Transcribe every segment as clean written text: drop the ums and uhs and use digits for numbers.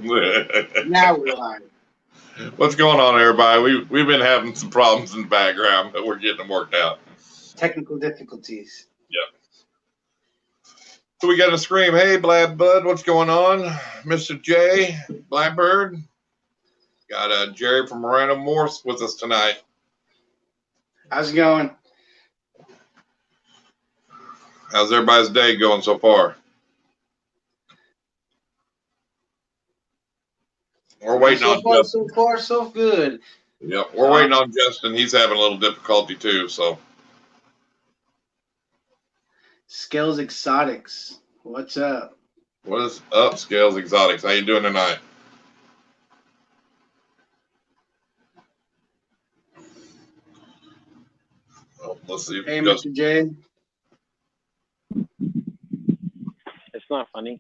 Now we're live. What's going on, everybody? We've been having some problems in the background, but we're getting them worked out. Technical difficulties. Yep. So we got to scream, hey, Blab Bud, what's going on? Mr. J, Blackbird. Got Jerry from Moreno Morphs with us tonight. How's it going? How's everybody's day going so far? We're waiting on Justin. So far, so good. Yep, we're waiting on Justin. He's having a little difficulty too. So, Scales Exotics, what's up? What is up, Scales Exotics? How you doing tonight? Well, let's see. Hey, Mr. J. It's not funny.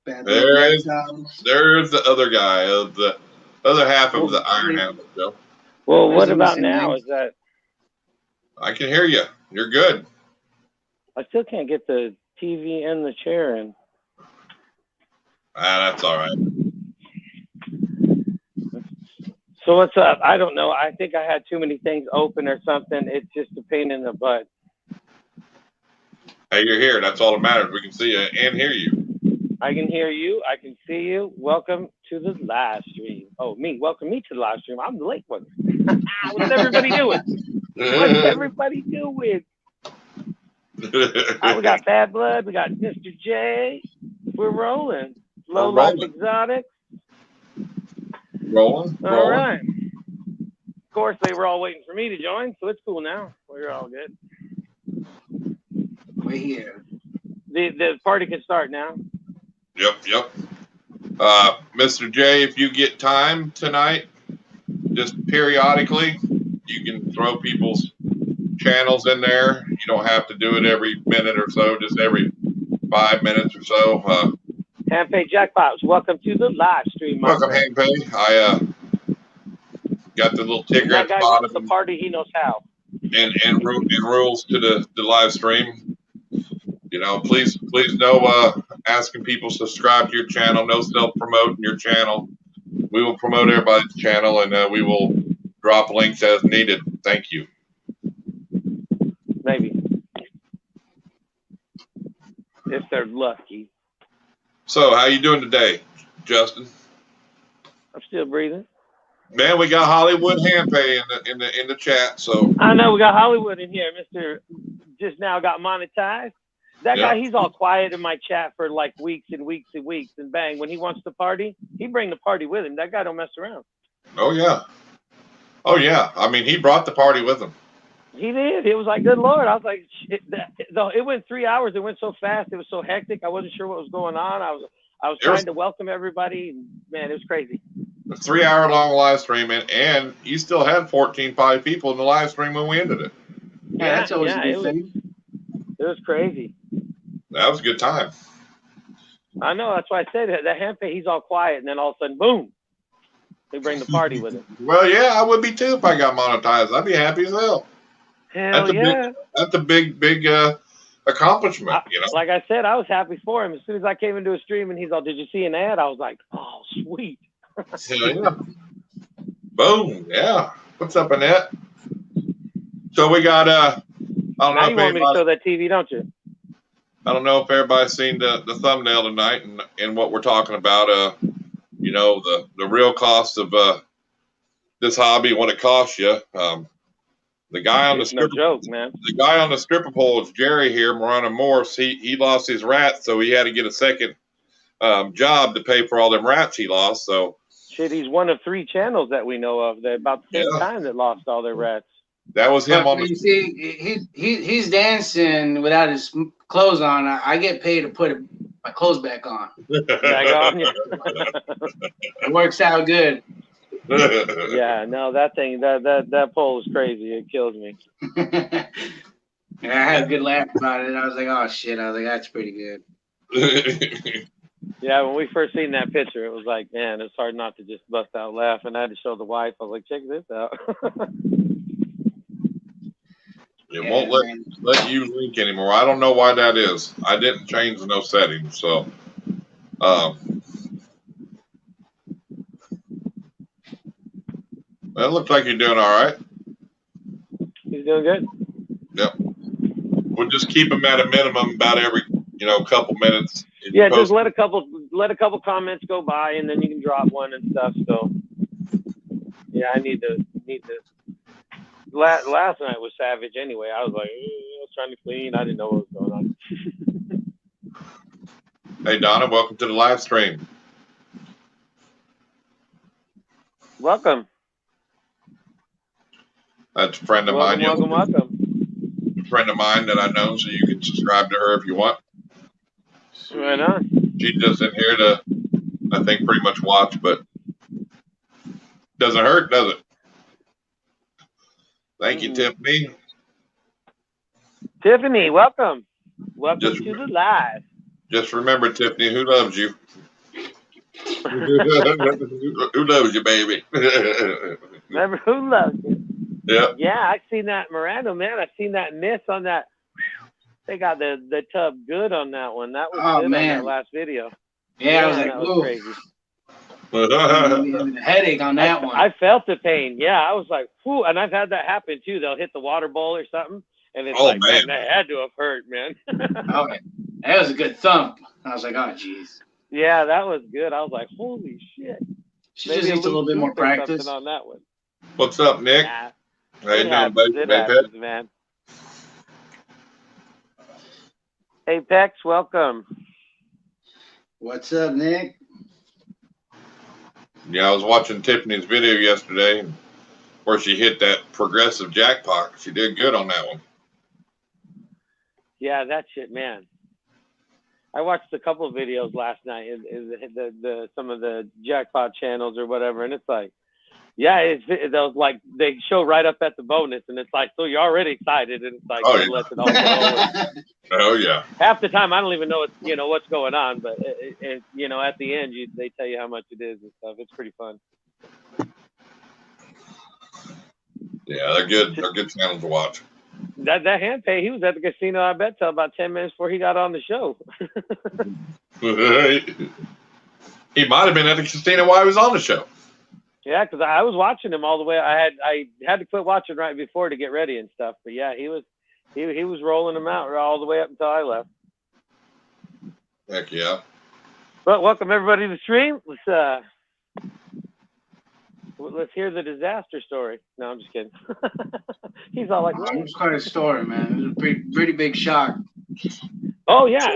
There's the other guy, the other half of the Iron Hound show. Well, what about now? Is that I can hear you. You're good. I still can't get the TV and the chair in. That's all right. So what's up? I don't know. I think I had too many things open or something. It's just a pain in the butt. Hey, you're here. That's all that matters. We can see you and hear you. I can hear you. I can see you. Welcome to the live stream. Oh, me. Welcome me to the live stream. I'm the late one. What's everybody doing? What's everybody doing? We got Bad Blood. We got Mr. J. We're rolling. Low Life Exotics. Rolling. All right. Of course, they were all waiting for me to join, so it's cool now. We're all good. We're here. The party can start now. Yep. Mr. J, if you get time tonight, just periodically, you can throw people's channels in there. You don't have to do it every minute or so, just every 5 minutes or so. Handpay Jackpots, welcome to the live stream. Welcome, Handpay. I got the little ticker at the bottom. The party, he knows how. And rules to the live stream. You know, please no asking people to subscribe to your channel, no self-promoting your channel. We will promote everybody's channel, and we will drop links as needed. Thank you. Maybe. If they're lucky. So, how you doing today, Justin? I'm still breathing. Man, we got Hollywood Handpay in the chat. So I know we got Hollywood in here. Mr. just now got monetized. That guy, he's all quiet in my chat for like weeks and weeks and weeks, and bang, when he wants to party, he bring the party with him. That guy don't mess around. Oh yeah. I mean, he brought the party with him. He did. It was like, good Lord. I was like, it went 3 hours. It went so fast. It was so hectic. I wasn't sure what was going on. I was trying to welcome everybody. And, man, it was crazy. A 3 hour long live stream, and you still had 14 people in the live stream when we ended it. Yeah, that's always a good thing. It was crazy. That was a good time. I know. That's why I said that Handpay, he's all quiet, and then all of a sudden, boom, they bring the party with him. Well, yeah, I would be too if I got monetized. I'd be happy as hell. Hell yeah. That's a big accomplishment, you know. Like I said, I was happy for him. As soon as I came into a stream and he's all, did you see an ad? I was like, oh, sweet. Yeah. Boom. Yeah. What's up, Annette? So we got I don't know now you want me to show that TV, don't you? I don't know if everybody's seen the thumbnail tonight and what we're talking about. You know, the real cost of this hobby, what it costs you. The guy on the stripper, no joke, man. The guy on the stripper pole is Jerry here, Moreno Morphs. He lost his rats, so he had to get a second job to pay for all them rats he lost. So shit, he's one of 3 channels that we know of that about the same time that lost all their rats. That was him on the. You see, he's dancing without his clothes on. I get paid to put my clothes back on. It works out good. Yeah, no, that thing, that pole is crazy. It kills me. And I had a good laugh about it. I was like, oh shit. I was like, that's pretty good. Yeah, when we first seen that picture, it was like, man, it's hard not to just bust out laughing. I had to show the wife. I was like, check this out. It won't let you link anymore. I don't know why that is. I didn't change no settings, so Well, it looks like you're doing all right. He's doing good. Yep. We'll just keep him at a minimum about every, couple minutes. Yeah, just let a couple comments go by, and then you can drop one and stuff. So, yeah, I need to. Last night was savage. Anyway, I was like, I was trying to clean. I didn't know what was going on. Hey, Donna, welcome to the live stream. Welcome. That's a friend of mine. Welcome. A friend of mine that I know, so you can subscribe to her if you want. Right on. She's just in here to, I think, pretty much watch, but doesn't hurt, does it? Thank you, Tiffany. Tiffany, welcome. Welcome to the live. Just remember, Tiffany, who loves you? Who loves you, baby? Remember who loves you? Yeah. Yeah, I seen that Moreno, man. I seen that miss on that. They got the tub good on that one. That was good on that last video. Yeah, I was like, that was crazy. A headache on that one. I felt the pain. Yeah, I was like, whew. And I've had that happen too. They'll hit the water bowl or something, and it's man, that had to have hurt, man. Okay, that was a good thump. I was like, oh, jeez. Yeah, that was good. I was like, holy shit. She just needs a little bit more practice on that one. What's up, Nick? Yeah. How you doing, it happens, man. Apex, welcome. What's up, Nick? Yeah, I was watching Tiffany's video yesterday where she hit that progressive jackpot. She did good on that one. Yeah, that shit, man. I watched a couple of videos last night in some of the jackpot channels or whatever, and it's like, yeah, those like they show right up at the bonus, and it's like, so you're already excited, and it's like, lets it all go. Oh yeah. Half the time, I don't even know what's going on, but at the end, they tell you how much it is and stuff. It's pretty fun. Yeah, they're good. They're good channels to watch. That hand pay, he was at the casino, I bet, till about 10 minutes before he got on the show. He might have been at the casino while he was on the show. Yeah, because I was watching him all the way. I had to quit watching right before to get ready and stuff. But yeah, he was rolling them out all the way up until I left. Heck yeah. But welcome everybody to the stream. Let's hear the disaster story. No, I'm just kidding. He's all like, it was quite a story, man. It was a pretty big shock. Oh yeah,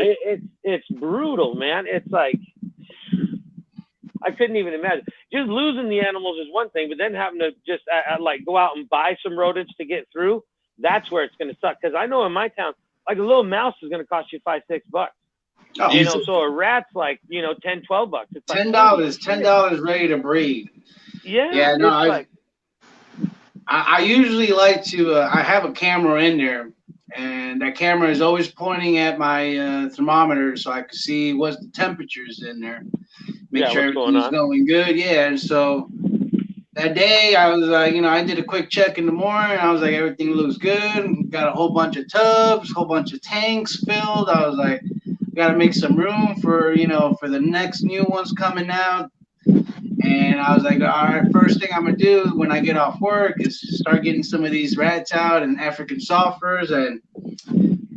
it's brutal, man. It's like I couldn't even imagine. Just losing the animals is one thing, but then having to just like go out and buy some rodents to get through, that's where it's going to suck. Because I know in my town, like a little mouse is going to cost you $5-6. Oh, so a rat's like $10-12. It's like $10 ready to breed. Yeah. No, I usually like to. I have a camera in there, and that camera is always pointing at my thermometer, so I can see what the temperatures in there. Make sure everything's going good. Yeah, and so that day I was like, I did a quick check in the morning. I was like, everything looks good. Got a whole bunch of tubs, whole bunch of tanks filled. I was like, got to make some room for for the next new ones coming out. And I was like, all right, first thing I'm gonna do when I get off work is start getting some of these rats out and African sulfurs. And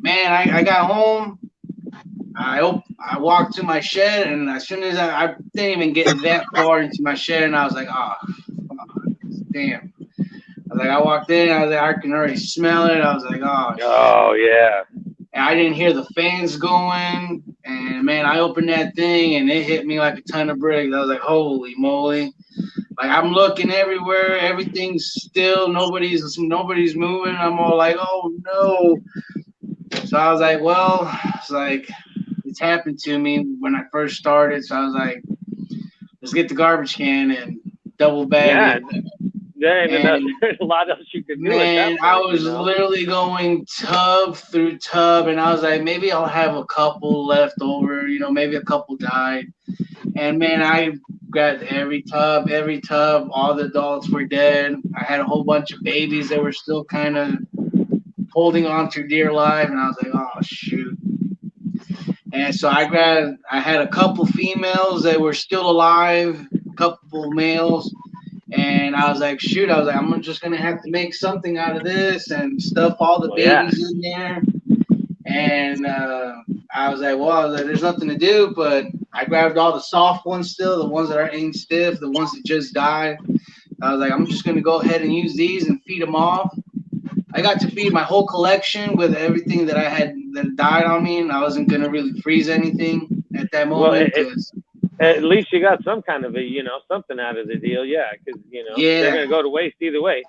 man, I got home. I walked to my shed, and as soon as I didn't even get that far into my shed, and I was like, oh, damn. I walked in, I was like, I can already smell it. I was like, oh yeah. And I didn't hear the fans going, and man, I opened that thing, and it hit me like a ton of bricks. I was like, holy moly. Like, I'm looking everywhere, everything's still, nobody's moving. I'm all like, oh no. So I was like, well, it's happened to me when I first started. So I was like, let's get the garbage can and double bag it. There ain't a lot else you could do. Man, I was literally going tub through tub, and I was like, maybe I'll have a couple left over. Maybe a couple died. And man, I grabbed every tub. All the adults were dead. I had a whole bunch of babies that were still kind of holding on to dear life, and I was like, oh shoot. And so I had a couple females that were still alive, a couple males, And I was like, shoot, I was like, I'm just gonna have to make something out of this and stuff all the babies in there. And I was like, well, I was like, there's nothing to do, but I grabbed all the soft ones still, the ones that ain't stiff, the ones that just died. I was like, I'm just gonna go ahead and use these and feed them off. I got to feed my whole collection with everything that I had that died on me, and I wasn't gonna really freeze anything at that moment. At least you got some kind of a, something out of the deal, yeah, because they're gonna go to waste either way,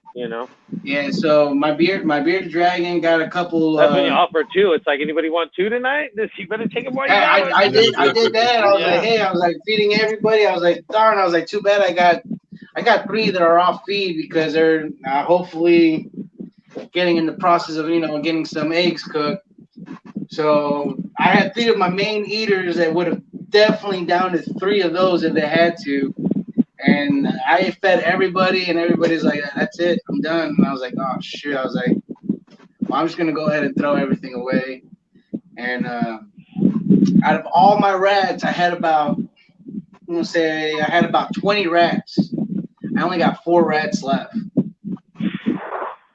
Yeah, so my bearded dragon got a couple. That's when you offer two. It's like, anybody want two tonight? You better take them while you got I did that. I was like, hey, I was like feeding everybody. I was like, darn. I was like, too bad I got 3 that are off feed because they're hopefully getting in the process of getting some eggs cooked. So I had 3 of my main eaters that would have definitely downed to 3 of those if they had to. And I fed everybody, and everybody's like, that's it, I'm done. And I was like, oh, shoot. I was like, well, I'm just going to go ahead and throw everything away. And out of all my rats, I had about 20 rats. I only got 4 rats left.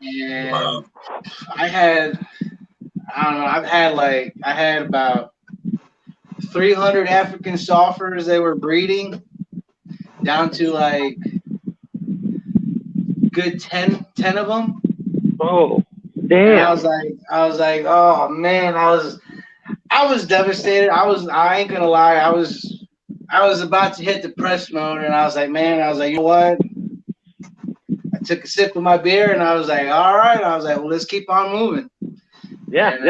And Wow. I had about 300 African softers they were breeding, down to like good 10 of them. Oh, damn! And I was like, oh man, I was devastated. I ain't gonna lie, I was about to hit depressed mode, and I was like, you know what? I took a sip of my beer, and I was like, all right. I was like, well, let's keep on moving. Yeah, and,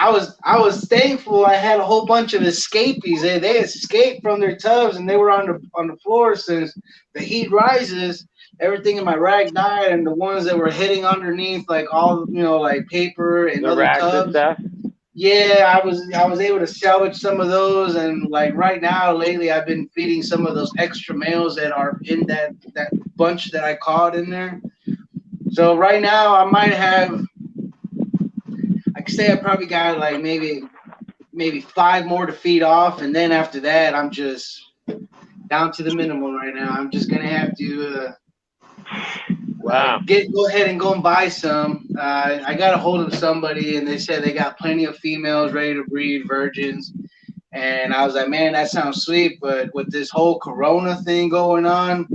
I was thankful I had a whole bunch of escapees. They escaped from their tubs, and they were on the floor. Since the heat rises, everything in my rack died, and the ones that were hitting underneath, like all like paper and the other racks tubs. And stuff. Yeah, I was able to salvage some of those, and like right now, lately, I've been feeding some of those extra males that are in that bunch that I caught in there. So right now, I might have. I could say I probably got like maybe 5 more to feed off, and then after that, I'm just down to the minimum right now. I'm just gonna have to go ahead and go and buy some. I got a hold of somebody, and they said they got plenty of females ready to breed, virgins. And I was like, man, that sounds sweet, but with this whole Corona thing going on,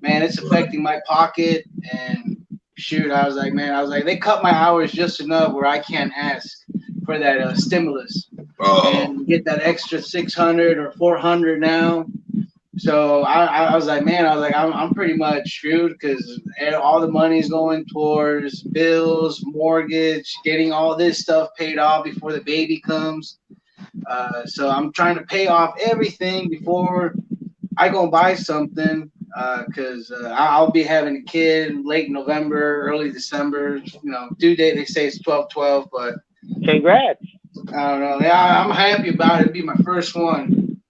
man, it's affecting my pocket. And shoot, I was like, they cut my hours just enough where I can't ask for that stimulus and get that extra 600 or 400 now. So I was like, I'm pretty much screwed because all the money's going towards bills, mortgage, getting all this stuff paid off before the baby comes. So I'm trying to pay off everything before I go and buy something. Because I'll be having a kid late November, early December. Due date they say it's 12/12, but congrats. I don't know. Yeah, I'm happy about it. It'll be my first one.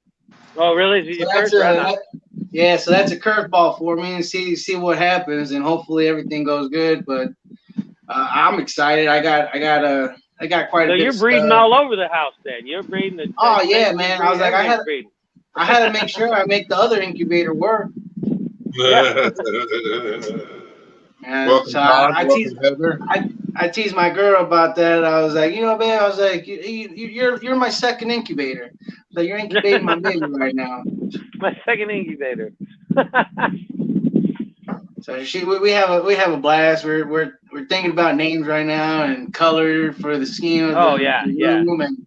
Oh, really? So that's a curveball for me, and see what happens, and hopefully everything goes good. But I'm excited. I got quite a bit. So you're breeding all over the house, then? You're breeding Oh yeah, man. I was like, I had to make sure I make the other incubator work. Yeah. So I teased my girl about that. I was like, babe, I was like, you're my second incubator. So you're incubating my baby right now. My second incubator. So we have a blast. We're thinking about names right now and color for the scheme of the room. And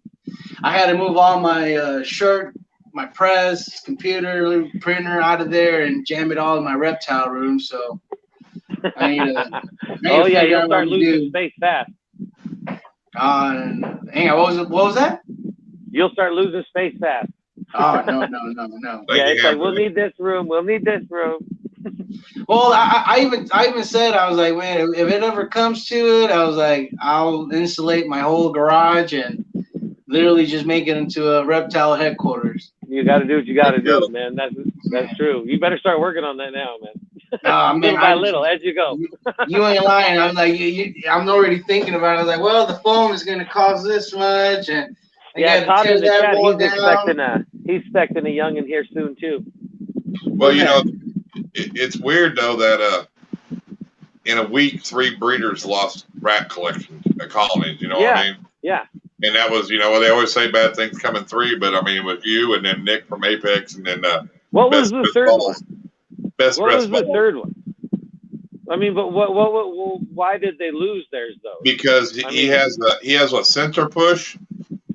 I had to move all my shirt, my press, computer, printer out of there and jam it all in my reptile room. So I need to you'll start losing space fast. Hang on, what was that? You'll start losing space fast. Oh no. Yeah, it's like we'll need this room. Well, I even said, I was like, man, if it ever comes to it, I was like, I'll insulate my whole garage and literally just make it into a reptile headquarters. You got to do what you got to do, man. That's true. You better start working on that now, man. Little by little, as you go. You ain't lying. I'm like, I'm already thinking about it. I was like, well, the foam is going to cost this much, and Todd in the chat, he's expecting a youngin' here soon too. Well, it's weird though that in a week 3 breeders lost rat collections, colonies. You know what I mean? Yeah. And that was, they always say bad things come in 3, but I mean, with you and then Nick from Apex and then what was the third one? What was the third one? I mean, but why did they lose theirs though? Because he has a sensor push,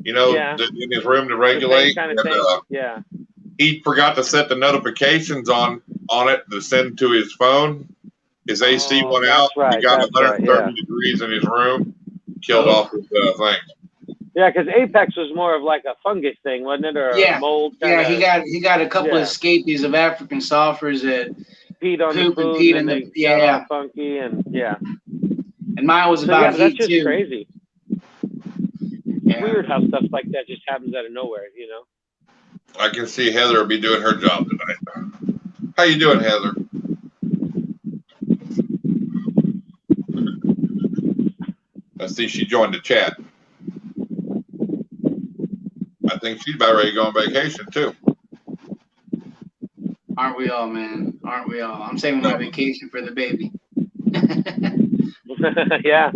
in his room to regulate. Kind of thing. He forgot to set the notifications on it to send to his phone. His AC went out. Right, he got 130 degrees in his room, killed off his thing. Yeah, because Apex was more of like a fungus thing, wasn't it? Or a mold. He got a couple of escapees of African sulfurs that peed on the food, and they got all funky, and And mine was about that's just too. crazy. It's weird how stuff like that just happens out of nowhere, I can see Heather will be doing her job tonight. How you doing, Heather? I see she joined the chat. I think she's about ready to go on vacation too. Aren't we all, man? Aren't we all? I'm saving my vacation for the baby. Yeah.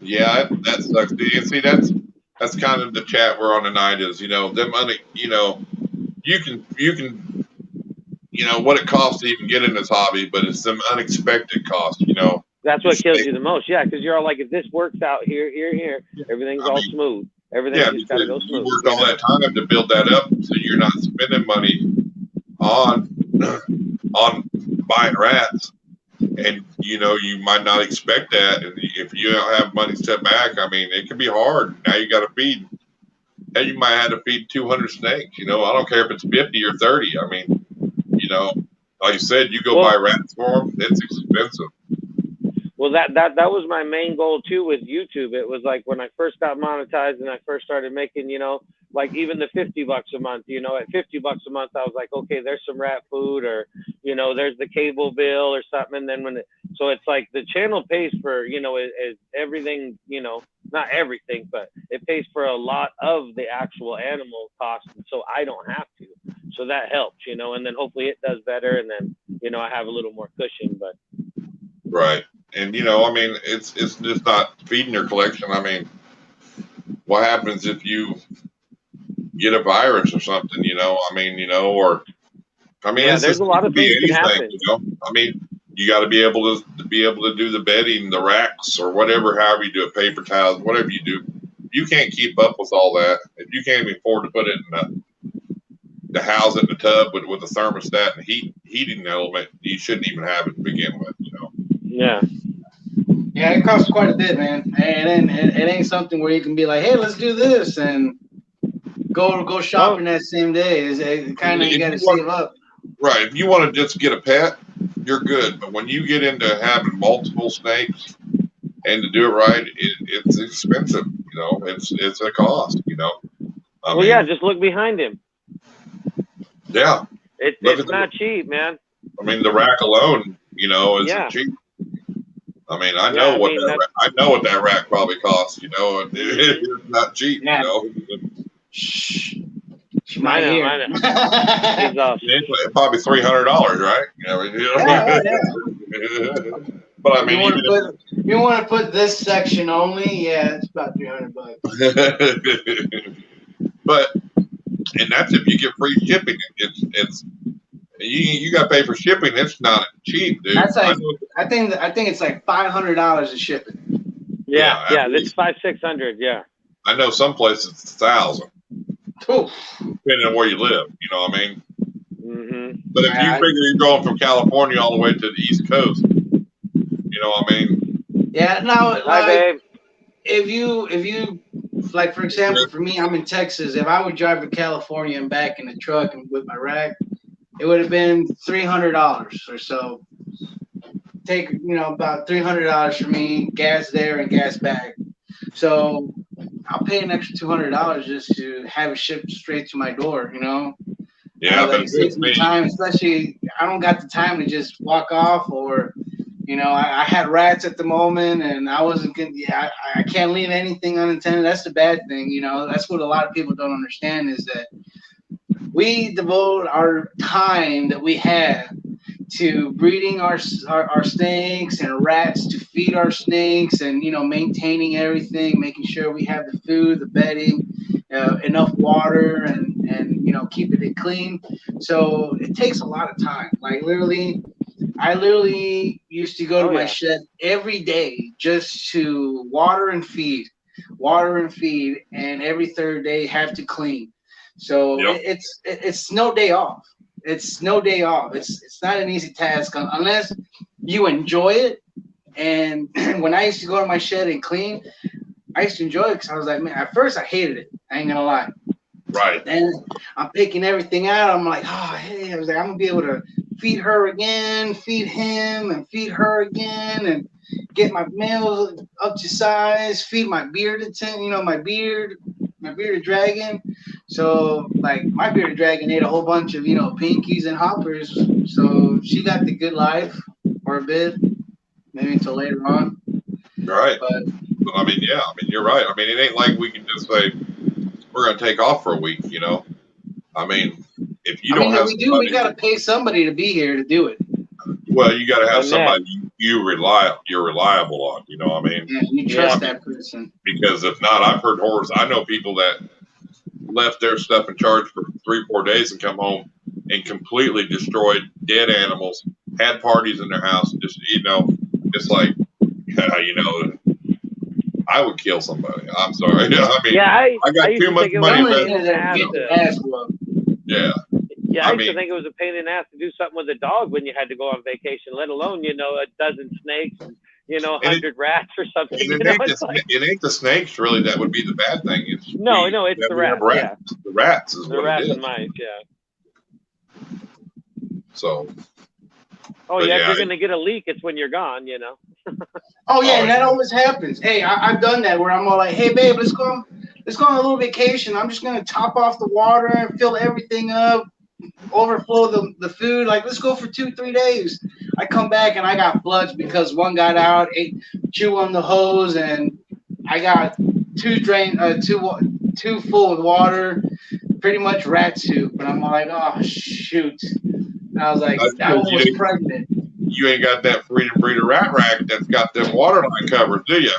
Yeah, that sucks. You see, that's kind of the chat we're on tonight. Is them you can what it costs to even get in this hobby, but it's some unexpected costs. That's what kills you the most. Yeah, because you're all like, if this works out here, everything's all smooth. Everything's just got to go smooth. You worked all that time to build that up, so you're not spending money on buying rats, and you might not expect that. And if you don't have money set back, I mean, it can be hard. Now you got to feed. Now you might have to feed 200 snakes. I don't care if it's 50 or 30. I mean, like you said, you go buy rats for them. It's expensive. Well, that was my main goal too with YouTube. It was like when I first got monetized and I first started making, like even the $50 a month, at $50 a month, I was like, okay, there's some rat food, or, there's the cable bill or something. And then so it's like the channel pays for, is everything, not everything, but it pays for a lot of the actual animal costs. And so I don't have to. So that helps, and then hopefully it does better. And then, I have a little more cushion, but. Right. And, I mean, it's just not feeding your collection. I mean, what happens if you get a virus or something, there's a lot of things can happen. I mean, you got to be able to do the bedding, the racks, or whatever, however you do it, paper towels, whatever you do. You can't keep up with all that. If you can't even afford to put it in the house in the tub with a thermostat and heating element, you shouldn't even have it to begin with, Yeah. Yeah, it costs quite a bit, man. And it ain't something where you can be like, hey, let's do this and go shopping that same day. It kind of, you got to save up. Right. If you want to just get a pet, you're good. But when you get into having multiple snakes and to do it right, it's expensive. It's a cost. I mean, just look behind him. Yeah. It's not cheap, man. I mean, the rack alone, isn't cheap. I mean, I know what that rack probably costs. It's not cheap. Shh. I know. It's probably $300, right? But I mean, you want to put this section only? Yeah, it's about $300. But that's if you get free shipping. It's you got to pay for shipping. It's not cheap, dude. That's like I think it's like $500 of shipping. Yeah, it's $500-600. Yeah. I know some places it's $1,000. Depending on where you live, you know what I mean? Mm-hmm. But if you figure you're going from California all the way to the East Coast, you know what I mean? Yeah, no, like, if you like, for example, for me, I'm in Texas. If I would drive to California and back in the truck and with my rack, it would have been $300 or so. Take, about $300 for me, gas there and gas back. So I'll pay an extra $200 just to have it shipped straight to my door, Yeah, but it saves me time, especially I don't got the time to just walk off or, You know, I had rats at the moment, and I wasn't gonna. Yeah, I can't leave anything unattended. That's the bad thing. You know, that's what a lot of people don't understand is that we devote our time that we have to breeding our snakes and rats to feed our snakes, and you know, maintaining everything, making sure we have the food, the bedding, enough water, and you know, keeping it clean. So it takes a lot of time. Like literally, I literally used to go to my shed every day just to water and feed, and every third day have to clean. So it's no day off. It's no day off. It's not an easy task unless you enjoy it. And when I used to go to my shed and clean, I used to enjoy it because I was like, man, at first I hated it. I ain't gonna lie. Right. Then I'm picking everything out. I'm like, oh, hey, I was like, I'm gonna be able to feed her again, feed him, and feed her again, and get my males up to size, feed my bearded, my bearded dragon. So like my bearded dragon ate a whole bunch of pinkies and hoppers. So she got the good life for a bit, maybe until later on. Right. But I mean, yeah, I mean, you're right. I mean, it ain't like we can just say we're going to take off for a week, you know. I mean, if you don't have we got to pay somebody to be here to do it. Well, you got to have somebody you're reliable on, you know what I mean? Yeah, you trust that person. Because if not, I've heard horrors. I know people that left their stuff in charge for 3-4 days and come home and completely destroyed dead animals, had parties in their house, just like, I would kill somebody. I'm sorry. I mean, I got too much money invested. Yeah. Yeah, I used to think it was a pain in the ass to do something with a dog when you had to go on vacation, let alone, a dozen snakes and, 100 rats or something. It ain't the snakes really that would be the bad thing. It's it's the rats. Yeah. The rats is the what rats it is. And mice, yeah. So. Oh yeah, if you're gonna get a leak, it's when you're gone, Oh yeah, and that always happens. Hey, I've done that where I'm all like, hey babe, let's go on a little vacation. I'm just gonna top off the water and fill everything up, overflow the food. Like, let's go for 2-3 days. I come back and I got floods because one got out, chew on the hose, and I got two full with water, pretty much rat soup. And I'm like, oh shoot. And I was like, that one was pregnant. You ain't got that Freedom Breeder rat rack that's got them water line covers, do you?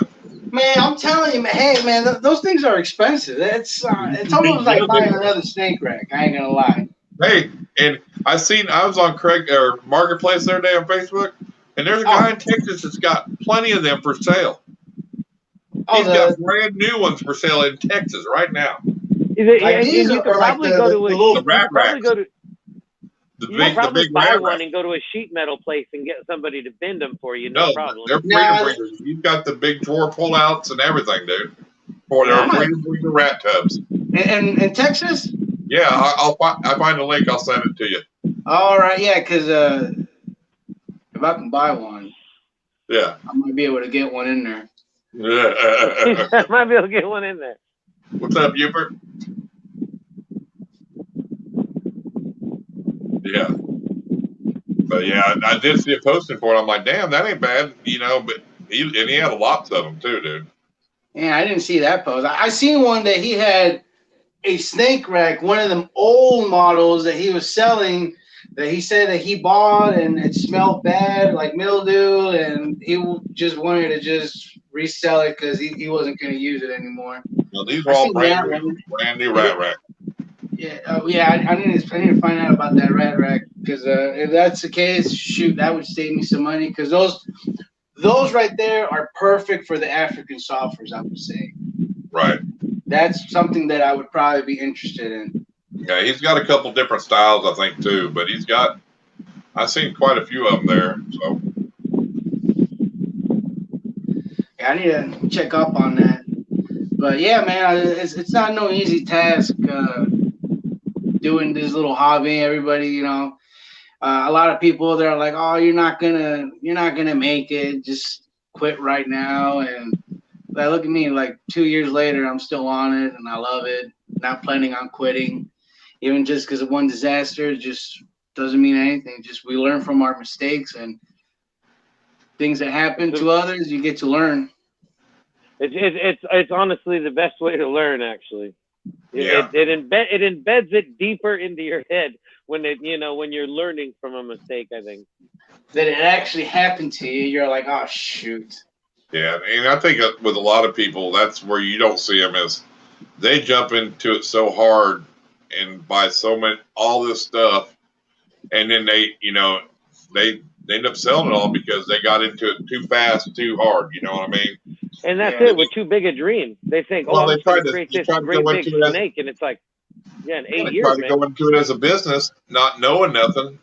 Man, I'm telling you, man. Hey, man, those things are expensive. It's almost like buying another snake rack. I ain't gonna lie. Hey, and I was on Craig or Marketplace the other day on Facebook, and there's a guy in Texas that's got plenty of them for sale. He's got brand new ones for sale in Texas right now. You could probably go to the rat rack. You could probably buy one and go to a sheet metal place and get somebody to bend them for you. No problem. They're Freedom Breeders. He's got the big drawer pullouts and everything, dude. They're Freedom Breeder rat tubs. In Texas? Yeah, I find a link. I'll send it to you. All right, yeah, because if I can buy one, I might be able to get one in there. I might be able to get one in there. What's up, Hubert? Yeah. But yeah, I did see a posting for it. I'm like, damn, that ain't bad, but he had lots of them too, dude. Yeah, I didn't see that post. I seen one that he had a snake rack, one of them old models that he was selling, that he said that he bought and it smelled bad, like mildew, and he just wanted to just resell it because he wasn't going to use it anymore. Well, these are all brand new rat rack. Yeah, I need to find out about that rat rack, because if that's the case, shoot, that would save me some money, because those right there are perfect for the African softers, I would say. Right. That's something that I would probably be interested in. Yeah, he's got a couple different styles, I think, too, but I've seen quite a few of them there, so. Yeah, I need to check up on that. But yeah, man, it's not no easy task doing this little hobby. Everybody, a lot of people, they're like, oh, you're not gonna make it, just quit right now. And look at me, like 2 years later, I'm still on it and I love it. Not planning on quitting, even just because of one disaster. Just doesn't mean anything. Just we learn from our mistakes, and things that happen to others, you get to learn. It's honestly the best way to learn, actually. Yeah. It embeds it deeper into your head when when you're learning from a mistake. I think that it actually happened to you. You're like, oh shoot. Yeah, and I think with a lot of people, that's where you don't see them as they jump into it so hard and buy so much all this stuff, and then they end up selling it all because they got into it too fast, too hard. You know what I mean? And that's it. With too big a dream, they think, well, I'm they just going to create this great big snake, and it's like, in 8 years, they try to go into it as a business, not knowing nothing,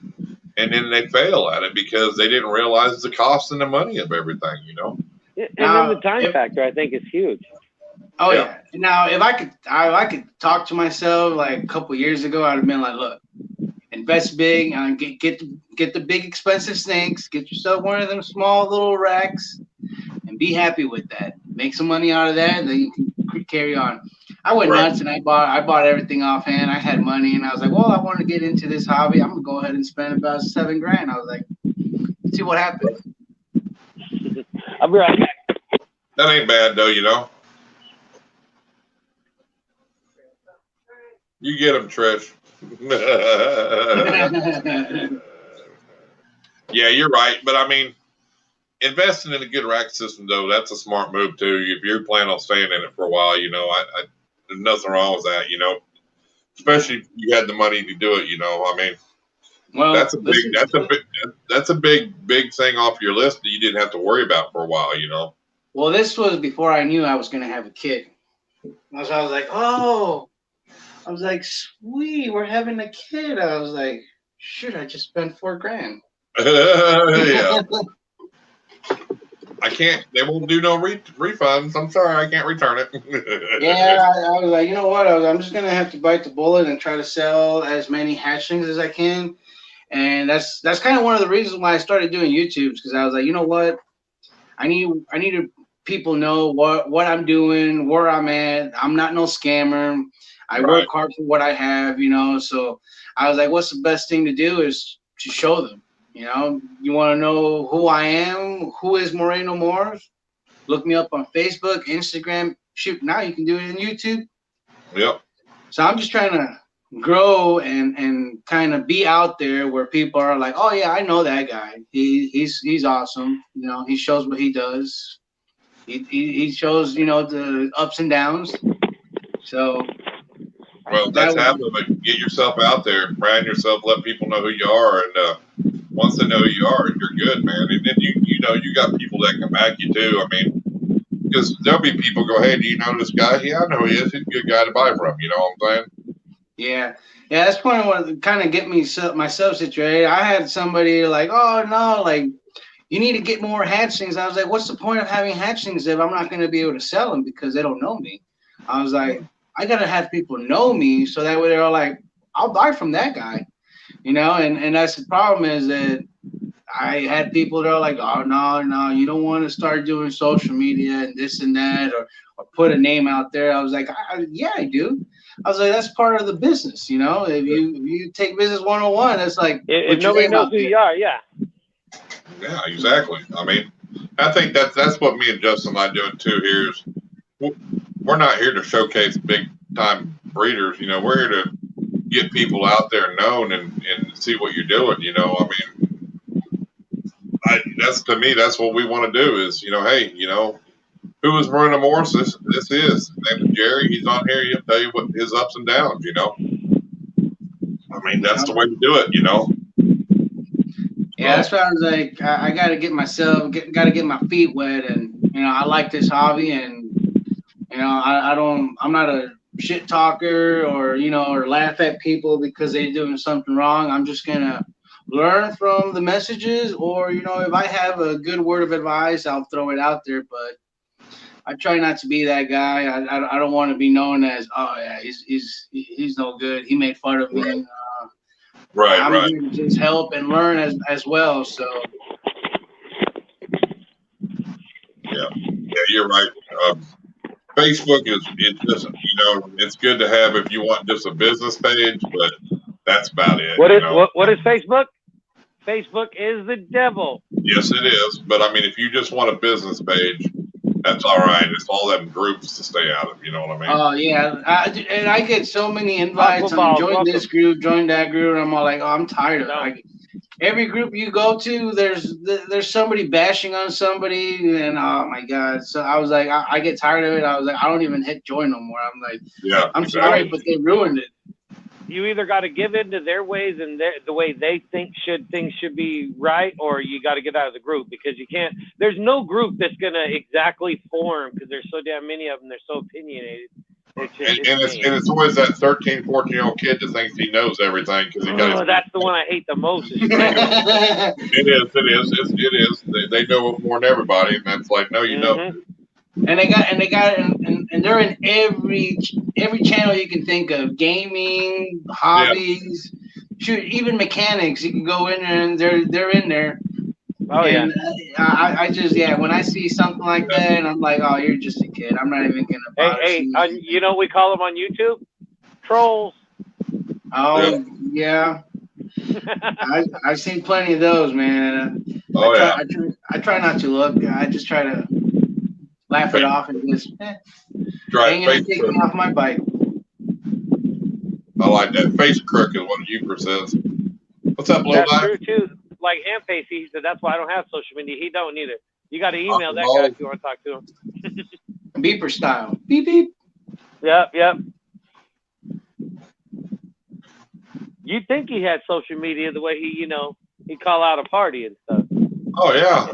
and then they fail at it because they didn't realize the cost and the money of everything. You know. And then the time factor, I think, is huge. Oh yeah. Now, if I could talk to myself like a couple years ago, I'd have been like, look, invest big, get the big expensive snakes, get yourself one of them small little racks, and be happy with that. Make some money out of that, and then you can carry on. I went nuts and I bought everything offhand. I had money, and I was like, well, I want to get into this hobby. I'm gonna go ahead and spend about $7 grand. I was like, let's see what happens. I'll be right back. That ain't bad though, you know. You get them, Trish. Yeah, you're right. But I mean, investing in a good rack system, though, that's a smart move too. If you're planning on staying in it for a while, you know, there's nothing wrong with that, you know. Especially if you had the money to do it, you know. I mean, well, that's a big thing off your list that you didn't have to worry about for a while, you know. Well, this was before I knew I was going to have a kid. So I was like, oh, I was like, sweet, we're having a kid. I was like, shoot, I just spent $4 grand. Yeah. I can't, they won't do no refunds. I'm sorry, I can't return it. Yeah, I was like, you know what? I'm just going to have to bite the bullet and try to sell as many hatchlings as I can. And that's kind of one of the reasons why I started doing YouTube, because I was like, you know what? I need to people know what I'm doing, where I'm at. I'm not no scammer. I work hard for what I have, you know. So I was like, what's the best thing to do is to show them, you know. You want to know who I am? Who is Moreno Morphs? Look me up on Facebook, Instagram. Shoot, now you can do it in YouTube. Yep. So I'm just trying to grow and kind of be out there where people are like, oh yeah, I know that guy. He's awesome. You know, he shows what he does. He shows, you know, the ups and downs. So well, that's half of it. Get yourself out there, brand yourself, let people know who you are, and once they know who you are, you're good, man. And then you know you got people that can back you too. I mean, because there'll be people go, hey, do you know this guy? Yeah, I know he is. He's a good guy to buy from. You know what I'm saying? Yeah, that's point what kind of get me myself situated. I had somebody like, oh no, like you need to get more hatchlings. I was like, what's the point of having hatchlings if I'm not going to be able to sell them because they don't know me? I was like, I got to have people know me so that way they're all like, I'll buy from that guy, you know? And that's the problem is that I had people that are like, oh, no, you don't want to start doing social media and this and that or put a name out there. I was like, yeah, I do. I was like, that's part of the business, you know? If you take business 101, it's like, if nobody knows who you are, yeah. Yeah, exactly. I mean, I think that's what me and Justin and I doing too here is we're not here to showcase big time breeders. You know, we're here to get people out there known and see what you're doing. You know, I mean, that's to me, that's what we want to do is, you know, hey, you know, who is Moreno Morphs? This is his name is Jerry. He's on here. He'll tell you what his ups and downs. You know, I mean, that's the way to do it. You know. Yeah, that's why I was like, I got to get myself, got to get my feet wet, and you know, I like this hobby, and you know, I'm not a shit talker or you know, or laugh at people because they're doing something wrong. I'm just gonna learn from the messages, or you know, if I have a good word of advice, I'll throw it out there. But I try not to be that guy. I don't want to be known as, oh yeah, he's no good. He made fun of me. I'm going to just help and learn as well. So yeah, you're right. Facebook is just, you know, it's good to have if you want just a business page, but that's about it. What is Facebook? Facebook is the devil. Yes, it is. But I mean, if you just want a business page, that's all right. It's all them groups to stay out of. You know what I mean? Oh yeah, and I get so many invites on join this group, join that group, and I'm all like, oh, I'm tired of it. Every group you go to, there's somebody bashing on somebody, and oh my god. So I was like, I get tired of it. I was like, I don't even hit join no more. I'm like, yeah, I'm sorry, but they ruined it. You either got to give in to their ways and the way they think things should be right, or you got to get out of the group, because you can't. There's no group that's gonna exactly form, because there's so damn many of them. They're so opinionated. It's always that 13, 14-year-old kid that thinks he knows everything because he got. That's the one I hate the most. It is. They know more than everybody, and that's like, no, you don't. And they're in every channel you can think of: gaming, hobbies, shoot, even mechanics. You can go in there and they're in there. Oh and, I just when I see something like that, and I'm like, oh, you're just a kid. I'm not even gonna bother. Hey, you know what we call them on YouTube? Trolls. Oh yeah. I've seen plenty of those, man. I try not to look. I just try to laugh it off and just hang it and take me off my bike. I like that. Face crook is what Uber says. What's up, little guy? That's true too. Like Handface, he said that's why I don't have social media. He don't either. You got to email that guy if you want to talk to him. Beeper style. Beep beep. Yep. You'd think he had social media the way he call out a party and stuff. Oh yeah,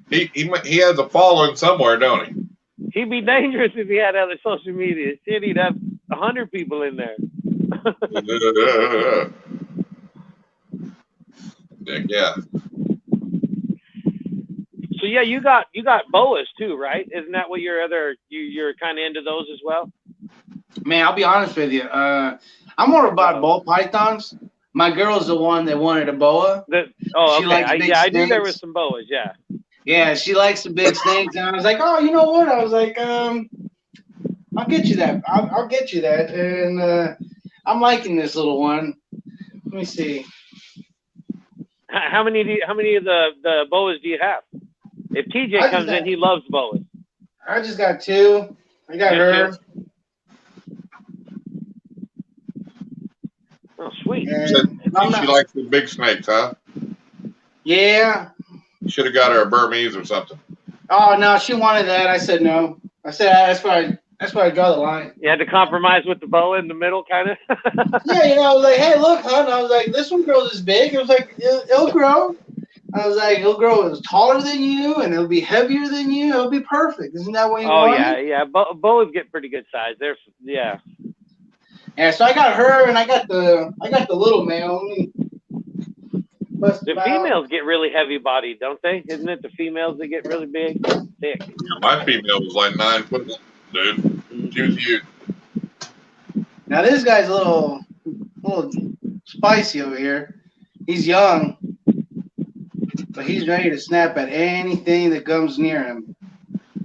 he has a following somewhere, don't he? He'd be dangerous if he had other social media. Shit, he'd have 100 people in there. Yeah. So yeah, you got boas too, right? Isn't that what you're kind of into those as well? Man, I'll be honest with you. I'm more about ball pythons. My girl's the one that wanted a boa. Okay. I knew there was some boas. Yeah. Yeah, she likes the big snakes, and I was like, oh, you know what? I was like, I'll get you that. I'll get you that, and I'm liking this little one. Let me see. How many of the boas do you have? If TJ comes in, he loves boas. I just got 2. I got her. Oh, sweet. She likes the big snakes, huh? Yeah. You should have got her a Burmese or something. Oh no, she wanted that. I said no. I said that's why I draw the line. You had to compromise with the boa in the middle, kind of. Yeah, I was like, hey, look, hon. I was like, this one grows this big. It was like, it'll grow. I was like, it'll grow taller than you, and it'll be heavier than you. It'll be perfect. Isn't that what you want? Oh yeah. Boas get pretty good size. Yeah. Yeah, so I got her, and I got the little male. The females get really heavy bodied, don't they? Isn't it the females that get really big, thick? Yeah, my female was like 9 foot, dude. She was huge. Now this guy's a little spicy over here. He's young, but he's ready to snap at anything that comes near him.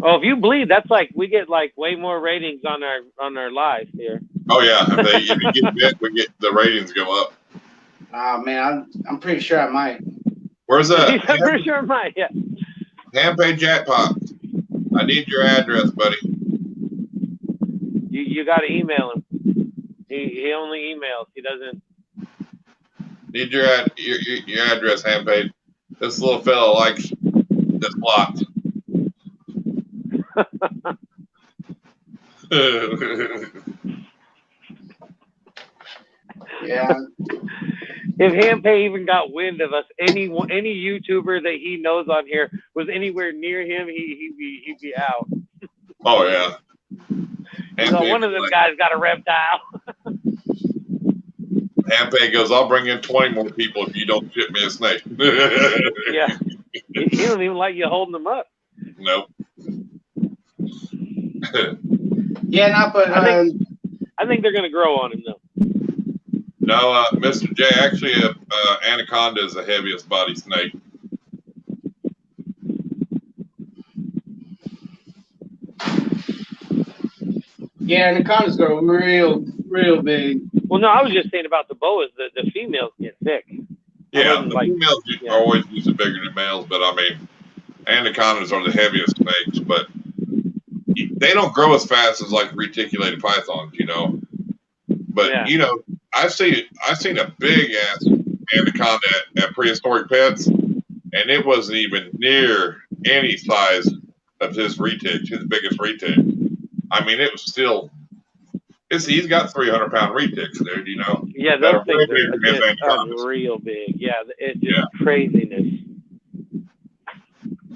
Oh, if you bleed, that's like we get like way more ratings on our live here. Oh yeah, if you get bit, the ratings go up. Oh man, I'm pretty sure I might. Where's that? I'm pretty sure I might. Yeah. Handpay Jackpot. I need your address, buddy. You got to email him. He only emails. He doesn't. Need your address, Handpay. This little fella likes this lot. Yeah. If Handpay even got wind of us, any YouTuber that he knows on here was anywhere near him, he'd be out. Oh yeah. So one of them guys got a reptile. Handpay goes, I'll bring in 20 more people if you don't ship me a snake. Yeah. He don't even like you holding them up. Nope. Yeah, not but I think they're gonna grow on him though. No, Mr. J, actually, anaconda is the heaviest body snake. Yeah, anacondas grow real big. Well, no, I was just saying about the boas. The females get thick. Yeah, the females are always usually bigger than males, but I mean, anacondas are the heaviest snakes, but they don't grow as fast as like reticulated pythons, you know. But you know, I've seen a big ass anaconda at Prehistoric Pets, and it wasn't even near any size of his retic, his biggest retic. I mean, it was still. He's got 300-pound retics, dude. You know. Yeah, those things are real big. Yeah, it's just craziness.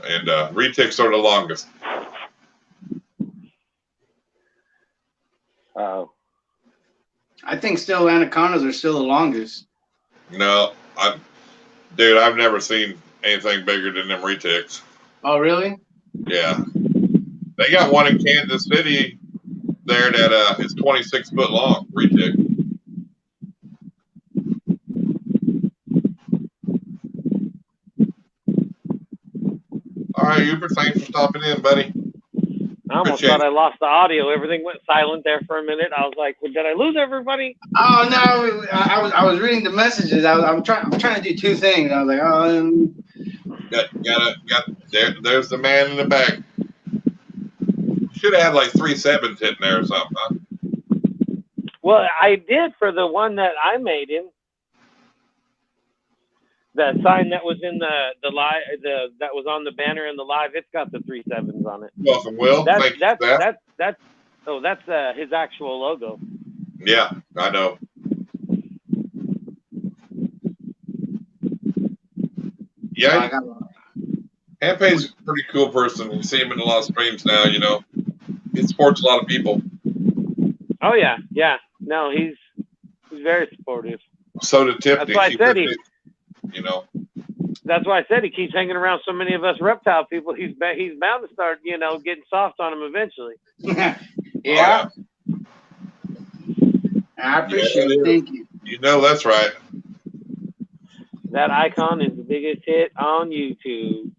And retics are the longest. Oh. I think still anacondas are still the longest. No, dude, I've never seen anything bigger than them retics. Oh, really? Yeah. They got one in Kansas City there that is 26 foot long, retic. All right, Uber, thanks for stopping in, buddy. I almost thought I lost the audio. Everything went silent there for a minute. I was like, well, did I lose everybody? Oh no, I was reading the messages. I'm trying to do two things. I was like, oh. There's the man in the back. Should have had like 3 sevens hitting there or something, huh? Well, I did for the one that I made him. That sign that was in the live, that was on the banner in the live, it's got the 3 sevens on it. Welcome, Will. That's his actual logo. Yeah, I know. Yeah, Hampay's a pretty cool person. You see him in a lot of streams now, you know. He supports a lot of people. Oh yeah. No, he's very supportive. So did Tiffany. That's why I said you know. That's why I said he keeps hanging around so many of us reptile people. He's bound to start, you know, getting soft on him eventually. Yeah. I appreciate it. Thank you. You know that's right. That icon is the biggest hit on YouTube.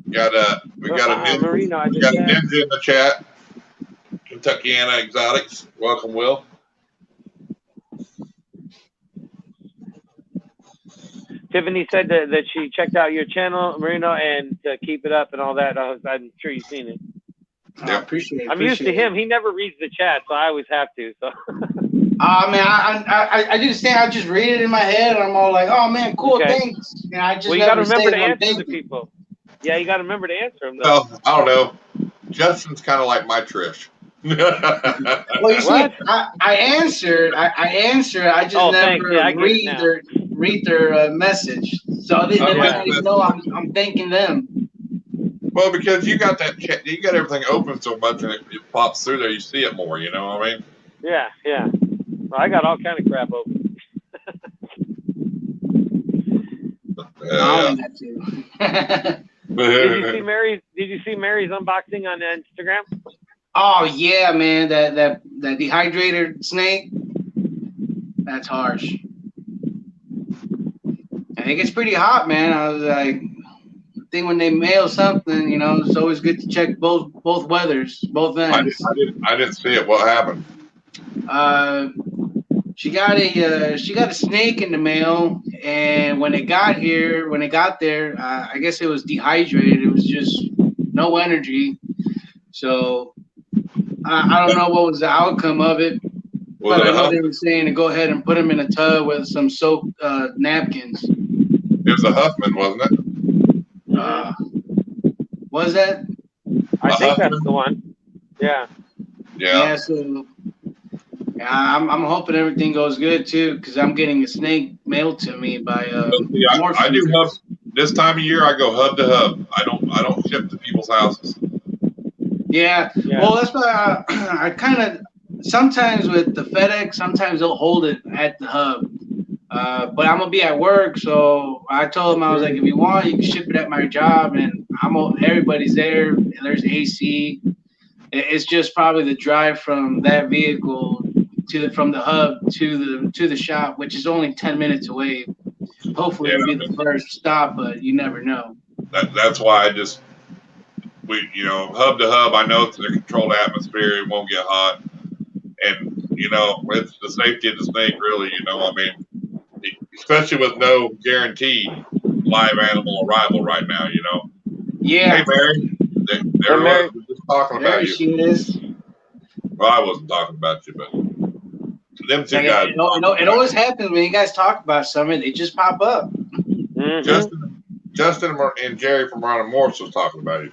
We got a ninja in the chat. Kentuckiana Exotics. Welcome, Will. Tiffany said that she checked out your channel, Moreno, and to keep it up and all that. I'm sure you've seen it. I appreciate it. I'm used to him. He never reads the chat, so I always have to. So. Man, I just think I just read it in my head, and I'm all like, "Oh man, cool, thanks." And I just you got to remember to answer the people. Yeah, you got to remember to answer them. Though. Well, I don't know. Justin's kind of like my Trish. Well, you see, I answered. I just never read their message, so they don't even know I'm thanking them. Well, because you got that chat, you got everything open so much, and it pops through there. You see it more. You know what I mean? Yeah. Well, I got all kind of crap open. Did you see Mary's unboxing on Instagram? Oh yeah, man, that dehydrated snake. That's harsh. I think it's pretty hot, man. I was like, I think when they mail something, you know, it's always good to check both weathers, both ends. I didn't see it. What happened? She got a snake in the mail, and when it got there, I guess it was dehydrated. It was just no energy. So I don't know what was the outcome of it, but I know they were saying to go ahead and put them in a tub with some soaked napkins. It was a Huffman, wasn't it? Was that? I think that's the one. Yeah. Yeah. So I'm hoping everything goes good too, because I'm getting a snake mailed to me by I do hub this time of year. I go hub to hub. I don't ship to people's houses. Yeah. Well, that's why I kind of sometimes with the FedEx, sometimes they'll hold it at the hub. But I'm gonna be at work, so I told them, I was like, if you want, you can ship it at my job, and everybody's there, and there's AC. It's just probably the drive from that vehicle from the hub to the shop, which is only 10 minutes away. Hopefully it'll be the first stop, but you never know. That's why hub to hub, I know it's a controlled atmosphere, it won't get hot. And, it's the safety of the snake, really, I mean. especially with no guaranteed live animal arrival right now. You know. Yeah. Hey, Mary. There Mary. was just talking There about you. she is. Well, I wasn't talking about you, but them two Yeah, guys. it always happens when you guys talk about something, they just pop up. Justin and Jerry from Moreno Morphs was talking about you.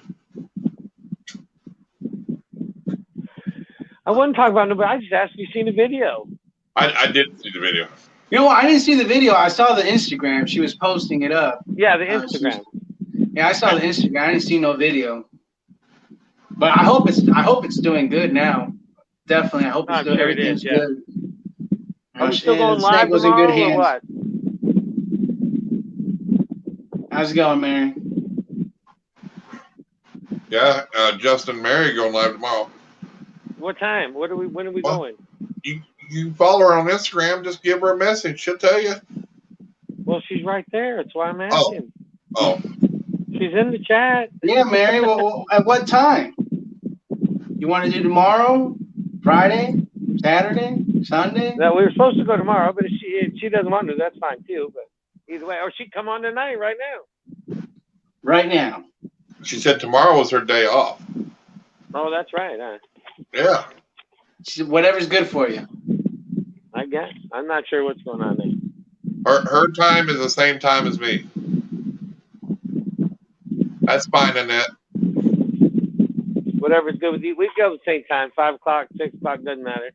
I wouldn't talk about nobody. I just asked if you seen the video. I didn't see the video. You know what? I didn't see the video. I saw the Instagram. She was posting it up. Yeah, the Instagram. Yeah, I saw the Instagram. I didn't see no video. But I hope it's doing good now. Definitely, I hope it's doing everything's good. Are we still going live tomorrow or what? How's it going, Mary? Yeah, Justin and Mary going live tomorrow. What time? When are we going? You follow her on Instagram, just give her a message. She'll tell you. Well, she's right there. That's why I'm asking. Oh. She's in the chat. Yeah, Mary. Well, at what time? You want to do tomorrow? Friday? Saturday? Sunday? No, we were supposed to go tomorrow, but if she doesn't want to, that's fine too. But either way, or she'd come on tonight, right now. Right now. She said tomorrow was her day off. Oh, that's right. Huh? Yeah. She said, whatever's good for you. I guess. I'm not sure what's going on there. Her time is the same time as me. That's fine, Annette. Whatever's good with you. We go at the same time. 5 o'clock, 6 o'clock, doesn't matter.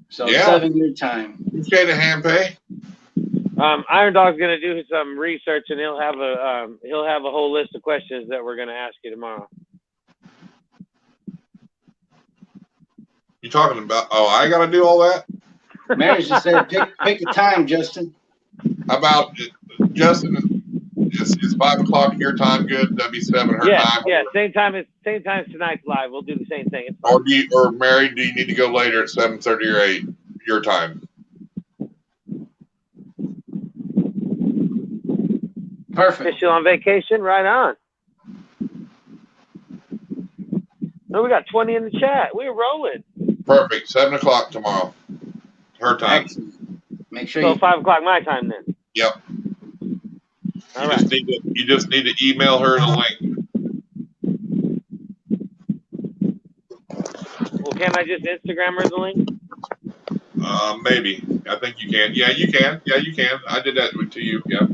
So 7 your time. You say the hand pay? Irondogg's gonna do some research, and he'll have a whole list of questions that we're gonna ask you tomorrow. You talking about? Oh, I got to do all that. Mary just said, pick a time, Justin. How about Justin? Is 5 o'clock your time good? That'd be 7 her time. Yeah, same time as tonight's live. We'll do the same thing. Or Mary, do you need to go later at 7:30 or 8 your time? Perfect. Still on vacation? Right on. No, we got 20 in the chat. We're rolling. Perfect. 7 o'clock tomorrow. Her time. Excellent. Make sure so 5 o'clock my time then. Yep. All right. You just need to email her the link. Well, can't I just Instagram her the link? Maybe. I think you can. Yeah, you can. Yeah, you can. I did that to you. Yeah.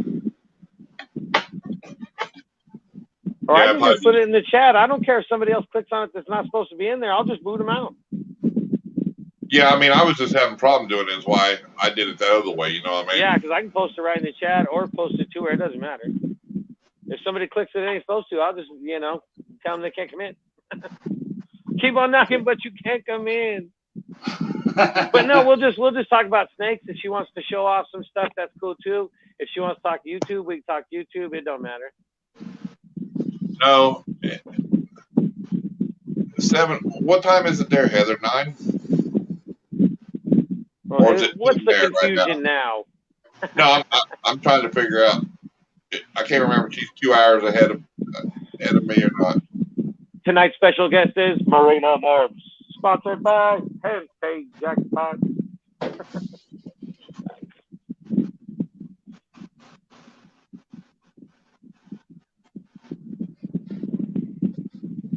Or I can just put it in the chat. I don't care if somebody else clicks on it that's not supposed to be in there. I'll just boot them out. Yeah, I mean, I was just having a problem doing it. Is why I did it the other way. You know what I mean? Yeah, because I can post it right in the chat or post it to her. It doesn't matter. If somebody clicks it, they ain't supposed to. I'll just, tell them they can't come in. Keep on knocking, but you can't come in. But no, we'll just talk about snakes. If she wants to show off some stuff, that's cool too. If she wants to talk YouTube, we can talk YouTube. It don't matter. No. 7. What time is it there, Heather? 9? Well, or is it what's the confusion right now? No, I'm trying to figure out. I can't remember if she's 2 hours ahead of me or not. Tonight's special guest is Moreno Morphs, sponsored by Handpay Jackpot.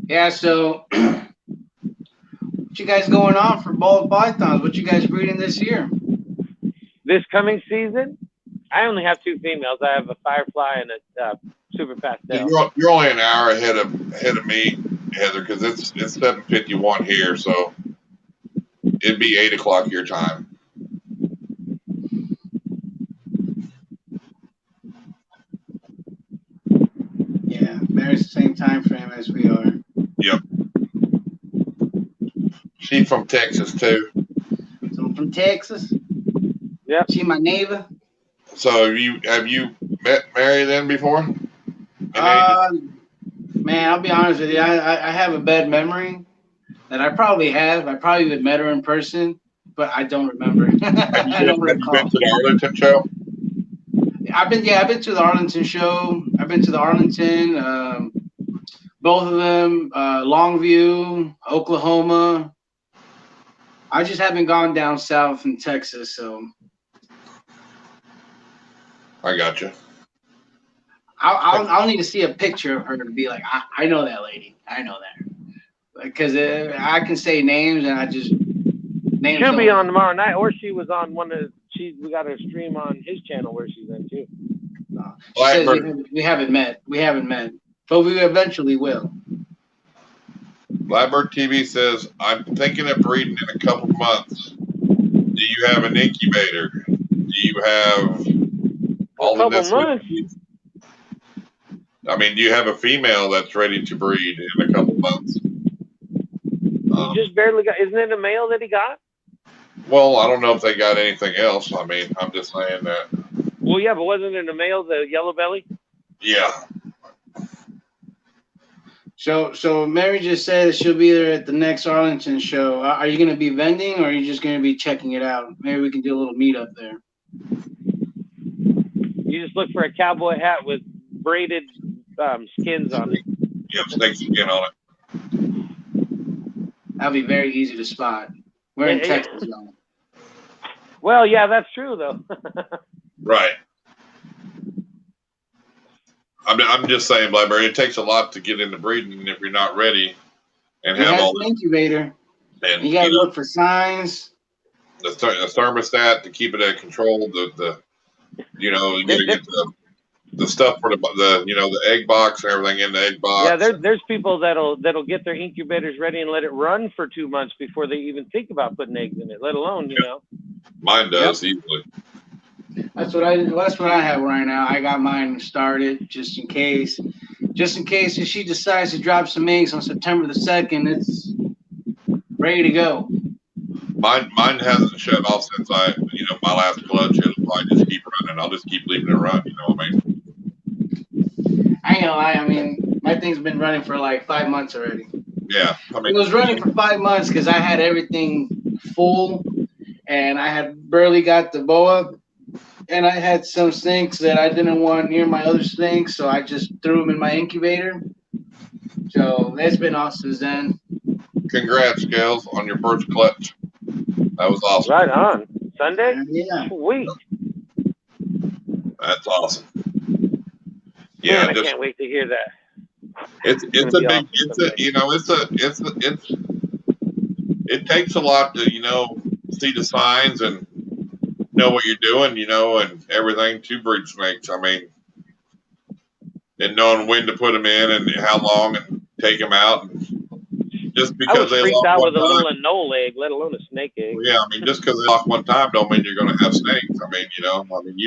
Yeah, so what you guys going on for ball pythons? What you guys breeding this year? This coming season, I only have 2 females. I have a Firefly and a Super Pastel. You're only an hour ahead of me, Heather, because it's 7:51 here, so it'd be 8 o'clock your time. Yeah, Mary's the same time frame as we are. Yep. She's from Texas too. So I'm from Texas. Yeah. She my neighbor. So have you met Mary then before? Man, I'll be honest with you. I have a bad memory that I probably have. I probably would met her in person, but I don't remember. I don't recall. Have you been to the Arlington show? I've been to the Arlington show. I've been to the Arlington, both of them, Longview, Oklahoma. I just haven't gone down south in Texas, so I got you. I'll need to see a picture of her to be like, I know that lady. I know that. Because I can say names and I just names. She'll be on tomorrow night, or she was on one of we got her stream on his channel where she's in too. No. She says we haven't met. We haven't met, but we eventually will. Blackbird TV says, I'm thinking of breeding in a couple months. Do you have an incubator? Do you have all the necessary? I mean, do you have a female that's ready to breed in a couple months? He just barely got. Isn't it a male that he got? Well, I don't know if they got anything else. I mean, I'm just saying that. Well, yeah, but wasn't it a male, the yellow belly? Yeah. So Mary just said she'll be there at the next Arlington show. Are you going to be vending, or are you just going to be checking it out? Maybe we can do a little meetup there. You just look for a cowboy hat with braided skins on it. Yeah, snake skin on it. That'll be very easy to spot. We're in Texas, though. Well, yeah, that's true, though. Right. I'm just saying, Blackberry, it takes a lot to get into breeding if you're not ready and have all the incubator. And you got to look for signs. The thermostat to keep it at control. You got to get the stuff for the egg box and everything in the egg box. Yeah, there's people that'll get their incubators ready and let it run for 2 months before they even think about putting eggs in it, let alone Mine does easily. That's what I have right now. I got mine started just in case. If she decides to drop some eggs on September the 2nd, it's ready to go. Mine hasn't shut off since my last clutch. It'll probably just keep running. I'll just keep leaving it run. You know what I mean? I ain't gonna lie. I mean, my thing's been running for like 5 months already. Yeah, I mean, it was running for 5 months because I had everything full, and I had barely got the boa, and I had some snakes that I didn't want near my other snakes, so I just threw them in my incubator. So it's been awesome since then. Congrats, Scales, on your first clutch. That was awesome. Right on. Sunday? Yeah. Sweet. That's awesome. Yeah, man, I can't wait to hear that. It takes a lot to, see the signs and know what you're doing, and everything to breed snakes. I mean, and knowing when to put them in and how long and take them out. And just because they freaked out with a little anole egg, let alone a snake egg. Well, yeah, I mean, just because they lock one time don't mean you're going to have snakes. I mean, you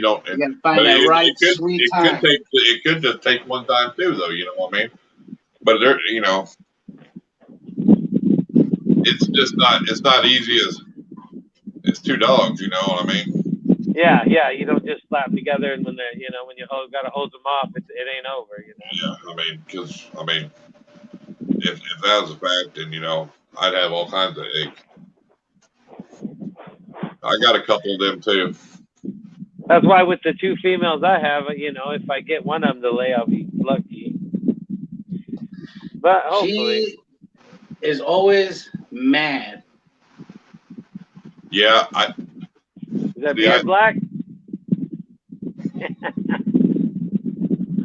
don't. You gotta find that right sweet time. It could just take one time too, though. You know what I mean? But it's not easy as two dogs. You know what I mean? Yeah. You don't just slap together, and when you got to hose them off, it ain't over. Yeah, I mean, if that was a fact, then I'd have all kinds of eggs. I got a couple of them too. That's why with the 2 females I have, if I get one of them to lay, I'll be lucky. But hopefully, she is always mad. Yeah, is that beard black?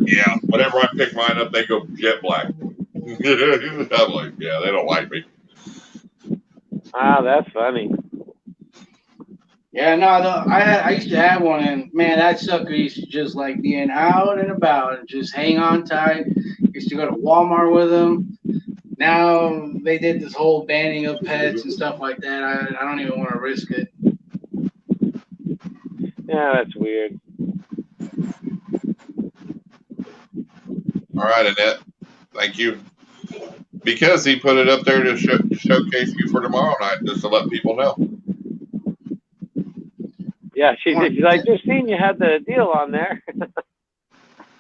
Yeah, whenever I pick mine up, they go jet black. I'm like, yeah, they don't like me. Ah, that's funny. Yeah, no, I used to have one, and man, that sucker used to just like being out and about and just hang on tight. Used to go to Walmart with them. Now they did this whole banning of pets and stuff like that. I don't even want to risk it. Yeah, that's weird. All right, Annette. Thank you. Because he put it up there to showcase you for tomorrow night, just to let people know. Yeah, she's like, just seen you had the deal on there.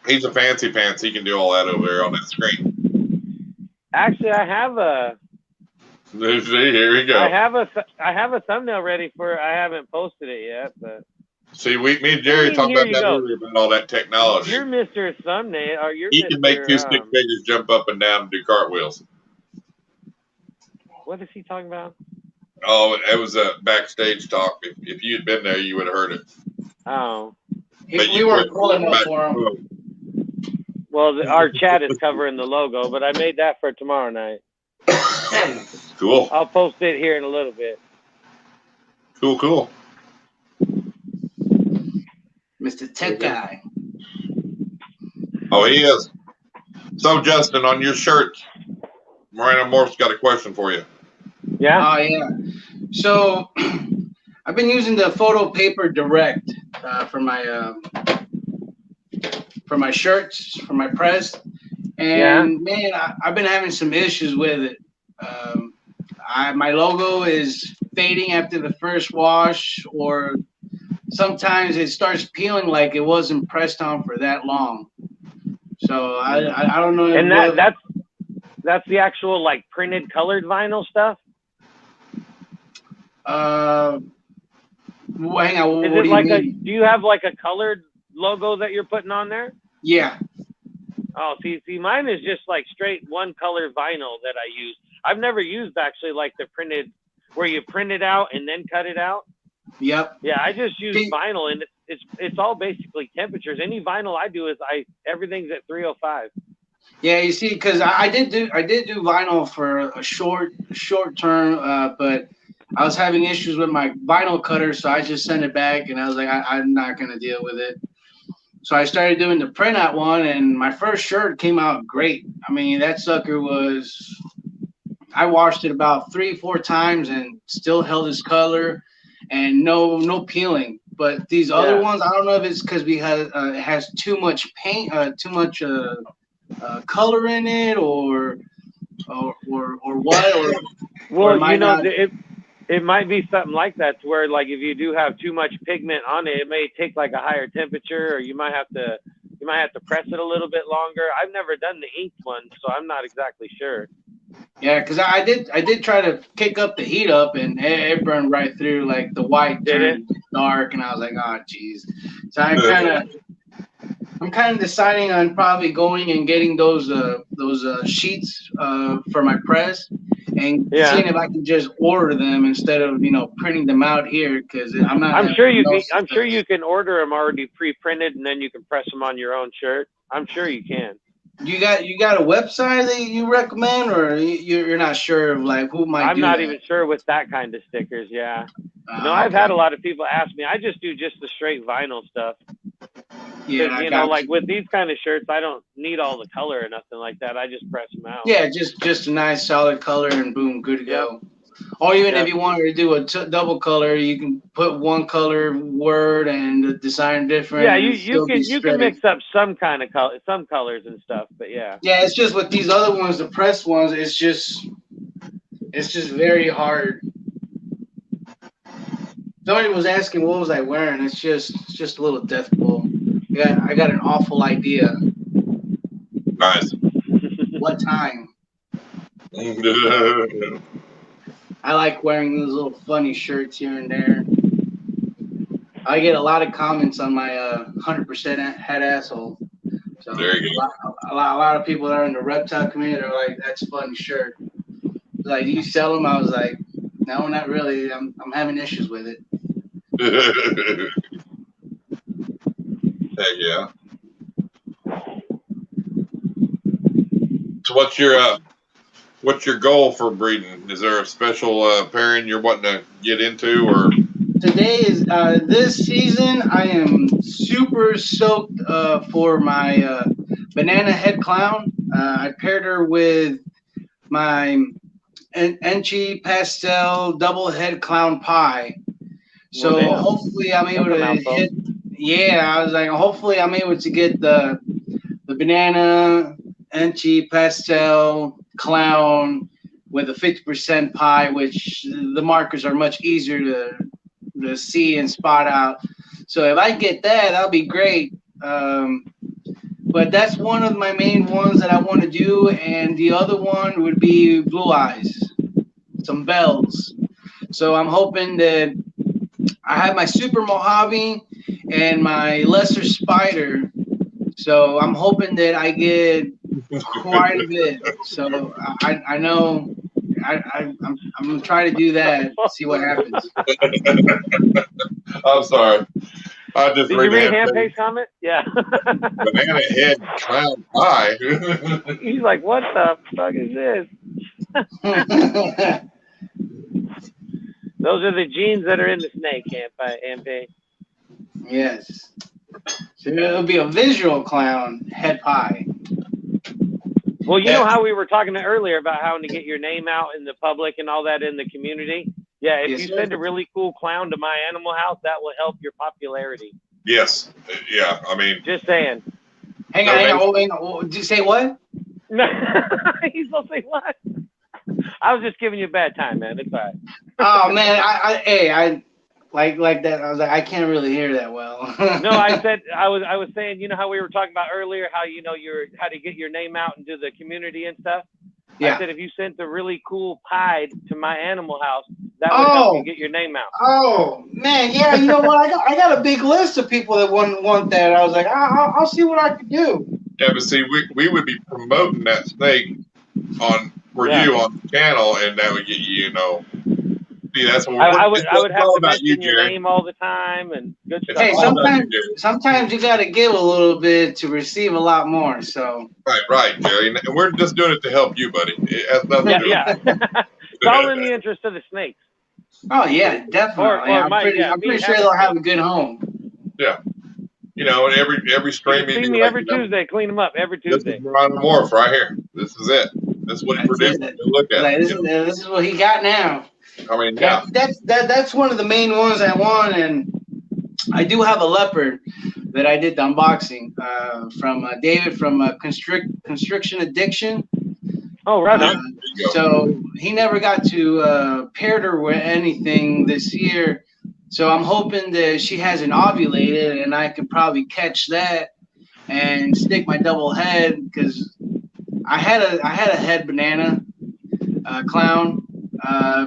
He's a fancy pants. He can do all that over there on that screen. Actually, I have a. See, here we go. I have a thumbnail ready for. I haven't posted it yet, but. See, me and Jerry talked about that earlier, about all that technology. You're Mr. Thumbnail, or you're. He can make 2 stick figures jump up and down and do cartwheels. What is he talking about? Oh, it was a backstage talk. If you had been there, you would have heard it. Oh. We weren't cool enough for him. Well, our chat is covering the logo, but I made that for tomorrow night. Cool. I'll post it here in a little bit. Cool. Mr. Tech Guy. Oh, he is. So, Justin, on your shirts, Moreno Morphs got a question for you. Yeah? Oh, yeah. So, I've been using the Photo Paper Direct for my shirts, for my press. And, man, I've been having some issues with it. My logo is fading after the first wash, or sometimes it starts peeling like it wasn't pressed on for that long. So I don't know. And that's the actual like printed colored vinyl stuff. Hang on. Is it like do you have like a colored logo that you're putting on there? Yeah. Oh, see, mine is just like straight one color vinyl that I use. I've never used actually like the printed where you print it out and then cut it out. Yep. Yeah, I just use vinyl, and it's all basically temperatures. Any vinyl I do is everything's at 305. Yeah, you see, because I did do vinyl for a short term, but I was having issues with my vinyl cutter, so I just sent it back, and I was like, I'm not gonna deal with it. So I started doing the printout one, and my first shirt came out great. I mean, that sucker I washed it about 3-4 times and still held its color and no peeling. But these other ones, I don't know if it's because it has too much paint, too much color in it, or what? Well, it might be something like that, to where like if you do have too much pigment on it, it may take like a higher temperature, or you might have to press it a little bit longer. I've never done the inked one, so I'm not exactly sure. Yeah, because I did try to kick up the heat up, and it burned right through. Like the white turned dark, and I was like, oh, geez. So I'm kind of deciding on probably going and getting those sheets for my press, and seeing if I can just order them instead of printing them out here, because I'm not. I'm sure you can order them already pre-printed, and then you can press them on your own shirt. I'm sure you can. You got a website that you recommend, or you're not sure of like who might? I'm not even sure with that kind of stickers. Yeah. No, I've had a lot of people ask me. I just do just the straight vinyl stuff. Yeah, like with these kind of shirts, I don't need all the color or nothing like that. I just press them out. Yeah, just a nice solid color, and boom, good to go. Or even if you wanted to do a double color, you can put one color word and the design different. Yeah, you can mix up some kind of some colors and stuff, but yeah. Yeah, it's just with these other ones, the press ones, it's just very hard. Somebody was asking what was I wearing. It's just a little death bowl. Yeah, I got an awful idea. Nice. What time? I like wearing those little funny shirts here and there. I get a lot of comments on my 100% head asshole. So there you go. A lot of people that are in the reptile community are like, "That's a funny shirt." Like, do you sell them? I was like, "No, not really. I'm having issues with it." Heck yeah. So what's your goal for breeding? Is there a special pairing you're wanting to get into, or? Today is this season. I am super stoked for my banana head clown. I paired her with my Enchi pastel double head clown pie. So hopefully I'm able to hit. Yeah, I was like, hopefully I'm able to get the banana Enchi pastel clown with a 50% pie, which the markers are much easier to see and spot out. So if I get that, that'll be great. But that's one of my main ones that I want to do, and the other one would be blue eyes, some bells. So I'm hoping that I have my super Mojave and my lesser spider. So I'm hoping that I get quite a bit. So I know I'm gonna try to do that. See what happens. I'm sorry. I just Did you read Handpace's comment? Yeah. Banana head clown pie. He's like, what the fuck is this? Those are the genes that are in the snake, Handpace. Yes. So it'll be a visual clown head pie. Well, you know how we were talking earlier about how to get your name out in the public and all that in the community? Yeah, if you send a really cool clown to My Animal House, that will help your popularity. Yes. Yeah, I mean. Just saying. Hang on. Did you say what? He's going to say what? I was just giving you a bad time, man. It's all right. Oh, man. I like that. I was like, I can't really hear that well. No, I was saying, you know how we were talking about earlier, how how to get your name out into the community and stuff. Yeah. I said if you sent a really cool pie to My Animal House, that would help you get your name out. Oh man, yeah. You know what? I got a big list of people that want that. I was like, I'll see what I can do. Yeah, but see, we would be promoting that snake for you on the channel, and that would get you, See, that's what I would have to mention your name all the time and good stuff. Hey, sometimes you got to give a little bit to receive a lot more. So right, Jerry. And we're just doing it to help you, buddy. It has nothing to do with It's all in the interest of the snakes. Oh yeah, definitely. I'm pretty sure they'll have a good home. Yeah. Every stray meeting. See me every Tuesday. Clean them up every Tuesday. This is Moreno Morphs right here. This is it. This is what he produced. Look at it. This is what he got now. I mean, yeah. That's one of the main ones I want, and I do have a leopard that I did the unboxing from David from Constriction Addiction. Oh, right on. So he never got to pair her with anything this year. So I'm hoping that she hasn't ovulated, and I could probably catch that and stick my double head, because I had a head banana clown.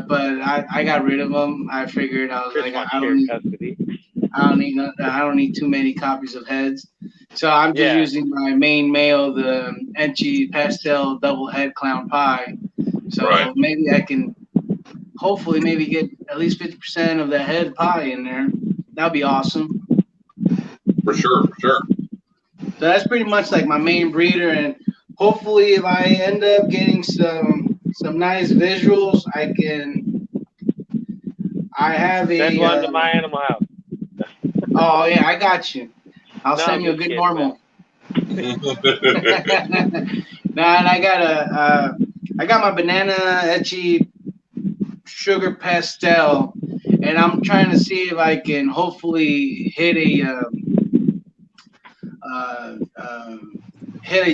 But I got rid of them. I figured I was like, I don't need too many copies of heads. So I'm just using my main male, the Enchi Pastel double head clown pie. So maybe I can hopefully get at least 50% of the head pie in there. That'd be awesome. For sure. So that's pretty much like my main breeder, and hopefully if I end up getting some nice visuals, I have a send one to My Animal House. Oh yeah, I got you. I'll send you a good normal. And I got my banana etchy sugar pastel, and I'm trying to see if I can hopefully hit a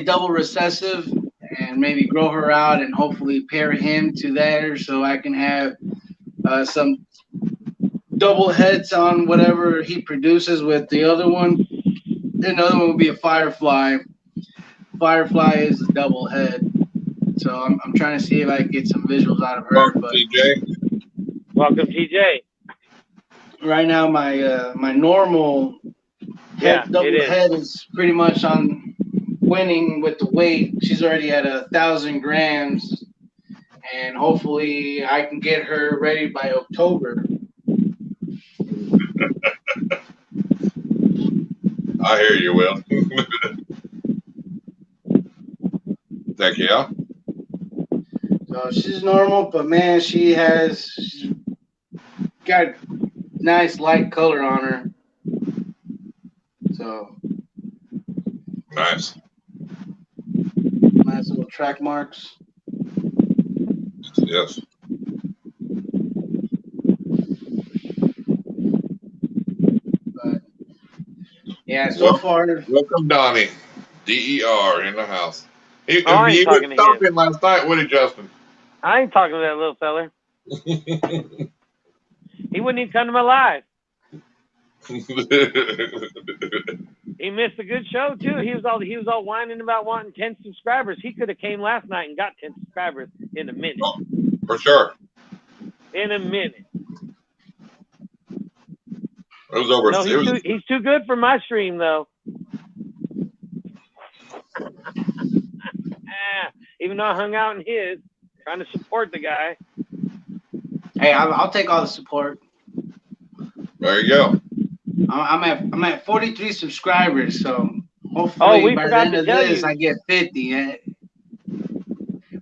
double recessive and maybe grow her out and hopefully pair him to that, so I can have some double heads on whatever he produces with the other one. Another one would be a Firefly. Firefly is a double head. So I'm trying to see if I can get some visuals out of her. Welcome, TJ. Welcome, TJ. Right now, my normal double head is pretty much on winning with the weight. She's already at 1,000 grams, and hopefully I can get her ready by October. I hear you, Will. Heck yeah. So she's normal, but man, she's got nice light color on her. So nice little track marks. Yes. But yeah, so far. Welcome, Donnie. DER in the house. He was talking last night, wasn't he, Justin? I ain't talking to that little feller. He wouldn't even come to my live. He missed a good show too. He was all whining about wanting 10 subscribers. He could have came last night and got 10 subscribers in a minute. Oh, for sure. In a minute. It was over. No, he's too good for my stream though. Even though I hung out in his, trying to support the guy. Hey, I'll take all the support. There you go. I'm at 43 subscribers, so hopefully we by the forgot end to of tell this you. I get 50.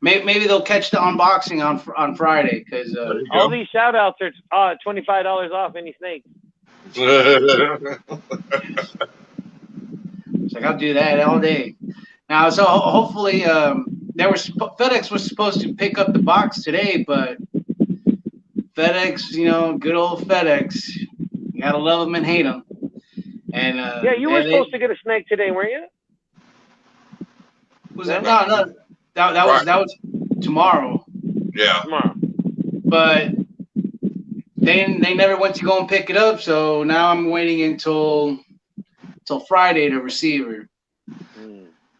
Maybe they'll catch the unboxing on Friday because all these shout outs are $25 off any snake. it's like I'll do that all day. Now, so hopefully, FedEx was supposed to pick up the box today, but FedEx, good old FedEx, you gotta love them and hate them. And yeah, you were supposed to get a snake today, weren't you? Was it? No, that was tomorrow. Yeah, tomorrow. But they never went to go and pick it up, so now I'm waiting until Friday to receive her.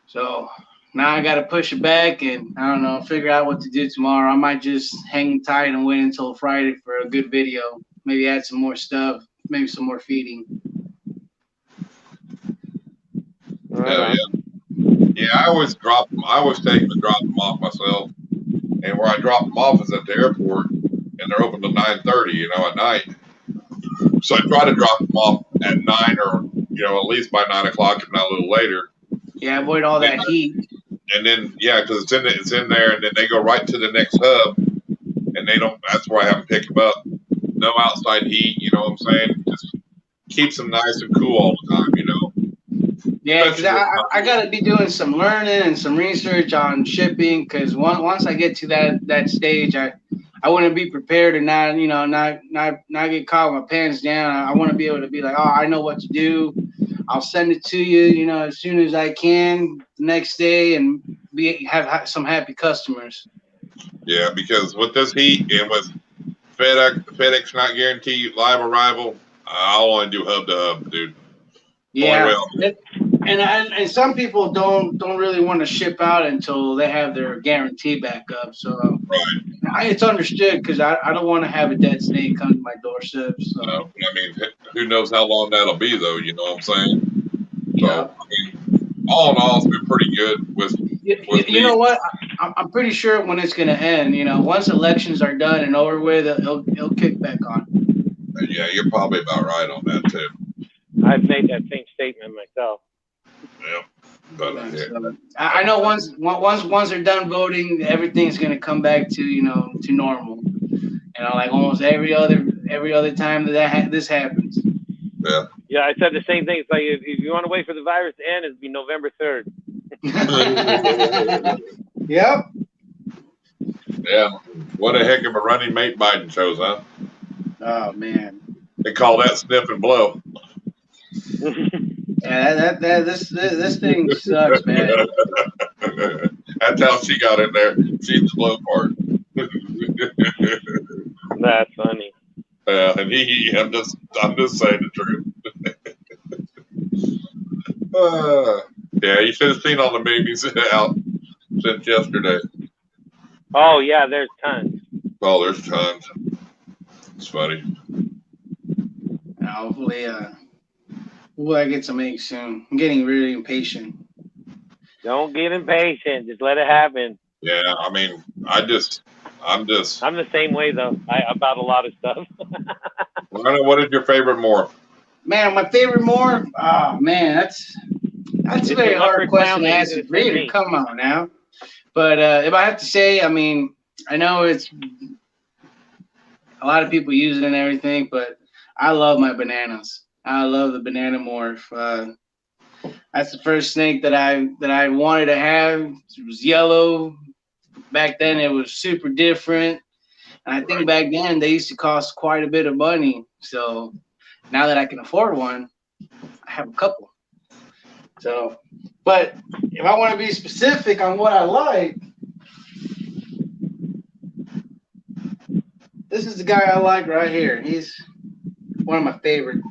So now I got to push it back and I don't know, figure out what to do tomorrow. I might just hang tight and wait until Friday for a good video. Maybe add some more stuff, maybe some more feeding. Yeah. I always drop them. I always take them and drop them off myself. And where I drop them off is at the airport, and they're open till 9:30, at night. So I try to drop them off at 9 or at least by 9 o'clock, if not a little later. Yeah, avoid all that heat. And then because it's in there, and then they go right to the next hub, and they don't. That's where I have them pick them up. No outside heat, you know what I'm saying? Just keeps them nice and cool all the time, Yeah, because I got to be doing some learning and some research on shipping. Because once I get to that stage, I want to be prepared and not get caught with my pants down. I want to be able to be like, oh, I know what to do. I'll send it to you, as soon as I can the next day, and have some happy customers. Yeah, because with this heat and with FedEx not guarantee live arrival, I'll only do hub to hub, dude. Yeah, and some people don't really want to ship out until they have their guarantee back up. So it's understood because I don't want to have a dead snake come to my doorstep. So. I mean, who knows how long that'll be, though? You know what I'm saying? Yeah. So, I mean, all in all, it's been pretty good with you know what? I'm pretty sure when it's going to end, once elections are done and over with, it'll kick back on. Yeah, you're probably about right on that, too. I've made that same statement myself. Yeah. But, so, I know once they're done voting, everything's going to come back to, to normal. Like almost every other time that this happens. Yeah. Yeah, I said the same thing. It's like if you want to wait for the virus to end, it'd be November 3rd. Yep. Yeah. What a heck of a running mate Biden chose, huh? Oh man. They call that sniff and blow. Yeah, this thing sucks, man. That's how she got in there. She's the blow part. That's funny. Yeah, and I'm just saying the truth. Yeah, you should have seen all the babies out since yesterday. Oh yeah, there's tons. Oh, there's tons. It's funny. Hopefully, I get some eggs soon. I'm getting really impatient. Don't get impatient. Just let it happen. Yeah, I mean, I'm the same way though. About a lot of stuff. What is your favorite morph? Man, my favorite morph. Oh man, that's a very hard question to ask a breeder. Come on now. But if I have to say, I mean, I know it's a lot of people use it and everything, but I love my bananas. I love the banana morph. That's the first snake that I wanted to have. It was yellow. Back then, it was super different. And I think back then, they used to cost quite a bit of money. So now that I can afford one, I have a couple. So, but if I want to be specific on what I like, this is the guy I like right here. He's one of my favorite.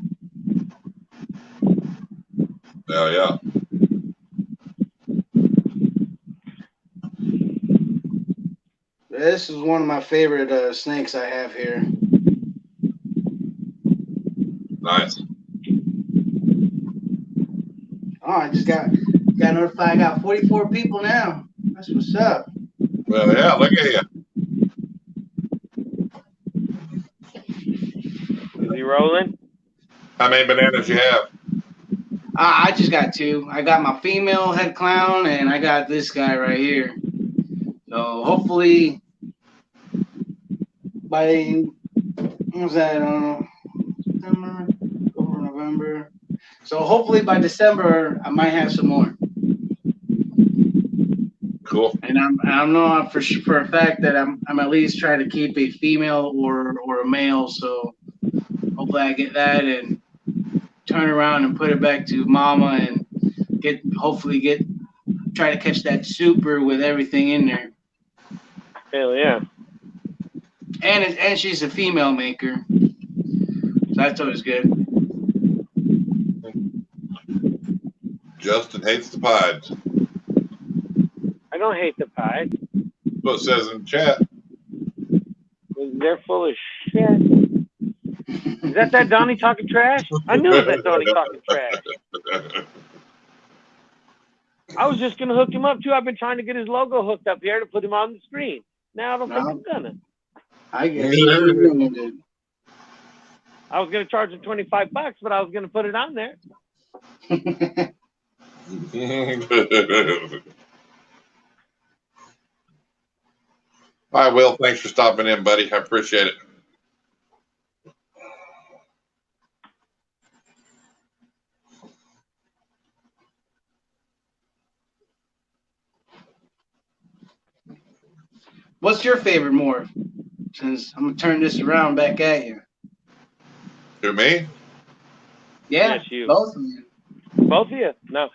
Yeah. This is one of my favorite snakes I have here. Nice. Oh, I just got notified. I got 44 people now. That's what's up. Well, yeah, look at you. Is he rolling? How many bananas you have? I just got 2. I got my female head clown, and I got this guy right here. So hopefully by what was that? September, October, November. So hopefully by December I might have some more. Cool. And I know for a fact that I'm at least trying to keep a female or a male. So hopefully I get that and turn around and put it back to mama and try to catch that super with everything in there. Hell yeah. And she's a female maker. So that's always good. Justin hates the pies. I don't hate the pies. That's what it says in the chat. They're full of shit. Is that Donnie talking trash? I knew it was that Donnie talking trash. I was just gonna hook him up too. I've been trying to get his logo hooked up here to put him on the screen. Now I don't think I'm gonna. I guess you I was gonna charge him $25, but I was gonna put it on there. All right, Will, thanks for stopping in, buddy. I appreciate it. What's your favorite morph? Since I'm gonna turn this around back at you. Who, me? Yeah, Yes, you. both of you. Both of you? No.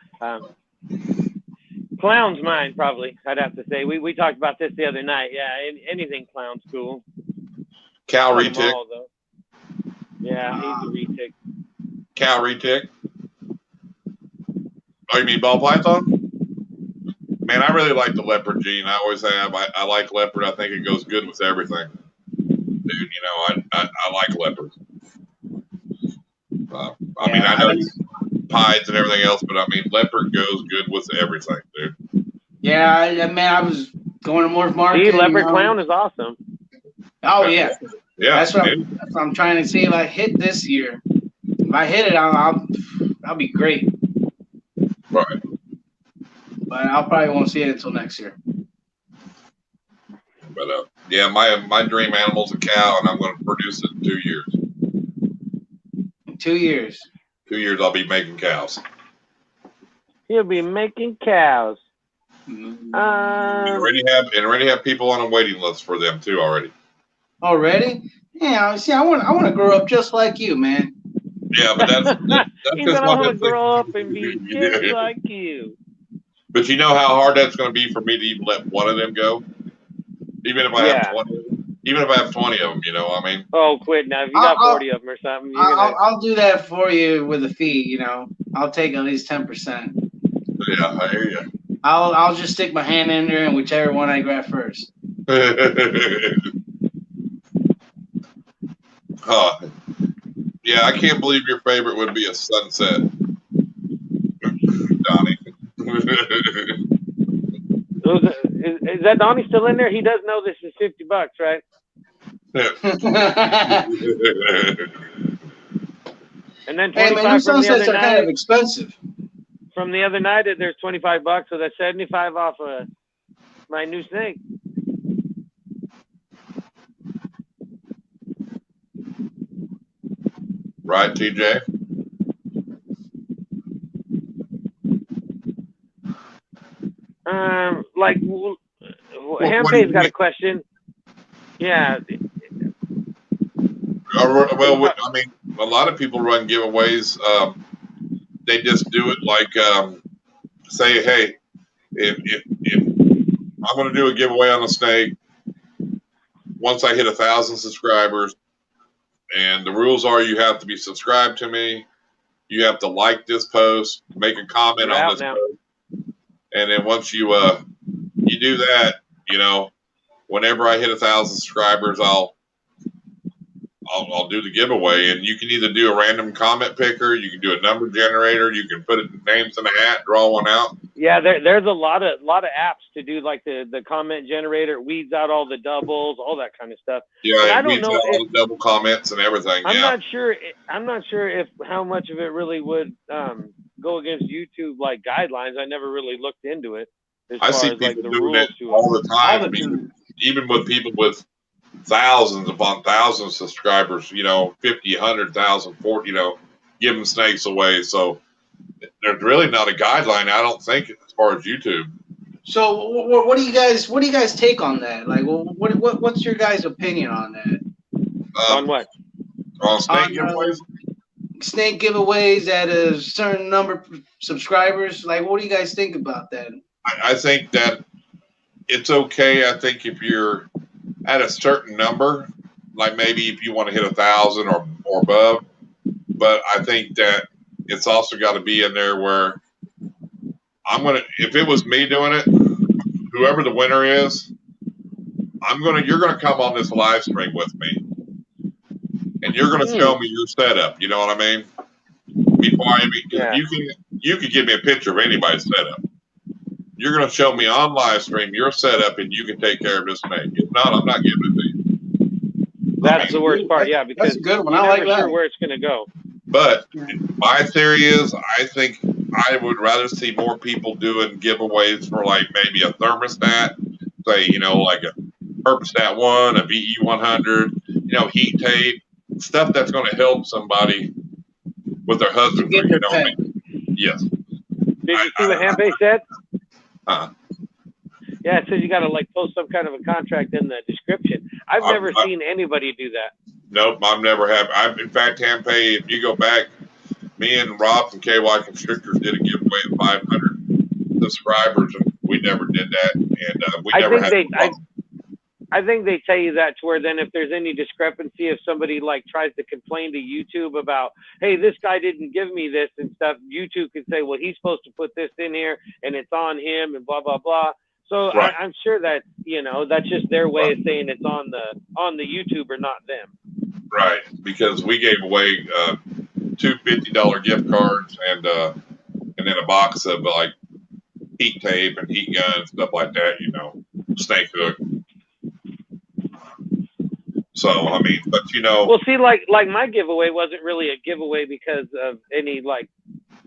Clown's mine, probably. I'd have to say. We talked about this the other night. Yeah, anything clown's cool. Cow Not them retic. all, though. Yeah, he's a retic. Cow retic. Oh, you mean ball python? Man, I really like the leopard gene. I always have. I like leopard. I think it goes good with everything. Dude, you know, I like leopard. I mean, I know pies and everything else, but I mean, leopard goes good with everything, dude. Yeah, I was going to morph market. See, leopard clown is awesome. Oh yeah, yeah. That's what I'm trying to see if I hit this year. If I hit it, I'll be great. Right. But I'll probably won't see it until next year. But yeah, my dream animal's a cow, and I'm going to produce it in 2 years. In 2 years. 2 years, I'll be making cows. He'll be making cows. And already have people on a waiting list for them too already. Already? Yeah. See, I want to grow up just like you, man. Yeah, but that's He's gonna want to grow up and be just like you. But you know how hard that's going to be for me to even let one of them go, even if I have 20. Even if I have 20 of them, you know, I mean. Oh, quit now! If you got 40 of them or something, I'll do that for you with a fee. You know, I'll take at least 10%. Yeah, I hear you. I'll just stick my hand in there and whichever one I grab first. Yeah, I can't believe your favorite would be a sunset, Donnie. Is that Donnie still in there? He does know this is $50, right? And then 25 hey, man, from the other sunsets are night. kind of expensive. From the other night, there's $25, so that's 75 off of my new snake. Right, TJ? Like, Hampay's got a question. Yeah. Well, I mean, a lot of people run giveaways. They just do it like, say, hey, if I'm going to do a giveaway on a snake, once I hit 1,000 subscribers, and the rules are you have to be subscribed to me, you have to like this post, make a comment on this post, and then once you do that, you know, whenever I hit 1,000 subscribers, I'll I'll do the giveaway, and you can either do a random comment picker, you can do a number generator, you can put names in a hat, draw one out. Yeah, there's a lot of apps to do like the comment generator, weeds out all the doubles, all that kind of stuff. Yeah, and I don't know all the double comments and everything. I'm not sure if how much of it really would go against YouTube like guidelines. I never really looked into it. I see people doing it all the time. Even with people with thousands upon thousands of subscribers, 50, 100,000, 40, giving snakes away. So there's really not a guideline, I don't think, as far as YouTube. So what do you guys take on that? Like, what's your guys' opinion on that? On what? On snake giveaways? Snake giveaways at a certain number of subscribers. Like, what do you guys think about that? I think that it's okay. I think if you're at a certain number, like maybe if you want to hit 1,000 or above, but I think that it's also got to be in there where if it was me doing it, whoever the winner is, you're gonna come on this live stream with me, and you're gonna show me your setup. You know what I mean? You can give me a picture of anybody's setup. You're going to show me on live stream your setup, and you can take care of this snake. If not, I'm not giving it to you. That's the worst part, yeah, because that's a good one. You're I never sure where it's going to go. But my theory is, I think I would rather see more people doing giveaways for like maybe a thermostat, say, like a Herpestat 1, a VE100, heat tape, stuff that's going to help somebody with their husbandry. You know what I mean? Yes. Did you see what Hampe said? Huh? Yeah, it says you got to like post some kind of a contract in the description. I've never seen anybody do that. Nope, I've never have. In fact, Hampe, if you go back, me and Rob from KY Constrictors did a giveaway of 500 subscribers, and we never did that. And we never had. I think they tell you that to where then if there's any discrepancy, if somebody like tries to complain to YouTube about, hey, this guy didn't give me this and stuff, YouTube can say, well, he's supposed to put this in here and it's on him and blah, blah, blah. So right. I'm sure that, that's just their way of saying it's on the YouTuber, not them. Right. Because we gave away 2 $50 gift cards and then a box of like heat tape and heat gun and stuff like that, snake hook. So, I mean, but well, see, like my giveaway wasn't really a giveaway because of any like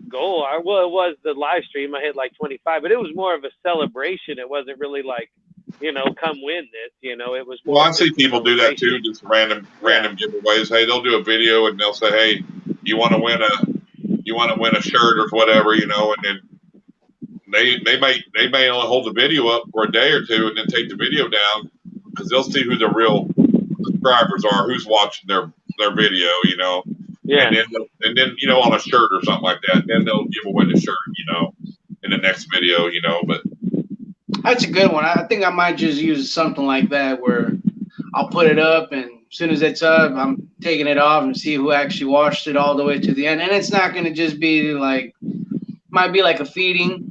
goal. It was the live stream. I hit like 25, but it was more of a celebration. It wasn't really like, come win this, it was. Well, I see people do that too, just random giveaways. Hey, they'll do a video and they'll say, hey, you want to win a shirt or whatever, and then they may only hold the video up for a day or two and then take the video down because they'll see who the real subscribers are, who's watching their video, Yeah. And then on a shirt or something like that, then they'll give away the shirt, in the next video, but that's a good one. I think I might just use something like that where I'll put it up and as soon as it's up, I'm taking it off and see who actually watched it all the way to the end. And it's not going to just be like, might be like a feeding,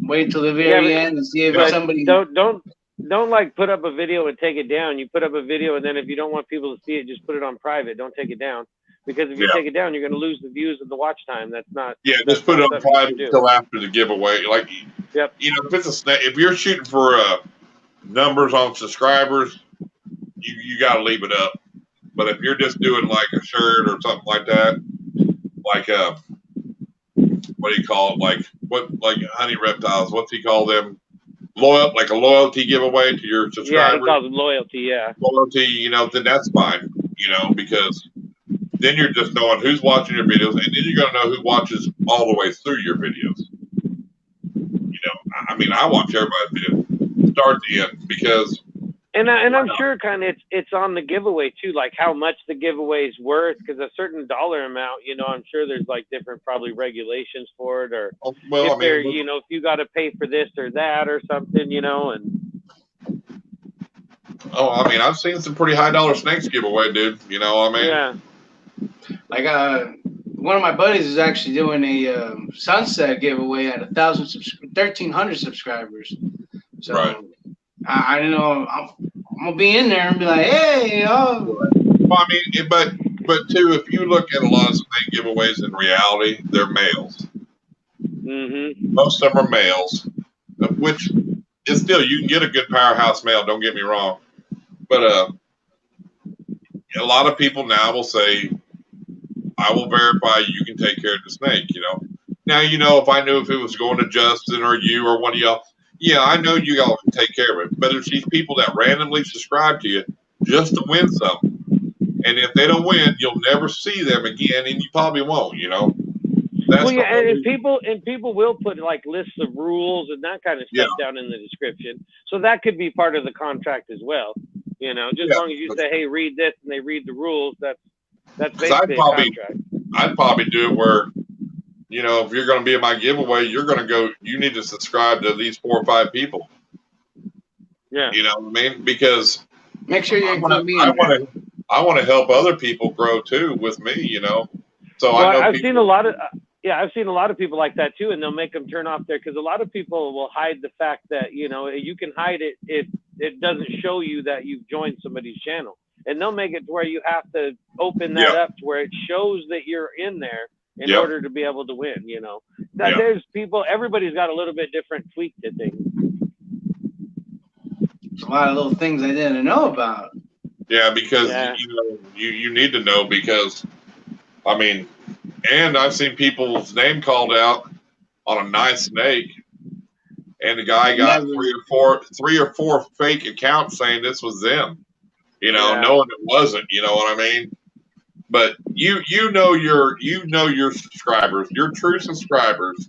wait till the very end and see if somebody. Don't like put up a video and take it down. You put up a video and then if you don't want people to see it, just put it on private. Don't take it down. Because if you take it down, you're going to lose the views and the watch time. That's not. Yeah, just put it on private until after the giveaway. Like, yep. If it's a snake, if you're shooting for numbers on subscribers, you got to leave it up. But if you're just doing like a shirt or something like that, like what do you call it? Like Honey Reptiles, what's he call them? Like a loyalty giveaway to your subscribers. Yeah, he calls it loyalty. Yeah, loyalty. Then that's fine. Because then you're just knowing who's watching your videos, and then you're gonna know who watches all the way through your videos. I mean, I watch everybody's video start to end because. And I'm sure kind of it's on the giveaway too, like how much the giveaway is worth, because a certain dollar amount, I'm sure there's like different probably regulations for it, or if you got to pay for this or that or something, and. Oh, I mean, I've seen some pretty high dollar snakes giveaway, dude. Yeah. Like one of my buddies is actually doing a sunset giveaway at 1,300 subscribers. So. Right. I don't know. I'm gonna be in there and be like, hey, Well, I mean, but but too, if you look at a lot of snake giveaways in reality, they're males. Mm-hmm. Most of them are males, which is still, you can get a good powerhouse male, don't get me wrong. But a lot of people now will say, I will verify you can take care of the snake, you know. Now, you know, if I knew if it was going to Justin or you or one of y'all, yeah, I know you all can take care of it. But there's these people that randomly subscribe to you just to win something. And if they don't win, you'll never see them again, and you probably won't, you know. That's well, yeah, and people will put like lists of rules and that kind of stuff down in the description. So that could be part of the contract as well. You know, just as long as you say, hey, read this, and they read the rules, that's basically a contract. I'd probably do it where, you know, if you're going to be in my giveaway, you're going to go, you need to subscribe to these 4 or 5 people. Yeah. You know what I mean? Because make sure you're going to be I want to help other people grow too with me, you know. So well, I know I've seen a lot of people like that too, and they'll make them turn off there because a lot of people will hide the fact that, you know, you can hide it if it doesn't show you that you've joined somebody's channel, and they'll make it to where you have to open that up to where it shows that you're in there in order to be able to win. You know, that there's people, everybody's got a little bit different tweak to things. There's a lot of little things I didn't know about. Yeah, because you know, you need to know, because I mean, and I've seen people's name called out on a nice snake, and the guy got 3 or 4 fake accounts saying this was them, you know, knowing it wasn't. You know what I mean? But you know your subscribers, your true subscribers,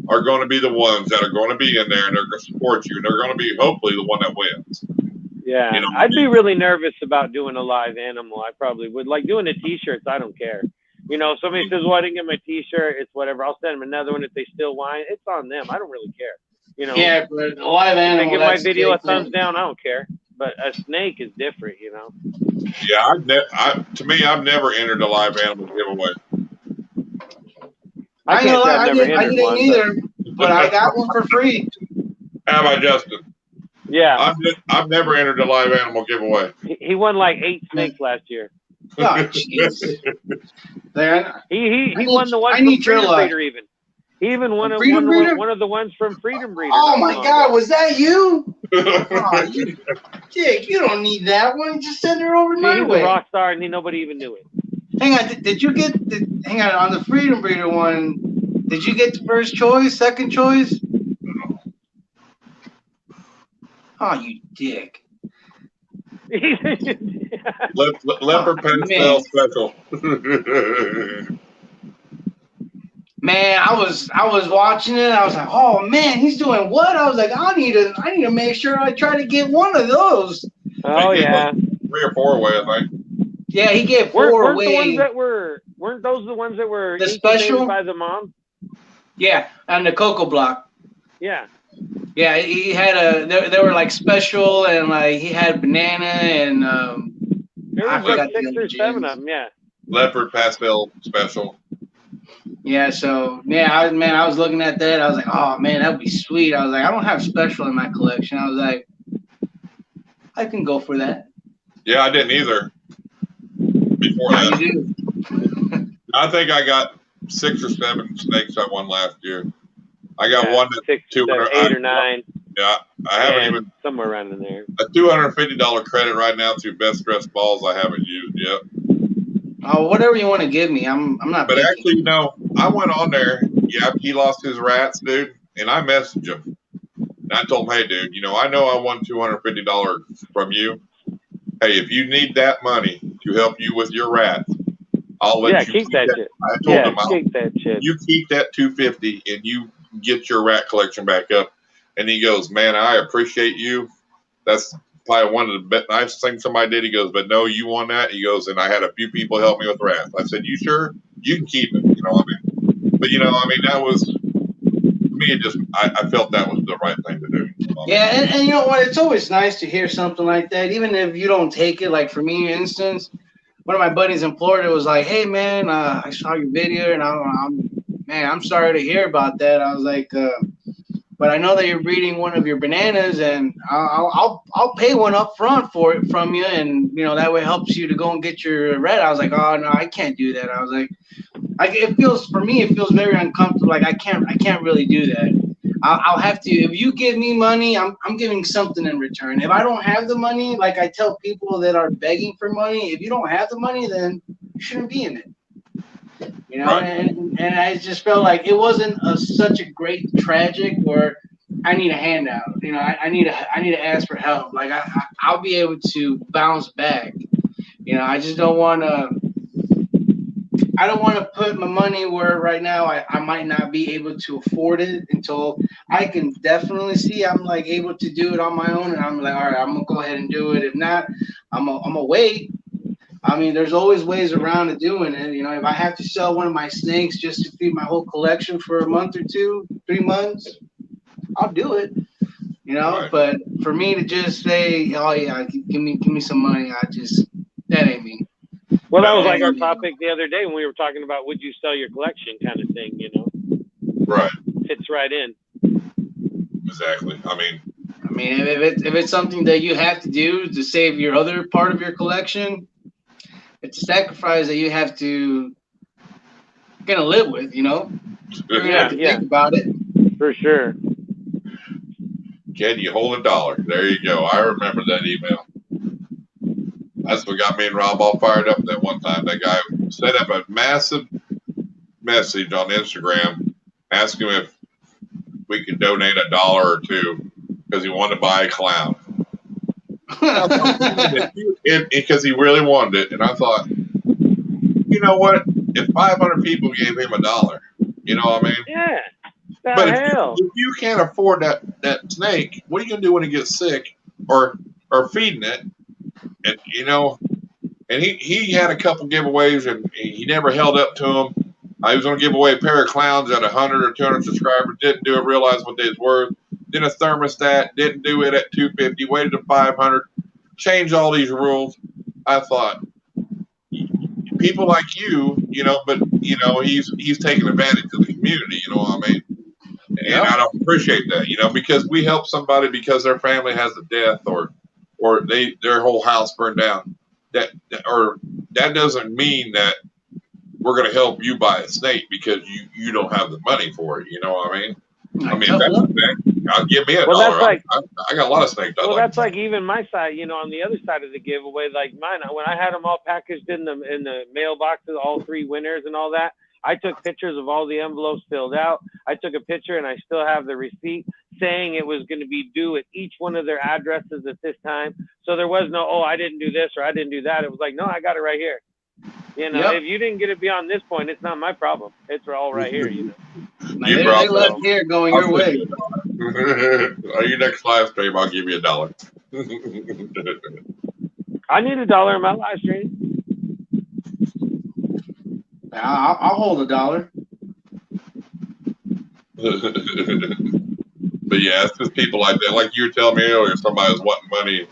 are going to be the ones that are going to be in there and they're going to support you, and they're going to be hopefully the one that wins. Yeah, you know, I'd be really nervous about doing a live animal. I probably would. Like doing the T-shirts, I don't care. You know, somebody says, well, I didn't get my T-shirt, it's whatever. I'll send them another one if they still whine. It's on them. I don't really care. You know, yeah, but a live animal, if they give my video a thumbs down, I don't care. But a snake is different, you know. Yeah, to me, I've never entered a live animal giveaway. I can't say I've never entered one either, but I got one for free. How about Justin? Yeah, I've never entered a live animal giveaway. He won like 8 snakes last year. Oh, jeez. He won the one from Freedom Breeder even. He even won one of the ones from Freedom Breeder. Oh my God, was that you? Oh, you Dick, you don't need that one. Just send her over my way. He's a rock star, and nobody even knew it. Hang on, did you get hang on the Freedom Breeder one? Did you get the first choice, second choice? Oh, you dick. Leopard pastel special. Man, I was watching it. I was like, oh man, he's doing what? I was like, I need to make sure I try to get one of those. Oh yeah, 3 or 4 away, I think. Yeah, he gave 4 away. Weren't those the ones that were the special by the mom? Yeah, on the Cocoa Block. Yeah. Yeah, he had they were like special, and like he had banana and there was like 6 or 7 of them. Yeah. Leopard pastel special. Yeah, so I was looking at that. I was like, oh man, that'd be sweet. I was like, I don't have special in my collection. I was like, I can go for that. Yeah, I didn't either. Before that, you do. I think I got 6 or 7 snakes I won last year. I got one that's 6, 7, 8 or 9. Yeah, I haven't even somewhere around in there. A $250 credit right now through Best Dressed Balls I haven't used yet. Oh, whatever you want to give me, I'm not. But actually, you know, I went on there. Yeah, he lost his rats, dude, and I messaged him. And I told him, hey, dude, you know I won $250 from you. Hey, if you need that money to help you with your rats, I'll let you keep that shit. I told him, keep that shit. You keep that $250 and you get your rat collection back up. And he goes, man, I appreciate you. That's probably one of the nicest things somebody did. He goes, but no, you won that. He goes, and I had a few people help me with rats. I said, you sure? You can keep it. You know what I mean? But, you know, I mean, that was, to me, it just, I felt that was the right thing to do. You know yeah, and you know what? It's always nice to hear something like that, even if you don't take it. Like for me, for instance, one of my buddies in Florida was like, hey, man, I saw your video, and I'm sorry to hear about that. I was like, but I know that you're breeding one of your bananas, and I'll pay one up front for it from you, and that way helps you to go and get your red. I was like, oh no, I can't do that. I was like, it feels very uncomfortable. Like I can't really do that. I'll have to. If you give me money, I'm giving something in return. If I don't have the money, like I tell people that are begging for money, if you don't have the money, then you shouldn't be in it. Right. And I just felt like it wasn't such a great tragic where I need a handout. I need to ask for help. Like I'll be able to bounce back. I just don't want to. I don't want to put my money where right now I might not be able to afford it until I can definitely see I'm like able to do it on my own, and I'm like, all right, I'm gonna go ahead and do it. If not, I'm gonna wait. I mean, there's always ways around to doing it. If I have to sell one of my snakes just to feed my whole collection for a month or 2, 3 months, I'll do it. Right. But for me to just say, oh yeah, give me some money, that ain't me. Well, that was like our topic the other day when we were talking about would you sell your collection kind of thing, Right. Fits right in. Exactly. I mean, if it's something that you have to do to save your other part of your collection, it's a sacrifice that you have to gonna live with, You're gonna have to think about it. For sure. Can you hold $1? There you go. I remember that email. That's what got me and Rob all fired up that one time. That guy set up a massive message on Instagram asking if we could donate $1 or $2 because he wanted to buy a clown. Because he really wanted it. And I thought, you know what? If 500 people gave him $1, you know what I mean? Yeah. But if you can't afford that snake, what are you going to do when he gets sick or feeding it? And and he had a couple giveaways and he never held up to them. I was going to give away a pair of clowns at 100 or 200 subscribers. Didn't do it. Realized what they was worth. Then a thermostat. Didn't do it at 250. Waited to 500. Changed all these rules. I thought people like you, but he's taking advantage of the community. You know what I mean? And I don't appreciate that. Because we help somebody because their family has a death or their whole house burned down. That doesn't mean that we're going to help you buy a snake because you don't have the money for it. You know what I mean? I mean, that's the thing. I'll give me $1. Like, I got a lot of snakes. Well, that's like even my side, on the other side of the giveaway, like mine, when I had them all packaged in the mailboxes, all 3 winners and all that, I took pictures of all the envelopes filled out. I took a picture and I still have the receipt saying it was going to be due at each one of their addresses at this time. So there was no, oh, I didn't do this or I didn't do that. It was like, no, I got it right here. If you didn't get it beyond this point, it's not my problem. It's all right here, They left here going your way. On your next live stream, I'll give you $1. I need $1 in my live stream. I'll hold $1. But yeah, it's just people like that. Like you were telling me earlier, somebody was wanting money.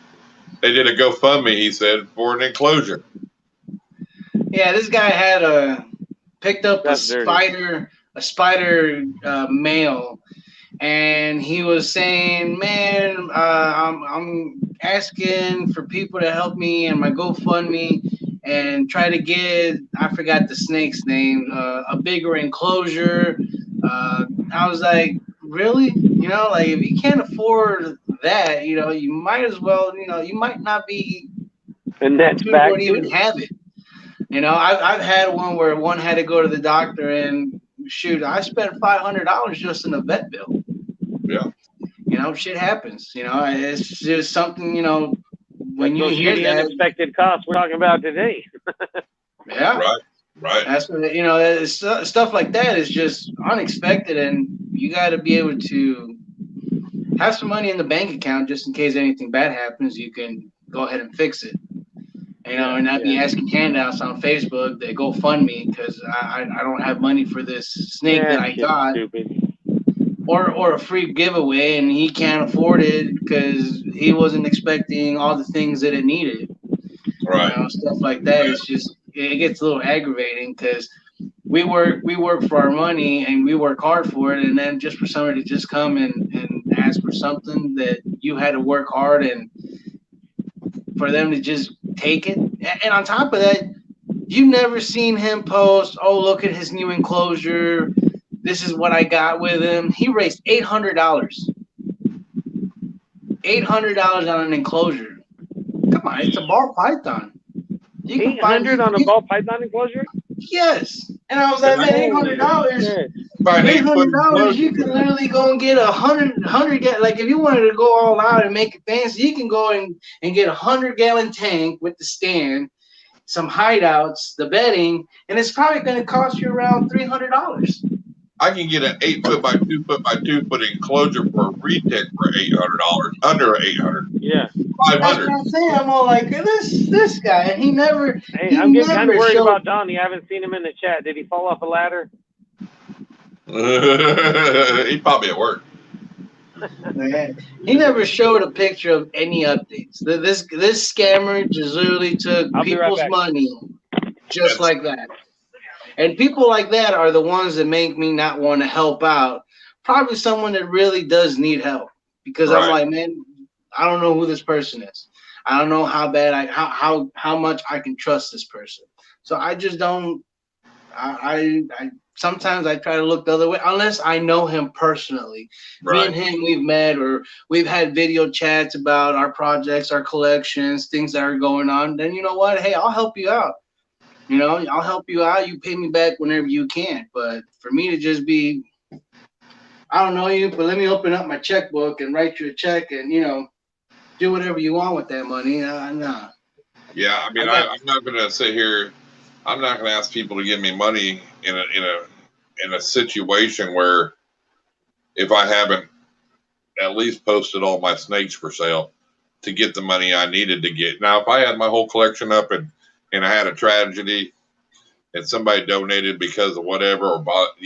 They did a GoFundMe, he said, for an enclosure. Yeah, this guy had picked up a spider male, and he was saying, "Man, I'm asking for people to help me and my GoFundMe and try to get, I forgot the snake's name, a bigger enclosure." I was like, really? Like if you can't afford that, you might as well, you might not be. And that's back to even have it. I've had one where one had to go to the doctor, and shoot, I spent $500 just in a vet bill. Yeah. Shit happens. It's just something. When you hear the that, unexpected costs we're talking about today. Yeah. Right. That's what stuff like that is just unexpected, and you got to be able to have some money in the bank account just in case anything bad happens. You can go ahead and fix it. And not be asking handouts on Facebook that GoFundMe because I don't have money for this snake that I got, or a free giveaway and he can't afford it because he wasn't expecting all the things that it needed. Right. Stuff like that. It's just it gets a little aggravating because we work for our money and we work hard for it, and then just for somebody to just come and ask for something that you had to work hard and for them to just take it. And on top of that, you've never seen him post, oh, look at his new enclosure. This is what I got with him. He raised $800. $800 on an enclosure. Come on, it's a ball python. You can 800 on a ball python enclosure? Yes. And I was like, man, $800. $800, you can literally go and get 100 like if you wanted to go all out and make it fancy, you can go and get 100-gallon tank with the stand, some hideouts, the bedding, and it's probably going to cost you around $300. I can get an 8 foot by 2 foot by 2 foot enclosure for a retech for $800, under $800. Yeah, $500. That's what I'm saying. I'm all like, this guy, and he never. Hey, I'm getting kind of worried about Donnie. I haven't seen him in the chat. Did he fall off a ladder? He's probably at work. He never showed a picture of any updates. This scammer just literally took people's money just like that. And people like that are the ones that make me not want to help out. Probably someone that really does need help. Because I'm like, man, I don't know who this person is. I don't know how bad how much I can trust this person. So I just don't. I sometimes I try to look the other way unless I know him personally. Me and him, we've met or we've had video chats about our projects, our collections, things that are going on. Then you know what? Hey, I'll help you out. You know, I'll help you out. You pay me back whenever you can. But for me to just be, I don't know you, but let me open up my checkbook and write you a check and, you know, do whatever you want with that money. Nah. Yeah, I mean, I'm not going to sit here. I'm not going to ask people to give me money in a situation where if I haven't at least posted all my snakes for sale to get the money I needed to get. Now, if I had my whole collection up and I had a tragedy and somebody donated because of whatever or bought,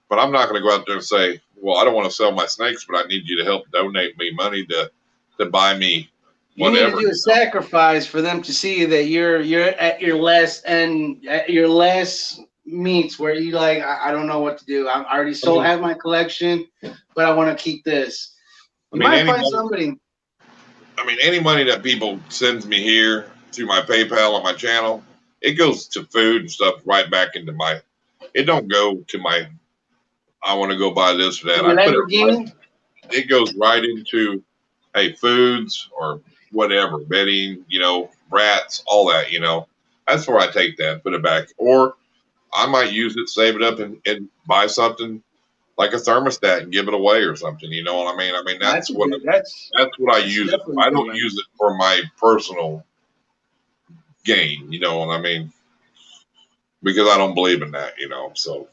but I'm not going to go out there and say, well, I don't want to sell my snakes, but I need you to help donate me money to buy me whatever. You need to do a sacrifice for them to see that you're at your last and at your last meets where you like, I don't know what to do. I already have my collection, but I want to keep this. You might find somebody. I mean, any money that people sends me here through my PayPal on my channel, it goes to food and stuff right back into my. It don't go to my. I want to go buy this or that. It goes right into, hey, foods or whatever, bedding, you know, rats, all that, you know. That's where I take that, put it back, or I might use it, save it up, and buy something like a thermostat and give it away or something. You know what I mean? I mean that's what I use it. I don't use it for my personal gain, you know what I mean? Because I don't believe in that, you know. So,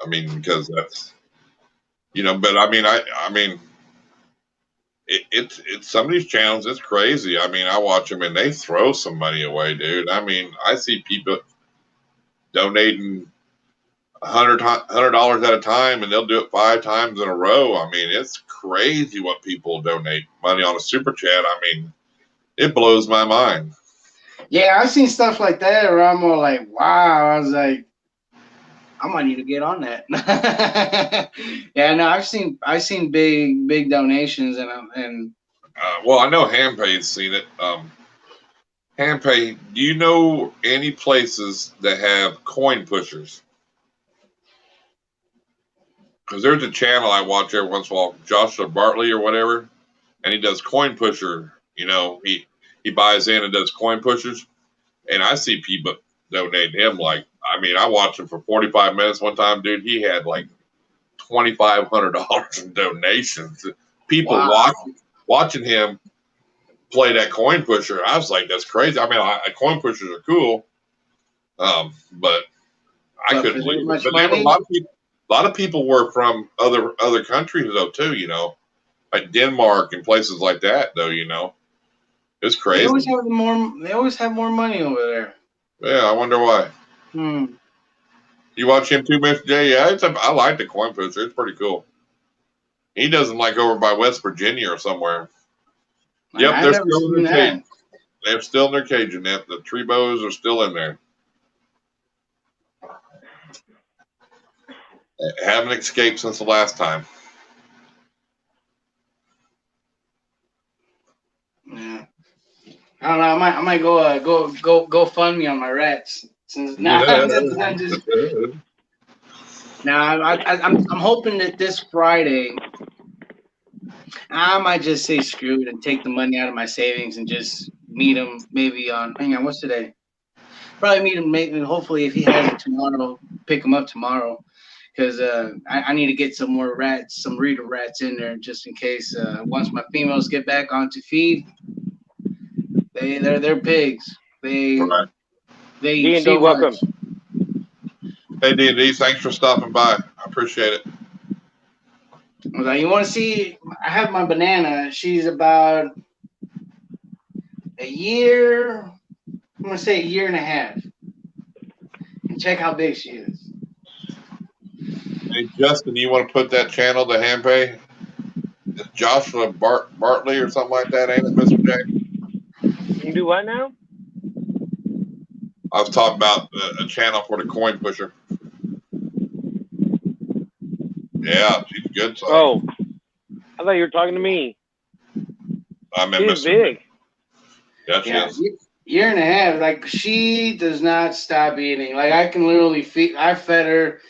I mean, because that's, you know. But I mean, it's some of these channels. It's crazy. I mean, I watch them and they throw some money away, dude. I mean, I see people donating $100 at a time, and they'll do it 5 times in a row. I mean, it's crazy what people donate money on a super chat. I mean, it blows my mind. Yeah, I've seen stuff like that where I'm more like, wow. I was like, I might need to get on that. Yeah, no, I've seen big donations and. Well, I know Handpay's seen it. Handpay, do you know any places that have coin pushers? Because there's a channel I watch every once in a while, Joshua Bartley or whatever, and he does coin pusher. You know, he buys in and does coin pushers, and I see people donate him like, I mean, I watched him for 45 minutes one time, dude. He had like $2,500 in donations. People watching him play that coin pusher. I was like, that's crazy. I mean, coin pushers are cool, but I couldn't believe it. But a lot of people were from other countries though too. You know, like Denmark and places like that. Though, you know, it's crazy. They always have more money over there. Yeah, I wonder why. You watch him too, Mr. J? Yeah, I like the coin pusher. It's pretty cool. He doesn't like over by West Virginia or somewhere. Yep, they're still in their cage. They're still in their cage, and the tree bows are still in there. Haven't escaped since the last time. Yeah. I don't know. I might go fund me on my rats. Since now I'm just now I'm hoping that this Friday I might just say screw it and take the money out of my savings and just meet him maybe on. Hang on, what's today? Probably meet him. Maybe hopefully if he has it tomorrow, pick him up tomorrow. Because I need to get some more rats, some breeder rats in there, just in case. Once my females get back onto feed, they're pigs. They eat D&D, so welcome. much. Hey D&D, thanks for stopping by. I appreciate it. I was like, you want to see? I have my banana. She's about a year. I'm gonna say a year and a half. And check how big she is. Hey Justin, you want to put that channel to Handpay? It's Joshua Bartley or something like that, ain't it, Mr. J? You do what now? I was talking about a channel for the coin pusher. Yeah, she's good. So. Oh, I thought you were talking to me. I meant She's Mr. big. Yeah, she is. Year and a half. Like she does not stop eating. Like I can literally feed. I fed her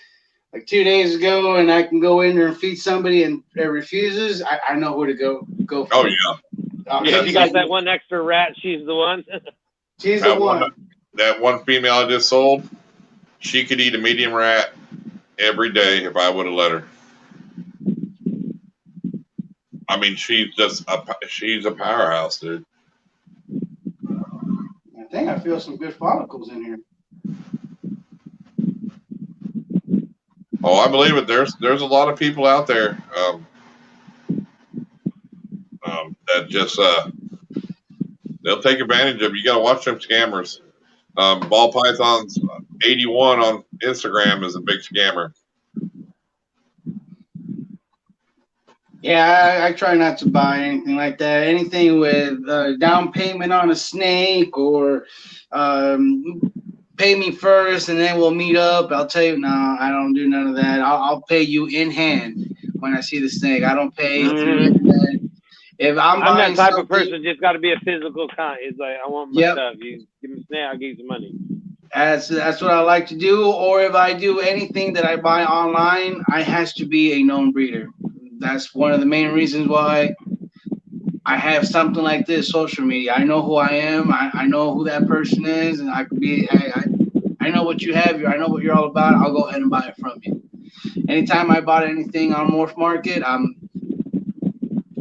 like 2 days ago, and I can go in there and feed somebody, and it refuses. I know who to go for. Oh yeah. Yeah, you got that one extra rat. She's the one. She's the one. That one female I just sold, she could eat a medium rat every day if I would have let her. I mean, she's a powerhouse, dude. I think I feel some good follicles in here. Oh, I believe it. There's a lot of people out there that just they'll take advantage of you. You got to watch them scammers. Ball Python's 81 on Instagram is a big scammer. Yeah, I try not to buy anything like that. Anything with down payment on a snake or pay me first and then we'll meet up. I'll tell you, no, I don't do none of that. I'll pay you in hand when I see the snake. I don't pay through internet. If I'm that type of person, just got to be a physical kind. It's like, I want my stuff. You give me a snake, I'll give you some money. That's what I like to do. Or if I do anything that I buy online, I has to be a known breeder. That's one of the main reasons why I have something like this, social media. I know who I am. I know who that person is, and I could be. I know what you have. I know what you're all about. I'll go ahead and buy it from you. Anytime I bought anything on Morph Market, I'm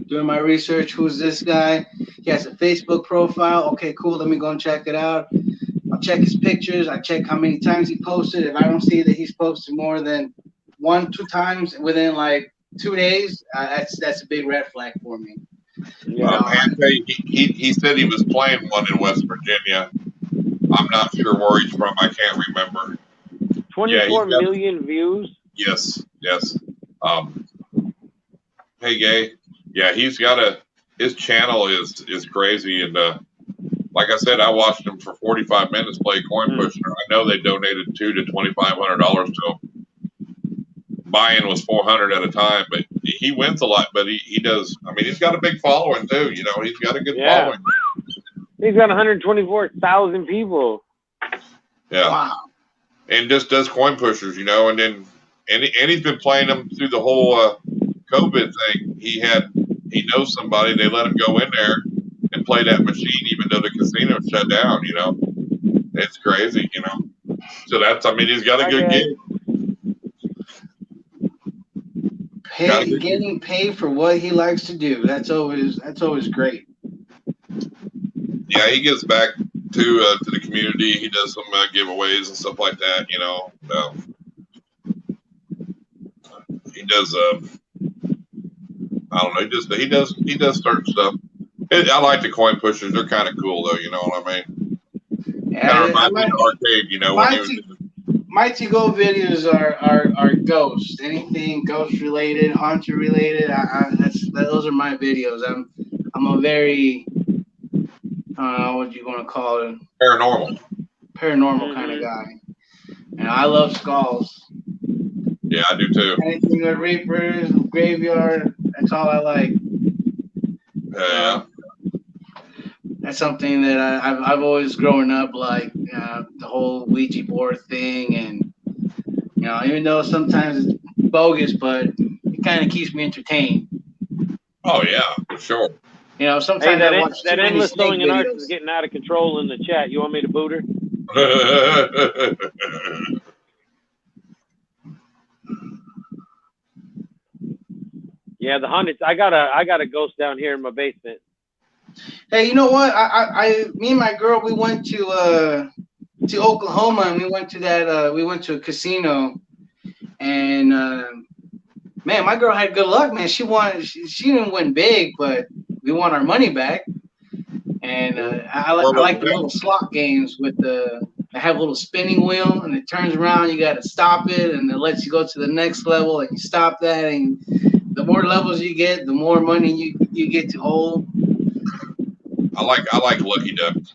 doing my research. Who's this guy? He has a Facebook profile. Okay, cool. Let me go and check it out. I'll check his pictures. I check how many times he posted. If I don't see that he's posted more than 1-2 times within like 2 days, that's a big red flag for me. He said he was playing one in West Virginia. I'm not sure where he's from. I can't remember. 24 million views. Yes. Hey, Gay. Yeah, he's got his channel is crazy, and like I said, I watched him for 45 minutes play coin pusher. I know they donated $200 to $2,500 to him. Buy-in was $400 at a time, but he wins a lot. But he does. I mean, he's got a big following too. You know, he's got a good following. He's got 124,000 people. Yeah. Wow. And just does coin pushers, you know, and then and he's been playing them through the whole COVID thing. He knows somebody. They let him go in there and play that machine, even though the casino shut down. You know, it's crazy. You know, so he's got a good gig. Getting paid for what he likes to do. That's always great. Yeah, he gives back to the community. He does some giveaways and stuff like that. You know, he does. I don't know. He does certain stuff. I like the coin pushers. They're kind of cool, though. You know what I mean? Yeah, kind of reminds me of arcade. You know, my to-go videos are ghost. Anything ghost related, haunter related. Those are my videos. I'm a very what do you want to call it? Paranormal kind of guy. And I love skulls. Yeah, I do too. Anything with reapers, graveyard, that's all I like. Yeah. That's something that I've always grown up like, the whole Ouija board thing, and even though sometimes it's bogus, but it kind of keeps me entertained. Oh yeah, for sure. Sometimes Hey, I watch that too many endless snake sewing and arts videos. is getting out of control in the chat. You want me to boot her? Yeah, the haunted. I got a ghost down here in my basement. Hey, you know what? Me and my girl, we went to Oklahoma, and we went to a casino, and man, my girl had good luck, man. She didn't win big, but we won our money back. And I like the little slot games with they have a little spinning wheel, and it turns around. You got to stop it, and it lets you go to the next level, and you stop that, and the more levels you get, the more money you get to hold. I like Lucky Ducks.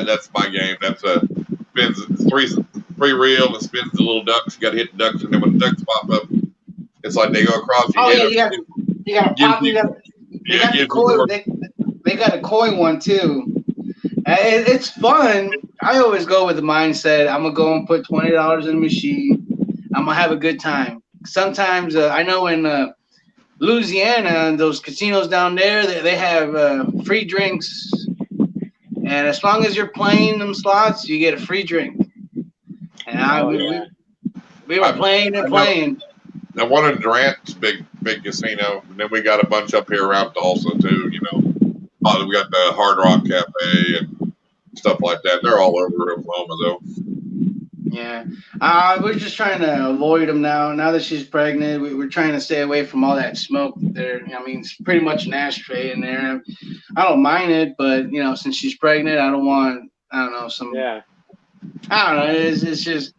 That's my game. That's spins three reel and spins the little ducks. You got to hit the ducks, and then when the ducks pop up, it's like they go across. You got to pop. They got a koi one too. It's fun. I always go with the mindset, I'm gonna go and put $20 in the machine. I'm gonna have a good time. Sometimes I know in Louisiana, those casinos down there, they have free drinks, and as long as you're playing them slots, you get a free drink. And we were playing and playing. Now, one in Durant's big casino, and then we got a bunch up here around Tulsa too. We got the Hard Rock Cafe and stuff like that. They're all over Oklahoma though. Yeah, we're just trying to avoid them now. Now that she's pregnant, we're trying to stay away from all that smoke there. I mean, it's pretty much an ashtray in there. I don't mind it, but since she's pregnant, I don't want. I don't know some. Yeah. I don't know. It's just.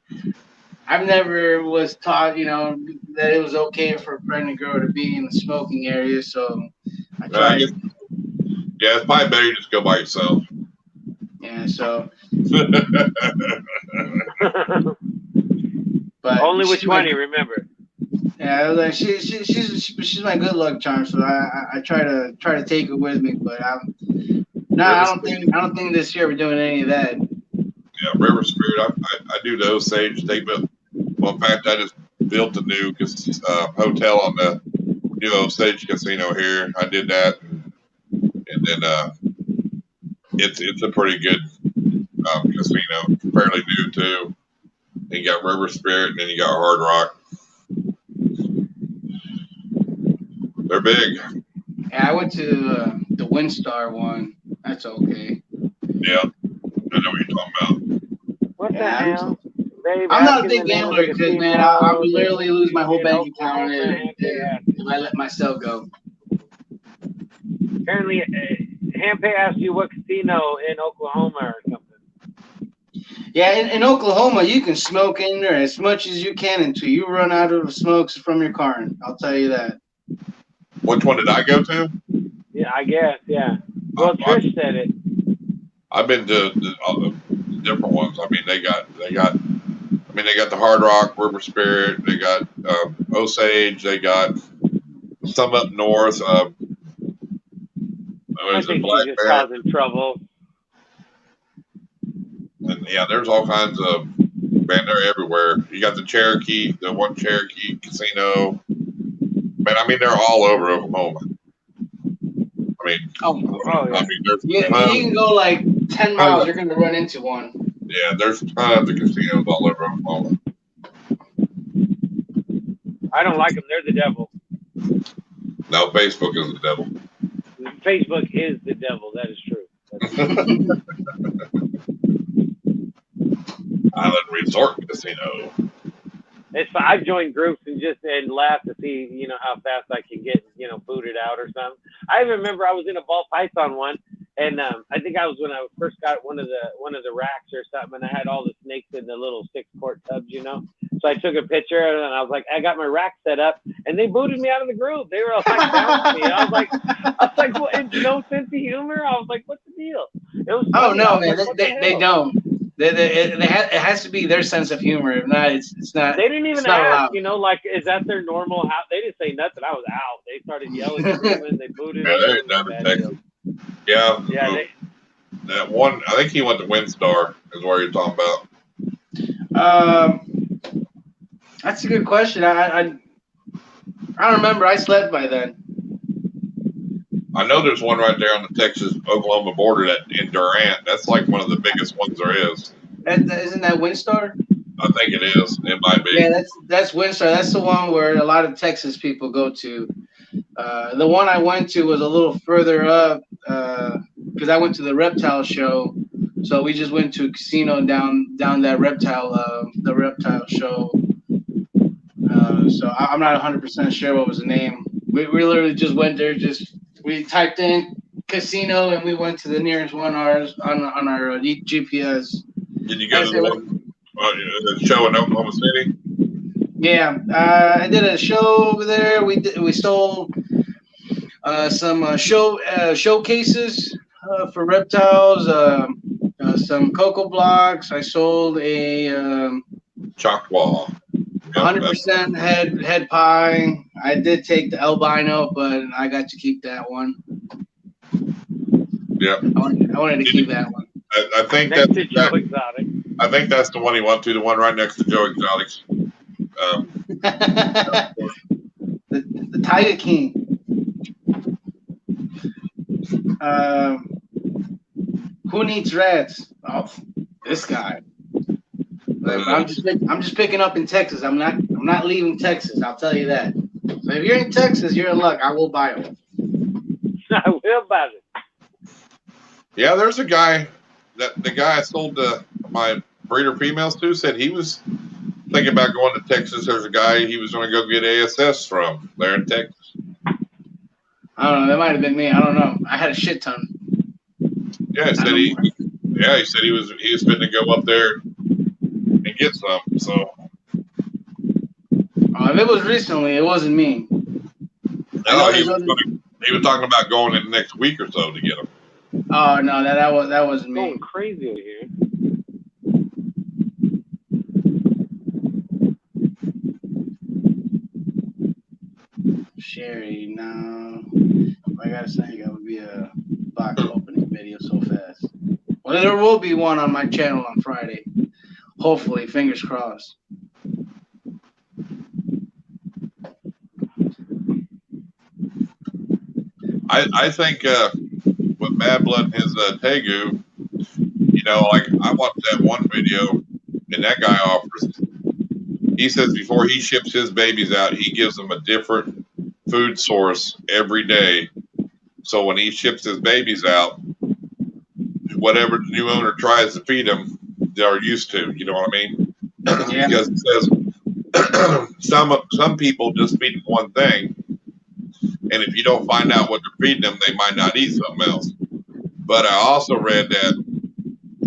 I've never was taught, that it was okay for a pregnant girl to be in the smoking area. So I tried. Yeah, it's probably better you just go by yourself. Yeah, so. But only with 20, remember. Yeah, I was like, she's my good luck charm, so I try to take her with me, but I don't think this year we're doing any of that. Yeah, River Spirit, I do the Osage. In fact, I just built a new hotel on the new Osage Casino here. I did that, and then it's a pretty good casino, fairly new too. Then you got River Spirit, and then you got Hard Rock. They're big. Yeah, I went to the WinStar one. That's okay. Yeah, I know what you're talking about. What the hell? I'm not a big gambler because, man, I would literally lose my whole bank account if I let myself go. Apparently, Hampe asked you what casino in Oklahoma or something. Yeah, in Oklahoma, you can smoke in there as much as you can until you run out of smokes from your car. I'll tell you that. Which one did I go to? Yeah, I guess, yeah. Well, Trish said it. I've been to all the different ones. I mean, they got the Hard Rock, River Spirit. They got Osage. They got some up north. I think she's just causing trouble. And yeah, there's all kinds of, man, they're everywhere. You got the one Cherokee casino. Man, I mean, they're all over Oklahoma. I mean, there's you can go like 10 miles, you're going to run into one. Yeah, there's tons of casinos all over Oklahoma. I don't like them. They're the devil. No, Facebook is the devil. Facebook is the devil. That is true. Island Resort Casino. I've joined groups and laughed to see, how fast I can get, booted out or something. I remember I was in a ball python one, and I think I was when I first got one of the racks or something, and I had all the snakes in the little 6-quart tubs, So I took a picture, and I was like, I got my rack set up, and they booted me out of the group. They were like, bouncing me. I was like, what? No sense of humor. I was like, what's the deal? It was funny. Oh no, man, they don't. It has to be their sense of humor. If not, it's not. They didn't even not ask, allowed. you know, like, is that their normal house? They didn't say nothing. I was out. They started yelling, screaming. They booted. Yeah, they ain't done in Texas. Yeah. Yeah. That one, I think he went to Windstar, is what you're talking about. That's a good question. I don't remember. I slept by then. I know there's one right there on the Texas-Oklahoma border in Durant. That's like one of the biggest ones there is. Isn't that Windstar? I think it is. It might be. Yeah, that's Windstar. That's the one where a lot of Texas people go to. The one I went to was a little further up because I went to the Reptile show. So we just went to a casino down that the Reptile show. So I'm not 100% sure what was the name. We literally just went there. We typed in casino and we went to the nearest one on our GPS. Did you go to the show in Oklahoma City? Yeah, I did a show over there. We sold some showcases for reptiles. Some cocoa blocks. I sold a Choctaw. 100% head pie. I did take the albino, but I got to keep that one. Yeah. I wanted to keep that one. I think next to Joe Exotic. I think that's the one he went to, the one right next to Joe Exotic's. The Tiger King. Who needs rats? Oh, this guy. I'm just picking up in Texas. I'm not leaving Texas. I'll tell you that. So if you're in Texas, you're in luck. I will buy them. I will buy it. Yeah, there's a guy the guy I sold my breeder females to said he was thinking about going to Texas. There's a guy he was going to go get ASS from there in Texas. I don't know. That might have been me. I don't know. I had a shit ton. Yeah, he said he was fitting to go up there and get some. So if it was recently, it wasn't me. No, he was talking about going in the next week or so to get them. Oh no, that wasn't me. Going crazy over here. Sherry, no. I gotta say, that would be a box opening video so fast. Well, there will be one on my channel on Friday. Hopefully, fingers crossed. I think with Mad Blood and his Tegu, you know, like I watched that one video, and that guy offers. He says before he ships his babies out, he gives them a different food source every day. So when he ships his babies out, whatever the new owner tries to feed them, they're used to. You know what I mean? Yeah. Because it says some people just feed them one thing, and if you don't find out what they're feeding them, they might not eat something else. But I also read that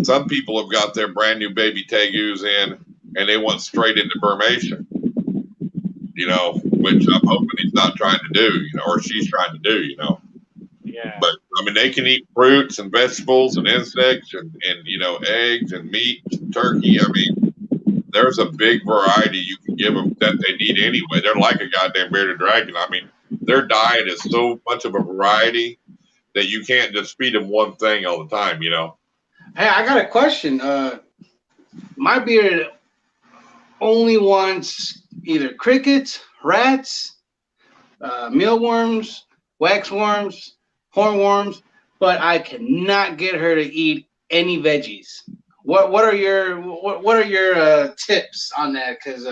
some people have got their brand new baby Tegus in, and they went straight into Burmation. You know, which I'm hoping he's not trying to do, you know, or she's trying to do, you know. Yeah. But I mean, they can eat fruits and vegetables and insects and you know, eggs and meat, and turkey. I mean, there's a big variety you can give them that they need anyway. They're like a goddamn bearded dragon. I mean, their diet is so much of a variety that you can't just feed them one thing all the time, you know. Hey, I got a question. My beard only wants either crickets, rats, mealworms, waxworms, hornworms, but I cannot get her to eat any veggies. What are your tips on that? Because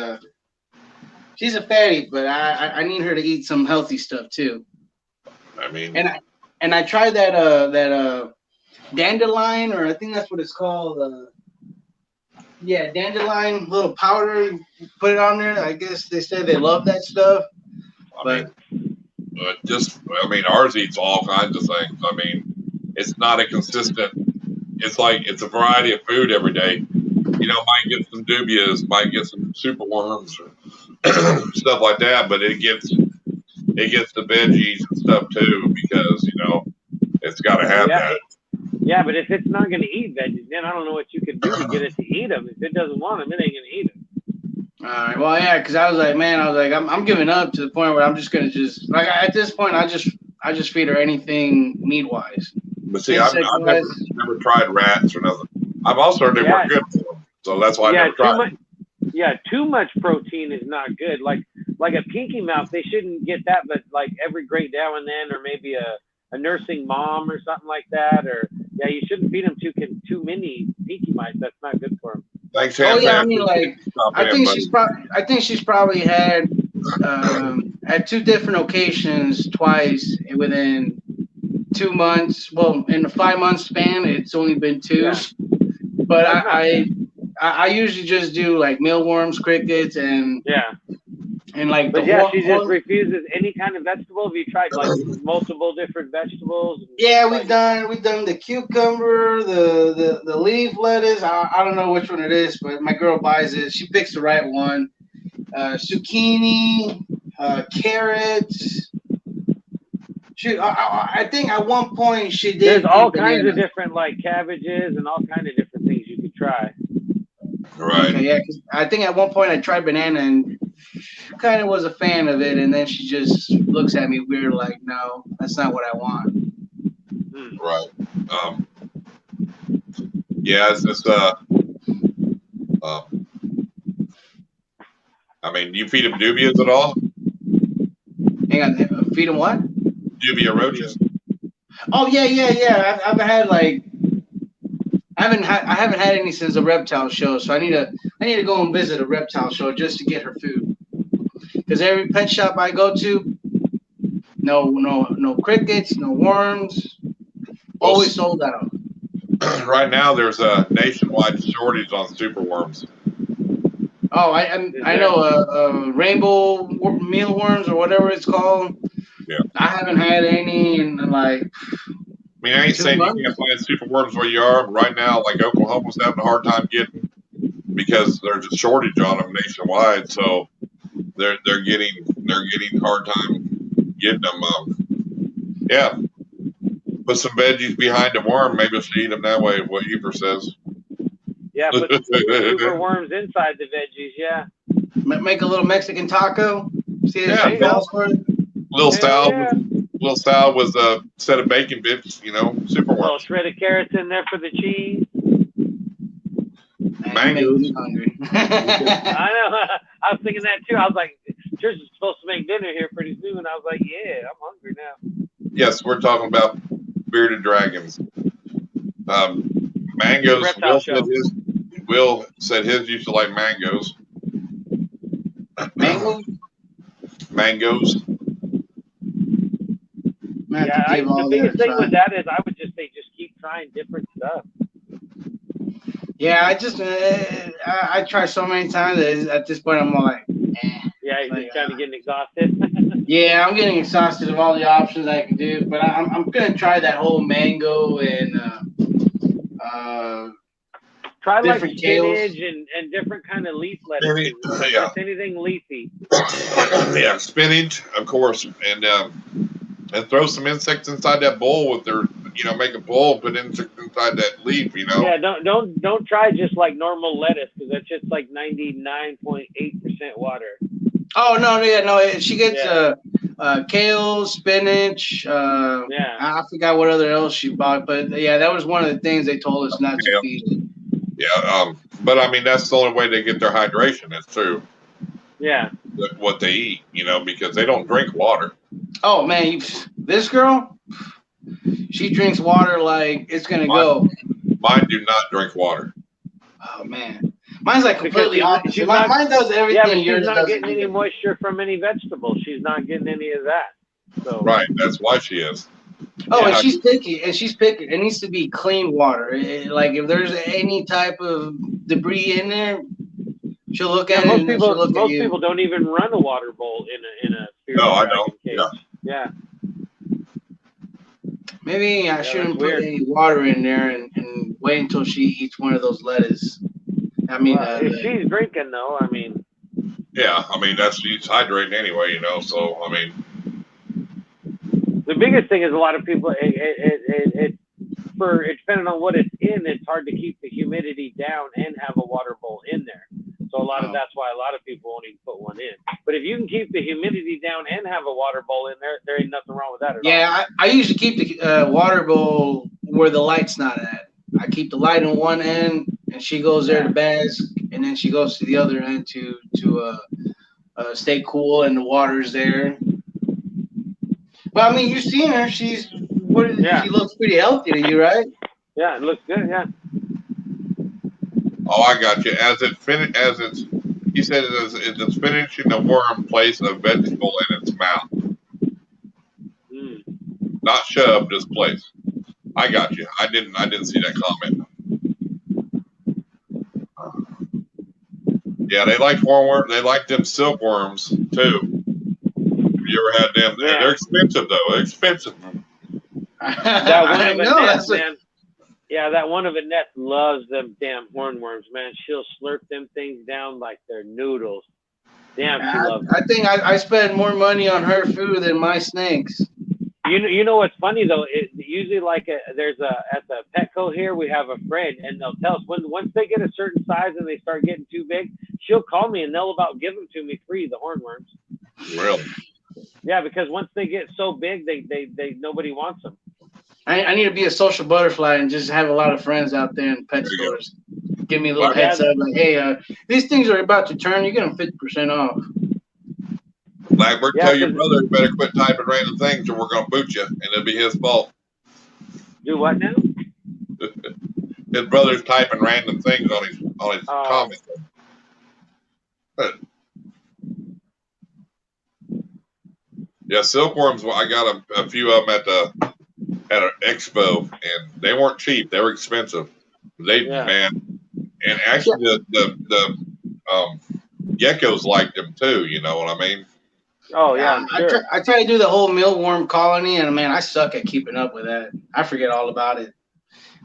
she's a fatty, but I need her to eat some healthy stuff too. I mean, and I tried that dandelion, or I think that's what it's called. Yeah, dandelion, little powder. Put it on there. I guess they said they love that stuff. I mean, ours eats all kinds of things. I mean, it's not a consistent. It's like it's a variety of food every day. You know, might get some dubias, might get some super worms, or stuff like that. But it gets the veggies and stuff too, because you know it's got to have that. Yeah, but if it's not going to eat veggies, then I don't know what you could do to get it to eat them. If it doesn't want them, it ain't going to eat them. All right. Well, yeah, because I was like, man, I'm giving up to the point where I'm just gonna like at this point, I just feed her anything meat wise. But see, I've never tried rats or nothing. I've also heard they work good for them, so that's why I never tried. Too much protein is not good. Like a pinky mouth, they shouldn't get that, but like every great now and then, or maybe a nursing mom or something like that, or yeah, you shouldn't feed them too many pinky mice. That's not good for them. Thanks, oh yeah, I mean, like I think she's probably had at 2 different occasions twice within 2 months. Well, in the 5 month span, it's only been 2. Yeah. But I usually just do like mealworms, crickets, and like. But yeah, she just refuses any kind of vegetable. Have you tried like multiple different vegetables? Yeah, we've done the cucumber, the leaf lettuce. I don't know which one it is, but my girl buys it. She picks the right one. Zucchini, carrots. Shoot, I think at one point she did. There's all kinds of different like cabbages and all kinds of different things you could try. Right. Okay, yeah, 'cause I think at one point I tried banana and kind of was a fan of it, and then she just looks at me weird, like, no, that's not what I want. Right. Yeah, it's just I mean, you feed them dubias at all? Hang on, feed them what? Dubia roaches. Oh yeah. I've had like. I haven't had any since the reptile show, so I need to go and visit a reptile show just to get her food. Because every pet shop I go to, no crickets, no worms, always sold out. Right now, there's a nationwide shortage on superworms. Oh, I know rainbow mealworms or whatever it's called. Yeah. I haven't had any in like. I mean, I ain't saying you can't find superworms where you are. Right now, like Oklahoma's having a hard time getting because there's a shortage on them nationwide. So they're getting hard time getting them. Yeah, put some veggies behind the worm. Maybe she'll eat them that way. What Eber says. Yeah, put super worms inside the veggies. Yeah. Make a little Mexican taco. See if falls for it. Little style with a set of bacon bits, super worms. A little shred of carrots in there for the cheese. Mangoes. Hungry. I know. I was thinking that too. I was like, Trish is supposed to make dinner here pretty soon. I was like, yeah, I'm hungry now. Yes, we're talking about bearded dragons. Mangoes. Will said his used to like mangoes. Mangoes. Yeah, the biggest thing with that is I would just say just keep trying different stuff. Yeah, I try so many times that at this point I'm like, eh. Yeah, you're kind of getting exhausted. Yeah, I'm getting exhausted of all the options I can do, but I'm gonna try that whole mango and try like spinach and different kind of leaf lettuce. Yeah. Anything leafy. Yeah, spinach, of course, and throw some insects inside that bowl with their, make a bowl, put insects inside that leaf, Yeah, don't try just like normal lettuce because that's just like 99.8% water. Oh no, she gets kale, spinach. I forgot what other else she bought, but yeah, that was one of the things they told us not to feed. Yeah, but I mean that's the only way they get their hydration. It's true. Yeah. What they eat, because they don't drink water. Oh man, this girl, she drinks water like it's gonna go. Mine do not drink water. Oh man, mine's like completely opposite. Mine does everything. Yeah, but she's not getting any moisture from any vegetables. She's not getting any of that. So. Right, that's why she is. Oh, and she's picky. It needs to be clean water. Like if there's any type of debris in there, she'll look at it. Most people don't even run a water bowl in a. No, I don't. Yeah. Maybe I shouldn't put any water in there and wait until she eats one of those lettuce. I mean, if she's drinking though, I mean. Yeah, I mean she's hydrating anyway, So I mean. The biggest thing is a lot of people. depending on what it's in, it's hard to keep the humidity down and have a water bowl in there. So that's why a lot of people won't even put one in. But if you can keep the humidity down and have a water bowl in there, there ain't nothing wrong with that at all. Yeah, I usually keep the water bowl where the light's not at. I keep the light on one end, and she goes there to bask, and then she goes to the other end to stay cool, and the water's there. But I mean, you've seen her. She looks pretty healthy to you, right? Yeah, it looks good. Yeah. Oh, I got you. He said it's finishing the worm place a vegetable in its mouth. Not shoved, just place. I got you. I didn't see that comment. Yeah, they like hornworm. They like them silkworms too. Have you ever had them? Yeah. They're expensive though. They're expensive. That one of Annette, man. Yeah, that one of Annette loves them damn hornworms, man. She'll slurp them things down like they're noodles. Damn, she loves them. I think I spend more money on her food than my snakes. You know what's funny though? Usually like at the Petco here, we have a friend, and they'll tell us once they get a certain size and they start getting too big, she'll call me and they'll about give them to me free, the hornworms. Really? Yeah, because once they get so big, they nobody wants them. I need to be a social butterfly and just have a lot of friends out there in pet stores. Give me a little heads up, like, hey, these things are about to turn. You get them 50% off. Blackbird, tell your brother you better quit typing random things or we're going to boot you, and it'll be his fault. Do what now? His brother's typing random things on his comments. Yeah, silkworms. I got a few of them at an expo, and they weren't cheap. They were expensive. Man, and actually the geckos liked them too. You know what I mean? Oh yeah, sure. I try to do the whole mealworm colony, and man, I suck at keeping up with that. I forget all about it.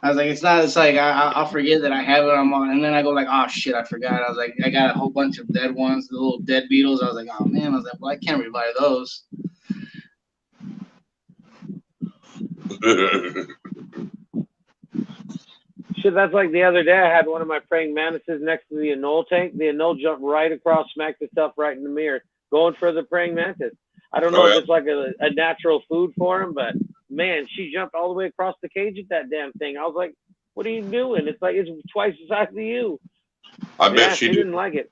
I was like, it's like I'll forget that I have it on, and then I go like, oh shit, I forgot. I was like, I got a whole bunch of dead ones, the little dead beetles. I was like, oh man, well, I can't revive those. Shit, that's like the other day. I had one of my praying mantises next to the anole tank. The anole jumped right across, smacked itself right in the mirror, going for the praying mantis. I don't know if it's like a natural food for him, but man, she jumped all the way across the cage at that damn thing. I was like, what are you doing? It's like it's twice the size of you. I bet she didn't like it.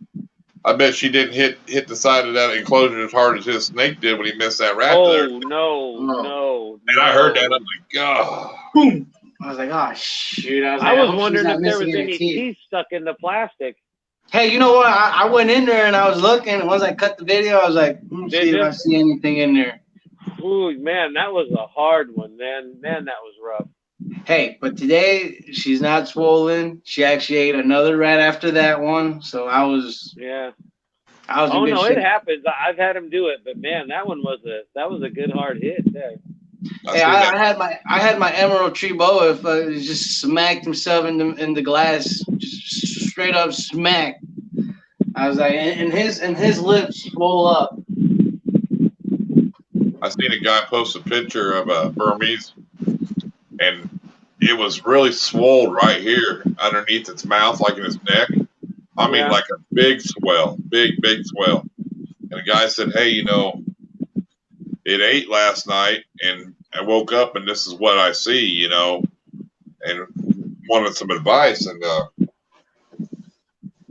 I bet she didn't hit the side of that enclosure as hard as his snake did when he missed that rat. Oh, no. And I heard that. I'm like, God. Boom. I was like, oh, shoot. I was wondering if there was any teeth stuck in the plastic. Hey, you know what? I went in there and I was looking. And once I cut the video, I was like, see if I see anything in there. Ooh, man, that was a hard one, man. Man, that was rough. Hey, but today she's not swollen. She actually ate another rat after that one. So I was. Yeah. I was. Oh no, it happens. I've had him do it, but man, that was a good hard hit there. Hey, I had my emerald tree boa. If just smacked himself in the glass, just straight up smacked. I was like, and his lips swole up. I seen a guy post a picture of a Burmese, and it was really swole right here underneath its mouth, like in his neck. I mean, like a big swell, big swell. And the guy said, hey, you know, it ate last night, and I woke up, and this is what I see, you know, and wanted some advice. And, of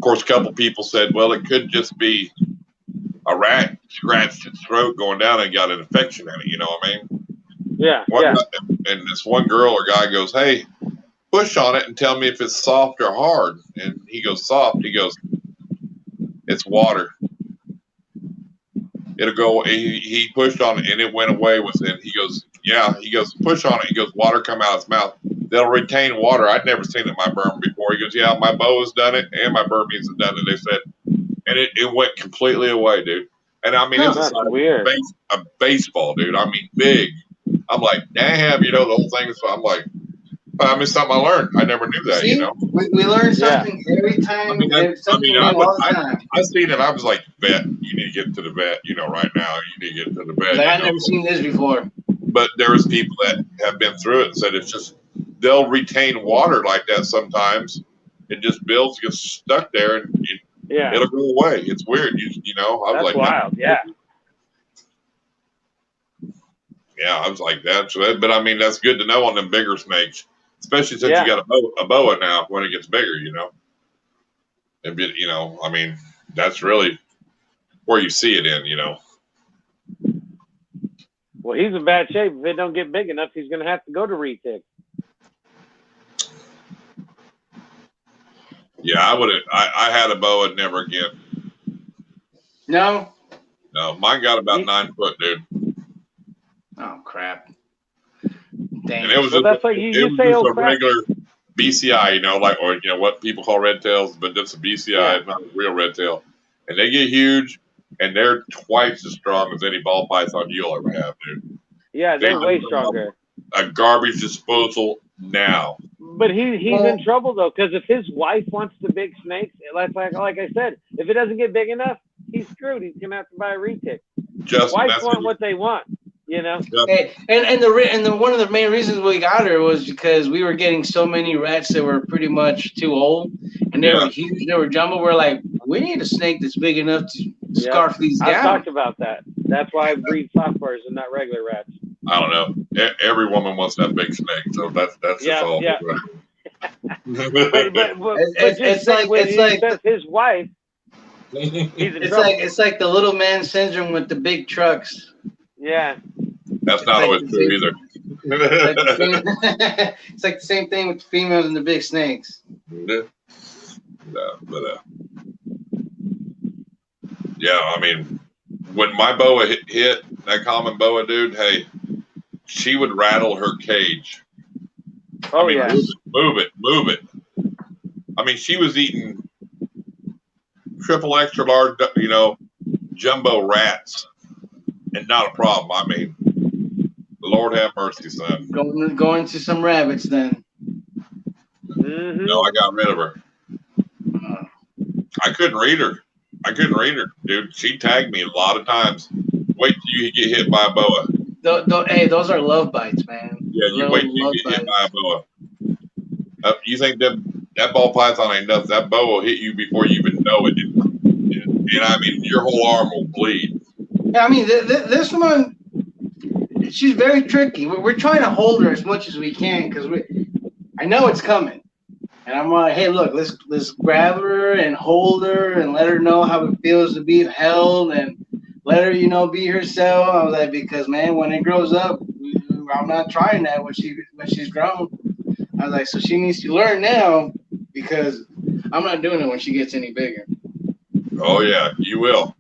course, a couple people said, well, it could just be a rat scratched its throat going down and got an infection in it, you know what I mean? Yeah, And this one girl or guy goes, hey, push on it and tell me if it's soft or hard. And he goes, soft. He goes, it's water. It'll go. He pushed on it and it went away within. He goes, yeah. He goes, push on it. He goes, water come out of his mouth. They'll retain water. I'd never seen it in my Burma before. He goes, yeah, my boa's done it and my Burmese have done it. They said, and it went completely away, dude. And I mean, it's weird. A baseball, dude. I mean, big. I'm like, damn, you know, the whole thing. So I'm like, I mean, something I learned. I never knew that, you know. We learn something every time. I seen it. I was like, vet, you need to get to the vet, you know, right now. You need to get to the vet. I've never seen this before. But there was people that have been through it and said it's just they'll retain water like that sometimes. It just builds, gets stuck there, and it'll go away. It's weird. You know, I was that's like, wild. Yeah. Yeah, I was like that. So but I mean, that's good to know on them bigger snakes, especially since you got a boa now. When it gets bigger, you know, you know, I mean, that's really where you see it in, you know. Well, he's in bad shape. If it don't get big enough, he's going to have to go to retic. Yeah, I would have. I had a boa, never again. No. No, mine got about 9 foot, dude. Oh crap! Dang. And it was well, just, that's like it was just a regular BCI, you know, like, or you know what people call red tails, but just a BCI, it's not a real red tail. And they get huge, and they're twice as strong as any ball python you'll ever have, dude. Yeah, they're way stronger. A garbage disposal now. But he's in trouble though, because if his wife wants the big snakes, like I said, if it doesn't get big enough, he's screwed. He's gonna have to buy a retic. Wives want what they want, you know. Hey, and one of the main reasons we got her was because we were getting so many rats that were pretty much too old, and they were huge, they were jumbo. We're like, we need a snake that's big enough to scarf these down. I've talked about that. That's why I breed softwares and not regular rats. I don't know. Every woman wants that big snake, so that's just all. Yeah. but it's like his wife. It's like the little man syndrome with the big trucks. Yeah. That's not always true either. It's like the same thing with the females and the big snakes. Yeah. Yeah, I mean, when my boa hit that common boa, dude, hey, she would rattle her cage. Oh, I mean, move it. I mean, she was eating triple extra large, you know, jumbo rats, and not a problem. I mean, the Lord have mercy, son. Going to some rabbits then. No, I got rid of her. I couldn't read her, dude. She tagged me a lot of times. Wait till you get hit by a boa. Hey, those are love bites, man. Yeah, you wait till you get hit by a boa. You think that ball python ain't nothing? That boa will hit you before you even know it. And I mean, your whole arm will bleed. Yeah, I mean, this one, she's very tricky. We're trying to hold her as much as we can because I know it's coming. And I'm like, hey, look, let's grab her and hold her and let her know how it feels to be held and let her, you know, be herself. I was like, because man, when it grows up, I'm not trying that when she's grown. I was like, so she needs to learn now because I'm not doing it when she gets any bigger. Oh yeah, you will.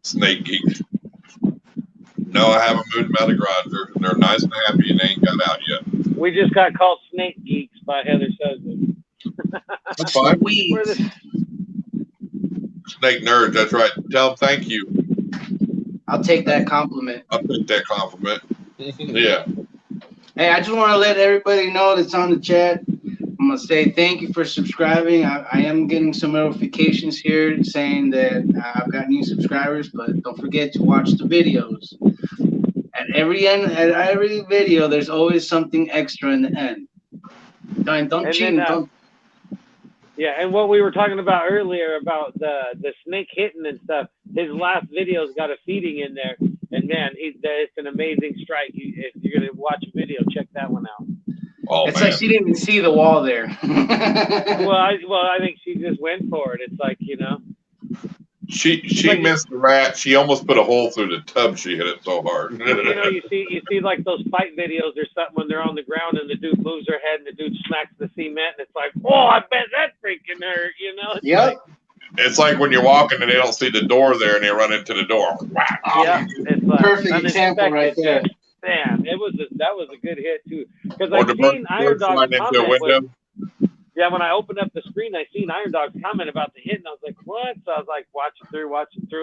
Snake geeks. No, I haven't moved them out of the garage. They're nice and happy, and they ain't got out yet. We just got called snake geeks by Heather's husband. That's fine. Snake nerds, that's right. Tell them thank you. I'll take that compliment. Yeah. Hey, I just want to let everybody know that's on the chat. I'm going to say thank you for subscribing. I am getting some notifications here saying that I've got new subscribers, but don't forget to watch the videos. At every video, there's always something extra in the end. Don't cheat. Yeah, and what we were talking about earlier about the snake hitting and stuff, his last video's got a feeding in there. And man, it's an amazing strike. If you're going to watch a video, check that one out. Oh, it's like she didn't even see the wall there. I think she just went for it. It's like, you know. She missed the rat. She almost put a hole through the tub. She hit it so hard. You know, you see like those fight videos or something when they're on the ground and the dude moves her head and the dude smacks the cement and it's like, oh, I bet that freaking hurt. You know. It's like when you're walking and they don't see the door there and they run into the door. Wow. Yeah, it's like perfect example right there. Man, that was a good hit too. Because I've seen Irondogg comment. Yeah, when I opened up the screen, I seen Irondogg's comment about the hit, and I was like, "What?" So I was like, watching through,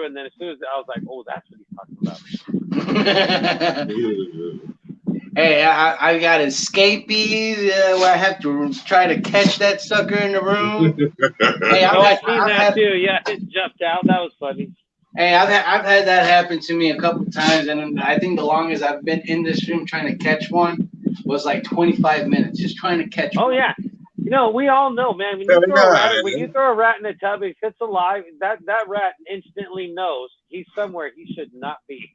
and then as soon as I was like, "Oh, that's what he's talking about." Hey, I got escapees where I have to try to catch that sucker in the room. Hey, I seen that too. Yeah, it jumped out. That was funny. Hey, I've had that happen to me a couple times, and I think the longest I've been in this room trying to catch one was like 25 minutes, just trying to catch Oh one. yeah. You know, we all know, man. When you throw a rat in a tub, if it's alive, that rat instantly knows he's somewhere he should not be.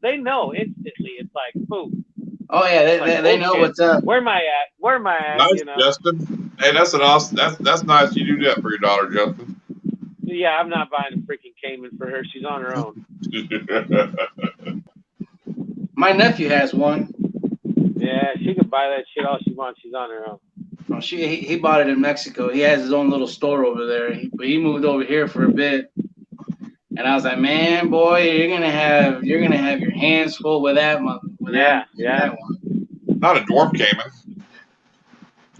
They know instantly. It's like, boom. Oh yeah, they know what's up. Where am I at? Where am I at? Nice, You know? Justin. Hey, that's an awesome. That's nice. You do that for your daughter, Justin. Yeah, I'm not buying a freaking Cayman for her. She's on her own. My nephew has one. Yeah, she can buy that shit all she wants. She's on her own. Oh, he bought it in Mexico. He has his own little store over there. But he moved over here for a bit. And I was like, man, boy, you're gonna have your hands full with that one. Yeah. That one. Not a dwarf caiman.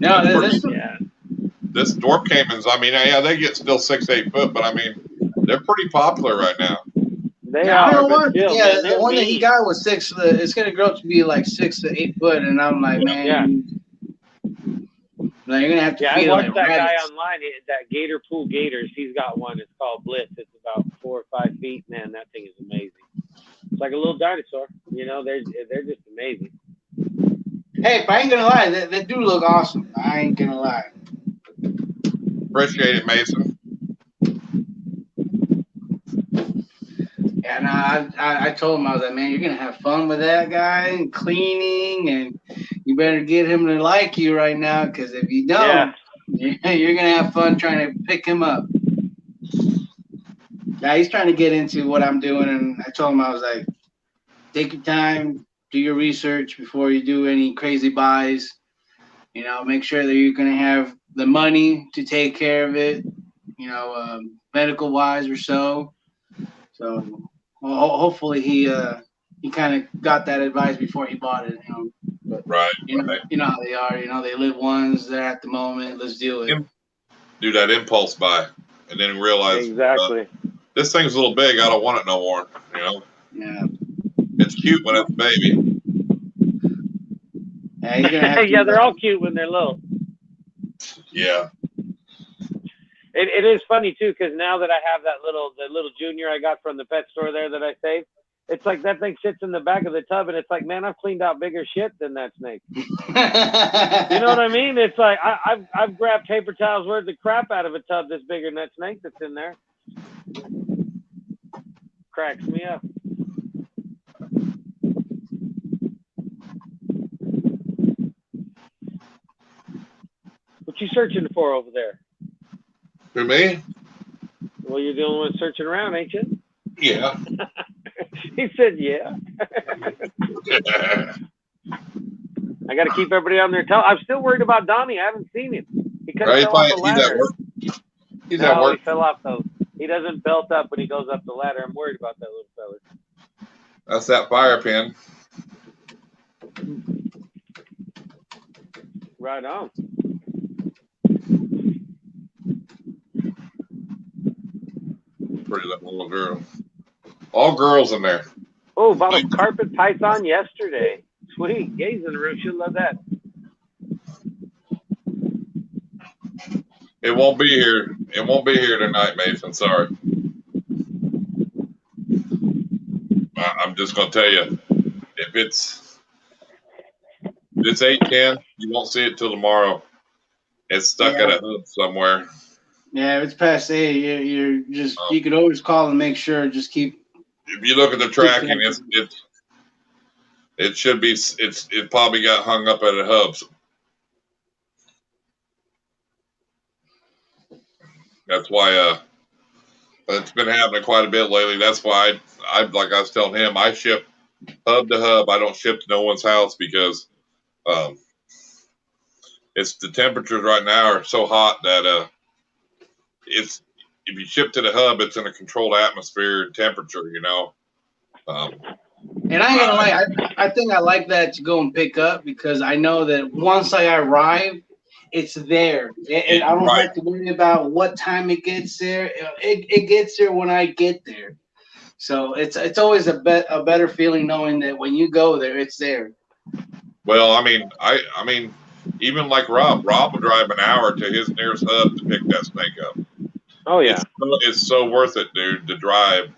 No, this dwarf caimans. I mean, yeah, they get still 6-8 foot, but I mean, they're pretty popular right now. They are. Still, yeah, the one that he got was 6 foot. It's gonna grow up to be like 6 to 8 foot, and I'm like, man. Yeah. Like, you're gonna have to feed I watched like that rabbits. guy online. That Gator Pool Gators. He's got one. It's called Blitz. It's about 4 or 5 feet. Man, that thing is amazing. It's like a little dinosaur. You know, they're just amazing. Hey, but I ain't gonna lie, they do look awesome. I ain't gonna lie. Appreciate it, Mason. And I told him, I was like, man, you're gonna have fun with that guy and cleaning, and you better get him to like you right now, because if you don't, you're gonna have fun trying to pick him up. Yeah, he's trying to get into what I'm doing, and I told him, I was like, take your time, do your research before you do any crazy buys. You know, make sure that you're gonna have the money to take care of it. You know, medical wise or so. So hopefully he kind of got that advice before he bought it. You know, but right. You know how they are. You know, they live once. They're at the moment. Let's deal with it. Do that impulse buy, and then realize exactly. This thing's a little big. I don't want it no more. You know. Yeah. It's cute when it's a baby. Yeah, you're gonna have to, yeah, they're all cute when they're little. Yeah. It is funny too, because now that I have the little junior I got from the pet store there that I saved, it's like that thing sits in the back of the tub, and it's like, man, I've cleaned out bigger shit than that snake. You know what I mean? It's like I've grabbed paper towels worth of crap out of a tub that's bigger than that snake that's in there. Cracks me up. What you searching for over there? For me? Well, you're the only one searching around, ain't you? Yeah. He said, yeah. I got to keep everybody on their toes. I'm still worried about Donnie. I haven't seen him. He kind of fell off the ladder. He's at work. He fell off those. He doesn't belt up when he goes up the ladder. I'm worried about that little fella. That's that fire pin. Right on. Pretty little girl. All girls in there. Oh, bought a carpet python yesterday. Sweet. Gaze in the room. She'll love that. It won't be here. It won't be here tonight, Mason. Sorry. I'm just going to tell you, if it's 8:10, you won't see it till tomorrow. It's stuck at a hub somewhere. Yeah, if it's past 8, you're just you could always call and make sure. Just keep. If you look at the tracking, it should be. It probably got hung up at a hub. That's why it's been happening quite a bit lately. That's why I like I was telling him, I ship hub to hub. I don't ship to no one's house because it's the temperatures right now are so hot that it's if you ship to the hub, it's in a controlled atmosphere temperature, you know. And I ain't gonna lie, I think I like that to go and pick up because I know that once I arrive, it's there. I don't have to worry about what time it gets there. It gets there when I get there. So it's always a better feeling knowing that when you go there, it's there. Well, I mean, even like Rob will drive an hour to his nearest hub to pick that snake up. Oh yeah. It's so worth it, dude, to drive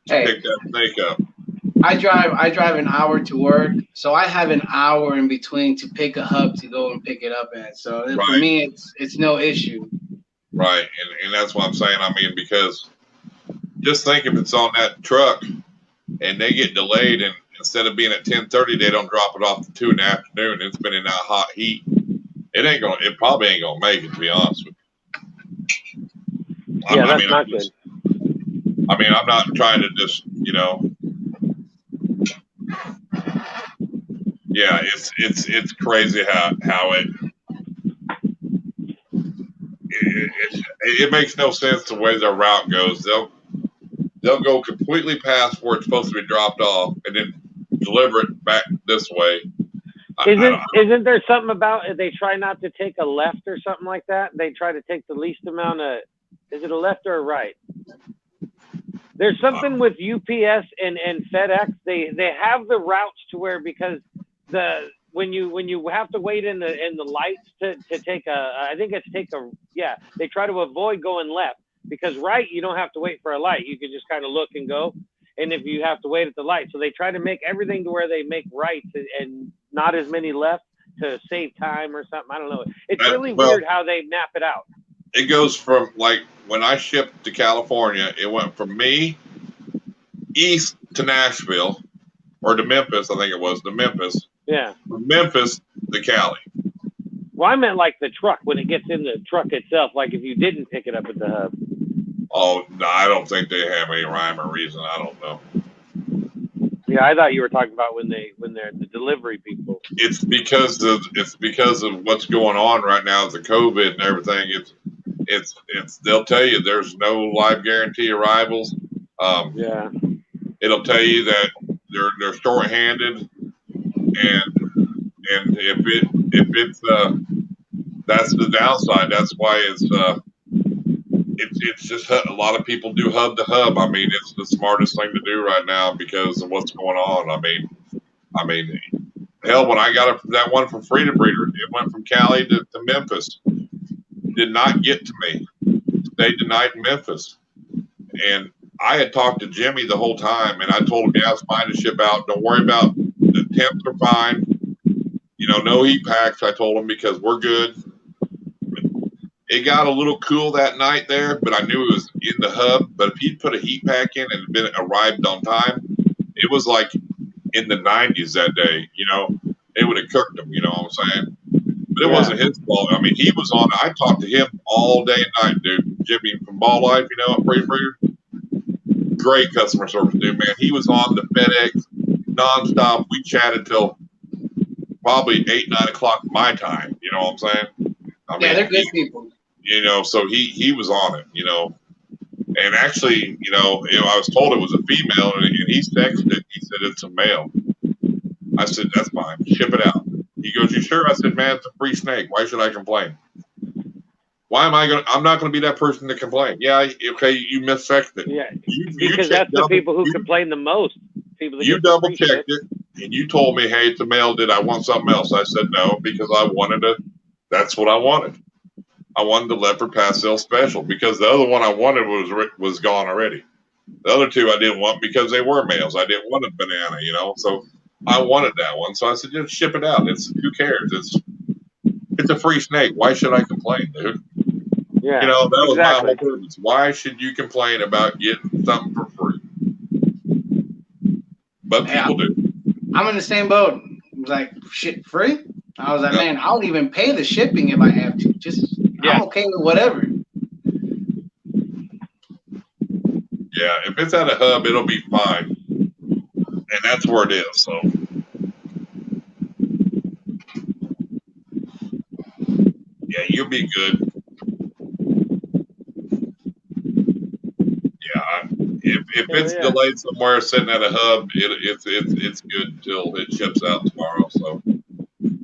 to Hey, pick that snake up. I drive an hour to work, so I have an hour in between to pick a hub to go and pick it up at. So for Right. me, it's no issue. Right, and that's what I'm saying. I mean, because just think if it's on that truck and they get delayed, and instead of being at 10:30, they don't drop it off to 2 in the afternoon. It's been in that hot heat. It probably ain't gonna make it, to be honest with you. Yeah, that's not good. I mean, I'm not trying to just, yeah, it's crazy how it makes no sense the way their route goes. They'll go completely past where it's supposed to be dropped off and then deliver it back this way. Isn't there something about they try not to take a left or something like that? They try to take the least amount of. Is it a left or a right? There's something with UPS and FedEx. They have the routes to where, because when you have to wait in the lights to take they try to avoid going left, because right, you don't have to wait for a light. You can just kind of look and go. And if you have to wait at the light, so they try to make everything to where they make rights and not as many left to save time or something. I don't know. It's really weird how they map it out. It goes from, like, when I shipped to California, it went from me east to Nashville, or to Memphis, I think it was, to Memphis. Yeah. From Memphis to Cali. Well, I meant like the truck, when it gets in the truck itself, like if you didn't pick it up at the hub. Oh, no, I don't think they have any rhyme or reason. I don't know. Yeah, I thought you were talking about when they're the delivery people. It's because of what's going on right now with the COVID and everything. It's they'll tell you there's no live guarantee arrivals. Yeah. It'll tell you that they're short-handed, and if it's that's the downside. That's why it's just a lot of people do hub to hub. I mean, it's the smartest thing to do right now because of what's going on. I mean, hell, when I got that one from Freedom Breeder, it went from Cali to Memphis. Did not get to me. Stayed the night in Memphis, and I had talked to Jimmy the whole time, and I told him, yeah, it's fine to ship out. Don't worry about the temps are fine. No heat packs. I told him, because we're good. It got a little cool that night there, but I knew it was in the hub. But if he'd put a heat pack in and been arrived on time, it was like in the 90s that day. It would have cooked him. You know what I'm saying? But it wasn't his fault. I mean, he was on. I talked to him all day and night, dude. Jimmy from Ball Life, at Freedom Breeder. Great customer service, dude, man. He was on the FedEx nonstop. We chatted till probably 8, 9 o'clock my time. You know what I'm saying? I mean, they're good people. So he was on it, And actually, I was told it was a female, and he texted it. He said it's a male. I said, that's fine. Ship it out. He goes, you sure? I said, man, it's a free snake. Why should I complain? Why am I going to? I'm not going to be that person to complain. Yeah, okay, you missexed it. Yeah, because that's the people who complain the most. People that you double checked it, and you told me, hey, it's a male. Did I want something else? I said no, because I wanted that's what I wanted. I wanted the leopard pastel special, because the other one I wanted was gone already. The other two I didn't want because they were males. I didn't want a banana, so I wanted that one. So I said, just ship it out. Who cares? It's a free snake. Why should I complain, dude? Yeah, that was my whole purpose. Why should you complain about getting something for free? But people do. I'm in the same boat. It was like, shit, free? I was like, man, I'll even pay the shipping if I have to. I'm okay with whatever. Yeah, if it's at a hub, it'll be fine. And that's where it is, so. Yeah, you'll be good. Yeah, if it's delayed somewhere sitting at a hub, it's good until it ships out tomorrow. So, and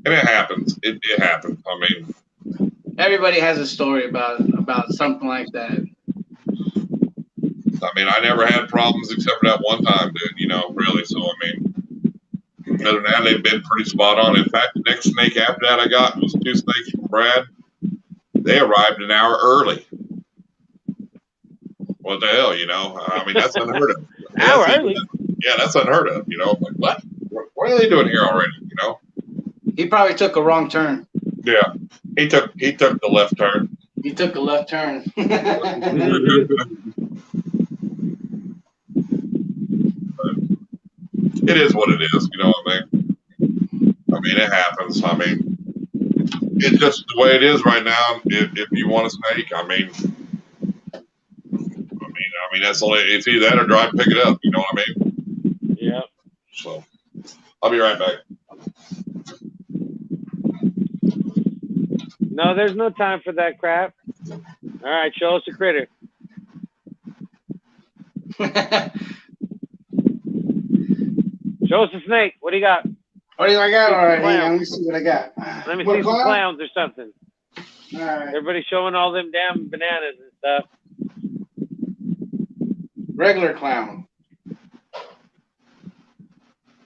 it happens. It happens. I mean, everybody has a story about something like that. I mean, I never had problems except for that one time, dude. Really. So, I mean, other than that, they've been pretty spot on. In fact, the next snake after that I got was 2 snakes from Brad. They arrived an hour early. What the hell, you know? I mean, that's unheard of. Hour early. Yeah, that's unheard of. You know, like what? What are they doing here already? You know? He probably took a wrong turn. Yeah, he took the left turn. He took a left turn. It is what it is. You know what I mean? I mean, it happens. I mean, it's just the way it is right now. If you want a snake, I mean, that's only it's either that or drive and pick it up. You know what I mean? Yeah. So, I'll be right back. No, there's no time for that crap. All right, show us a critter. Show us a snake. What do you got? What do I got? All right, hang on. Let me see what I got. Let me see some clowns or something. All right. Everybody's showing all them damn bananas and stuff. Regular clown.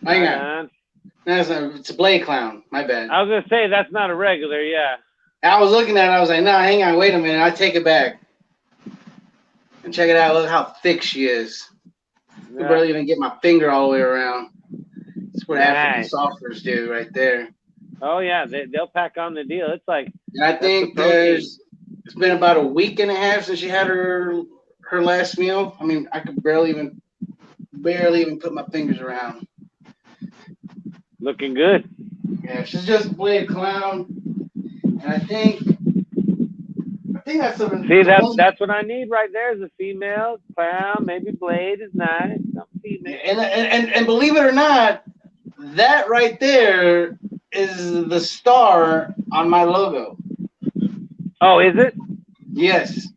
Hang on. It's a blade clown. My bad. I was gonna say that's not a regular. Yeah. I was looking at it. I was like, no, hang on. Wait a minute. I take it back. And check it out. Look how thick she is. I can barely even get my finger all the way around. That's what African softeners do right there. Oh yeah, they'll pack on the deal. It's like. And I think it's been about a week and a half since she had her last meal. I mean, I could barely even put my fingers around. Looking good. Yeah, she's just a blade clown, and I think that's something. See, that's what I need right there is a female clown. Maybe blade is nice. Some female. And believe it or not, that right there is the star on my logo. Oh, is it? Yes.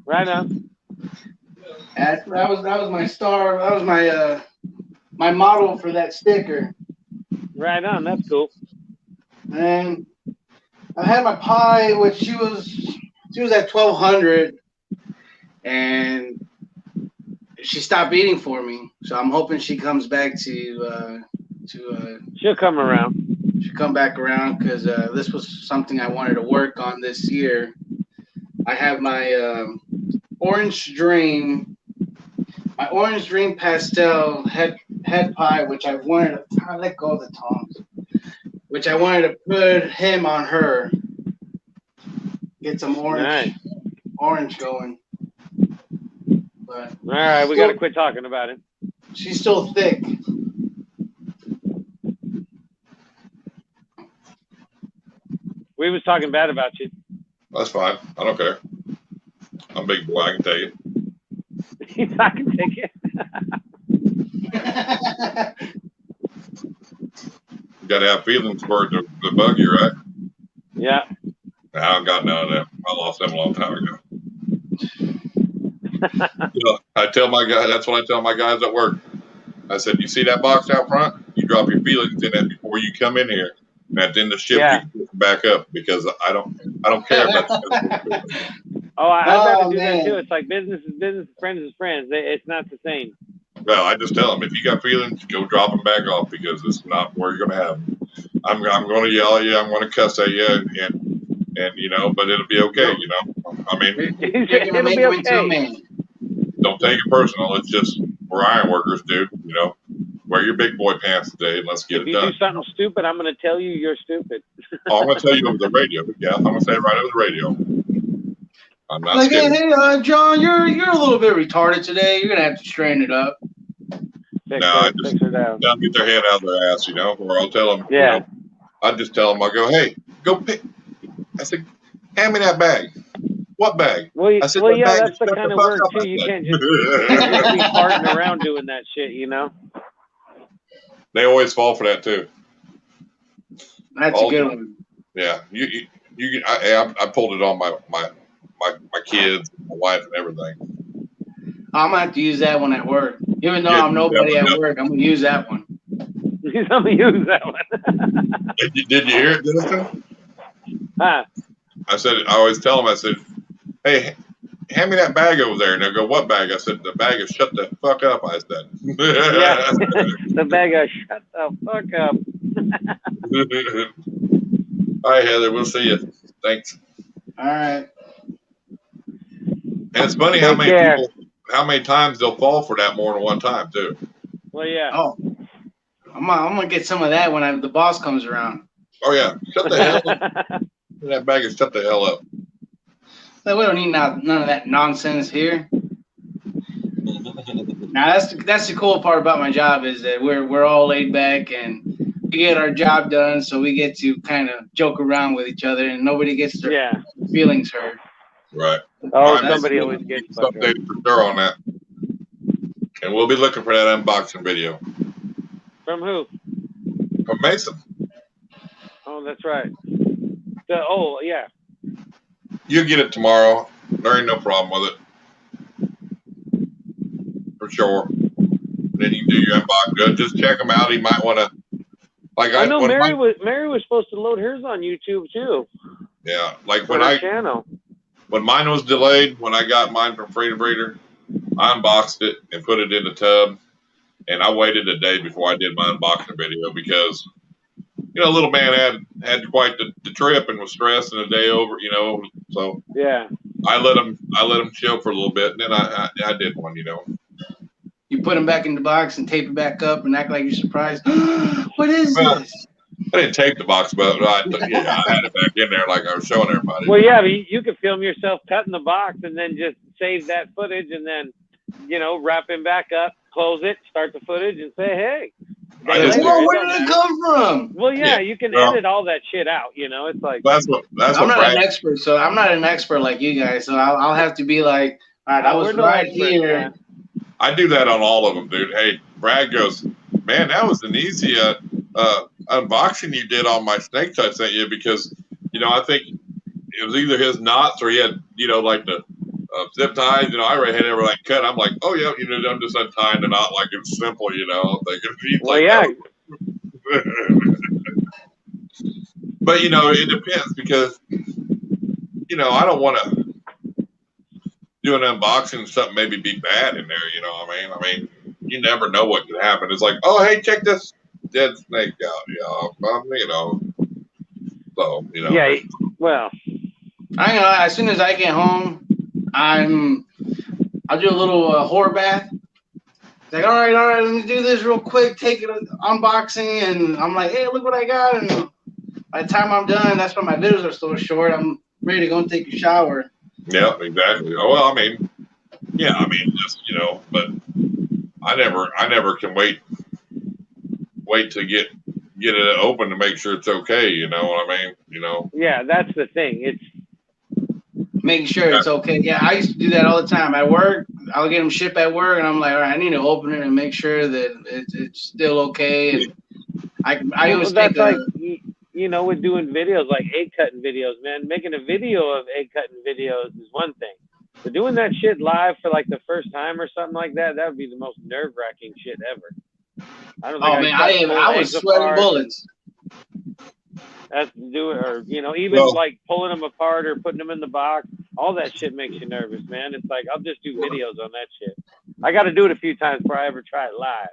Right on. That was my star. That was my model for that sticker. Right on. That's cool. And I had my pie, which she was at 1,200, and she stopped eating for me. So I'm hoping she comes back to She'll come around. She'll come back around because this was something I wanted to work on this year. I have my Orange Dream pastel head pie, which I wanted to let go of the tongs, which I wanted to put him on her, get some orange going. But all right, we got to quit talking about it. She's still thick. We was talking bad about you. That's fine. I don't care. I'm a big boy. I can take it. I can take it. You got to have feelings for it to bug you, right? Yeah. I don't got none of that. I lost them a long time ago. I tell my guy, that's what I tell my guys at work. I said, you see that box out front? You drop your feelings in it before you come in here. And at the end of the shift, you can put them back up because I don't care about that. I'd rather do that too. It's like business is business, friends is friends. It's not the same. Well, I just tell them, if you got feelings, go drop them back off because it's not where you're going to have them. I'm going to yell at you. I'm going to cuss at you, and you know, but it'll be okay, you know. I mean, it'll be okay. Don't take it personal. It's just we're iron workers, dude. You know, wear your big boy pants today and let's get it done. If you do something stupid, I'm going to tell you you're stupid. I'm going to tell you over the radio. Yeah, I'm going to say it right over the radio. I'm not like, scared. Hey, John, you're a little bit retarded today. You're going to have to straighten it up. I just tell them get their head out of their ass, you know, or I'll tell them. Yeah. You know, I just tell them, I go, hey, go pick. I said, hand me that bag. What bag? Well, I said, that's the kind of work too. You can't just be farting around doing that shit, you know. They always fall for that too. That's a good one. Yeah, I pulled it on my kids, my wife, and everything. I'm gonna have to use that one at work. Even though I'm nobody at work, I'm gonna use that one. I'm gonna use that one. Did you hear it, Denison? Huh? I always tell them, I said, hey, hand me that bag over there. And they'll go, what bag? I said, the bag of shut the fuck up, I said. Yeah, the bag of shut the fuck up. All right, Heather, we'll see you. Thanks. All right. And it's funny how many people, how many times they'll fall for that more than one time too. Well, yeah. Oh, I'm gonna get some of that when the boss comes around. Oh yeah, shut the hell up. That bag is shut the hell up. Like, we don't need none of that nonsense here. Now that's the cool part about my job is that we're all laid back and we get our job done, so we get to kind of joke around with each other and nobody gets their feelings hurt. Right. Oh, somebody always gets updated for sure on that. And we'll be looking for that unboxing video. From who? From Mason. Oh, that's right. Yeah. You'll get it tomorrow. There ain't no problem with it. For sure. Then you can do your unboxing. Just check him out. He might want to. Like I know Mary was supposed to load hers on YouTube too. Yeah, like when mine was delayed, when I got mine from Freedom Breeder, I unboxed it and put it in the tub, and I waited a day before I did my unboxing video because, little man had quite the trip and was stressed and a day over, so yeah, I let him chill for a little bit, and then I did one, You put them back in the box and tape it back up and act like you're surprised. What is this? I didn't tape the box, but I had it back in there like I was showing everybody. Well, yeah, but you could film yourself cutting the box and then just save that footage and then, wrap him back up, close it, start the footage, and say, hey. Where did it come from? Well, yeah, you can edit all that shit out. It's like I'm not an expert, so I'm not an expert like you guys. So I'll have to be like, all right, I was right here. Man. I do that on all of them, dude. Hey, Brad goes, man, that was an easy unboxing you did on my snakes I sent you because, I think it was either his knots or he had, like the zip ties. I already had everything cut. I'm like, oh yeah, I'm just untying the knot like it's simple, Thinking, well, yeah. But it depends because, I don't want to do an unboxing and something maybe be bad in there. I mean, you never know what could happen. It's like, oh hey, check this dead snake out. So Yeah. Well, I know. As soon as I get home, I'll do a little whore bath. It's like, all right, let me do this real quick. Take it unboxing, and I'm like, hey, look what I got. And by the time I'm done, that's why my videos are so short. I'm ready to go and take a shower. Yeah, exactly. Oh well, just but I never can wait to get it open to make sure it's okay. You know what I mean? Yeah, that's the thing. It's making sure it's okay. Yeah, I used to do that all the time at work. I'll get them shipped at work, and I'm like, all right, I need to open it and make sure that it's still okay. And I always think like with doing videos like egg cutting videos, man. Making a video of egg cutting videos is one thing, but doing that shit live for like the first time or something like that would be the most nerve wracking shit ever. I don't think I was sweating bullets. That's to do it, or even like pulling them apart or putting them in the box. All that shit makes you nervous, man. It's like I'll just do videos on that shit. I got to do it a few times before I ever try it live.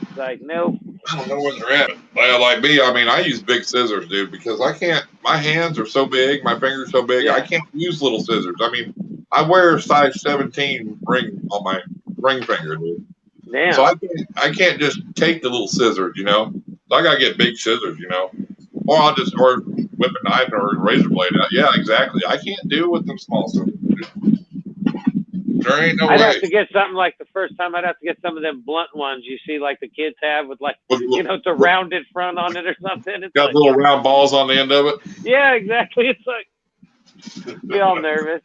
It's like nope. I don't know where they're at. Well, like me, I use big scissors, dude, because I can't. My hands are so big, my fingers so big, I can't use little scissors. I wear a size 17 ring on my ring finger, dude. Damn. So I can't just take the little scissors, So I gotta get big scissors, Or I'll just whip a knife or a razor blade out. Yeah, exactly. I can't deal with them small scissors. There ain't no way. I'd have to get something like the first time. I'd have to get some of them blunt ones you see, like the kids have with the rounded front on it or something. It's got little round balls on the end of it. Yeah, exactly. It's like be all nervous.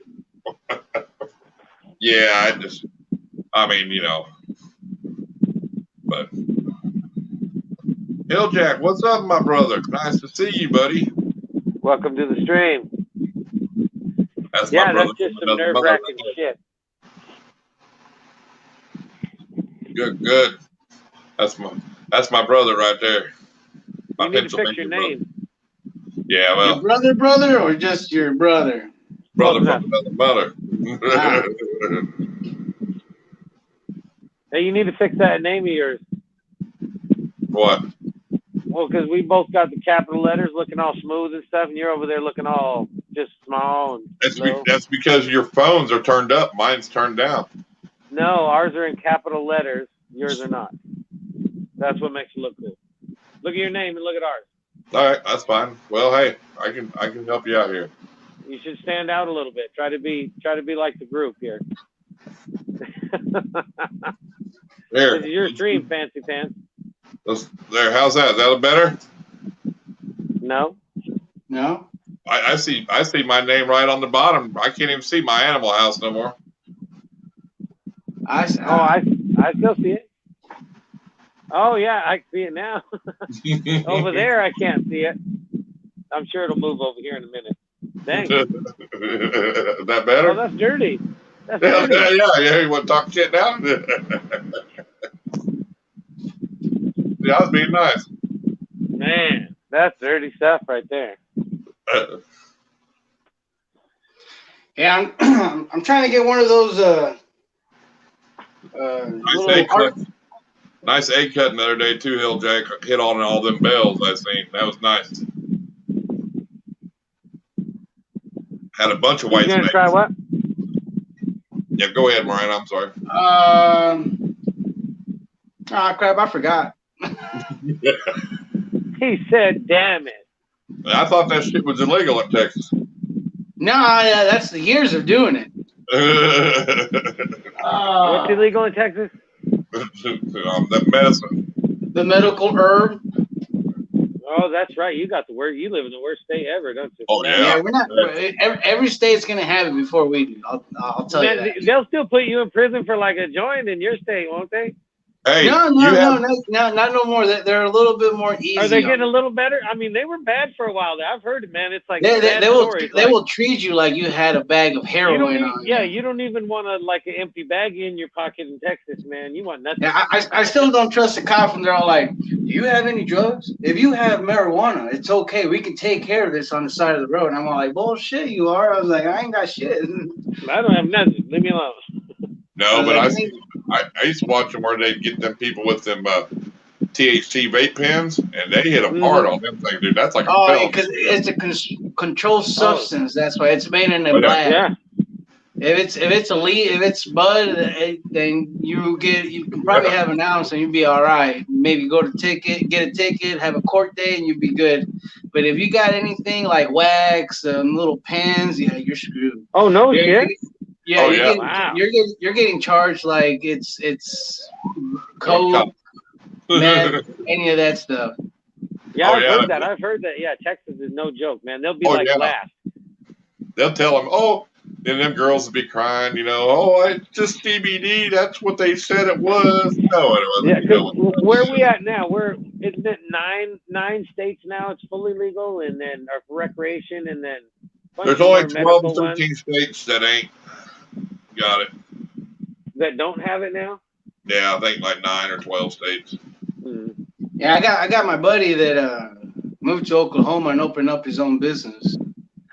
Yeah, But Hilljack, what's up, my brother? Nice to see you, buddy. Welcome to the stream. That's my brother. That's just some nerve-wracking shit. Good. That's my brother right there. You need to fix your name. Yeah, well. Your brother, or just your brother? Brother from another mother. Hey, you need to fix that name of yours. What? Well, because we both got the capital letters looking all smooth and stuff, and you're over there looking all just small and low? That's because your phones are turned up. Mine's turned down. No, ours are in capital letters. Yours are not. That's what makes it look cool. Look at your name and look at ours. All right, that's fine. Well, hey, I can help you out here. You should stand out a little bit. Try to be like the group here. There. This is your stream, Fancy Pants. There. How's that? Is that better? No. No. I see my name right on the bottom. I can't even see my Animal House no more. I still see it. Oh yeah, I see it now. Over there, I can't see it. I'm sure it'll move over here in a minute. Dang. Is that better? Oh, that's dirty. That's dirty. Yeah. You want to talk shit now? Yeah, I was being nice. Man, that's dirty stuff right there. Yeah, I'm trying to get one of those nice egg cutting the other day too. Hill Jack hit on all them bells I seen. That was nice. Had a bunch of white snakes. You gonna try what? Yeah, go ahead, Moreno. I'm sorry. Crap, I forgot. He said, "Damn it." I thought that shit was illegal in Texas. No, that's the years of doing it. What's illegal in Texas? The medicine. The medical herb. Oh, that's right. You got the word. You live in the worst state ever, don't you? Oh yeah. Yeah, we're not. Every state's gonna have it before we do. I'll tell you that. They'll still put you in prison for like a joint in your state, won't they? Hey, no, not no more. They're a little bit more easy. Are they getting a little better? I mean, they were bad for a while there. I've heard it, man. It's like they will treat you like you had a bag of heroin on. Yeah, you don't even want like an empty bag in your pocket in Texas, man. You want nothing. Yeah, I still don't trust the cops when they're all like, "Do you have any drugs? If you have marijuana, it's okay. We can take care of this on the side of the road." And I'm all like, "Bullshit, you are." I was like, "I ain't got shit." I don't have nothing. Leave me alone. No, but I used to watch them where they get them people with them THC vape pens, and they hit them hard on them things, dude. That's like because it's a controlled substance. That's why it's made in a lab. Yeah. If it's bud, then you can probably have an ounce and you'll be all right. Maybe get a ticket, have a court day, and you'll be good. But if you got anything like wax, little pens, yeah, you're screwed. Oh no shit. Yeah, you're getting charged like it's code, meth, any of that stuff. Yeah, I've heard that. Yeah, Texas is no joke, man. They'll be last. They'll tell them, and them girls will be crying, it's just CBD. That's what they said it was. No, it wasn't. Yeah, where are we at now? Isn't it nine states now? It's fully legal, and then for recreation, and then there's only 12 or 13 states that ain't got it. That don't have it now? Yeah, I think like 9 or 12 states. Yeah, I got my buddy that moved to Oklahoma and opened up his own business.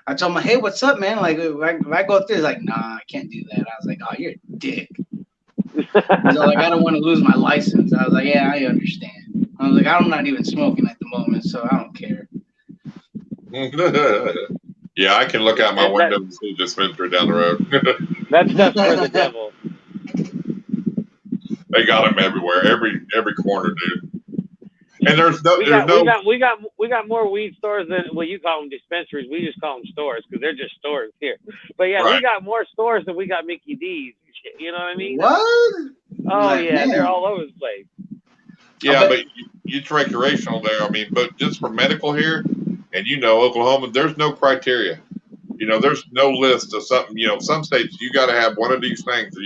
I told him, "Hey, what's up, man? Like, if I go through, he's like, nah, I can't do that." I was like, "Oh, you're a dick." He's like, "I don't want to lose my license." I was like, "Yeah, I understand." I was like, "I'm not even smoking at the moment, so I don't care." Yeah, I can look out my window and see a dispensary down the road. That's for the devil. They got them everywhere, every corner, dude. And we got more weed stores than you call them dispensaries. We just call them stores because they're just stores here. But yeah, we got more stores than we got Mickey D's. You know what I mean? What? Oh yeah, they're all over the place. Yeah, but it's recreational there. I mean, but just for medical here, and Oklahoma, there's no criteria. There's no list of something. Some states you got to have one of these things.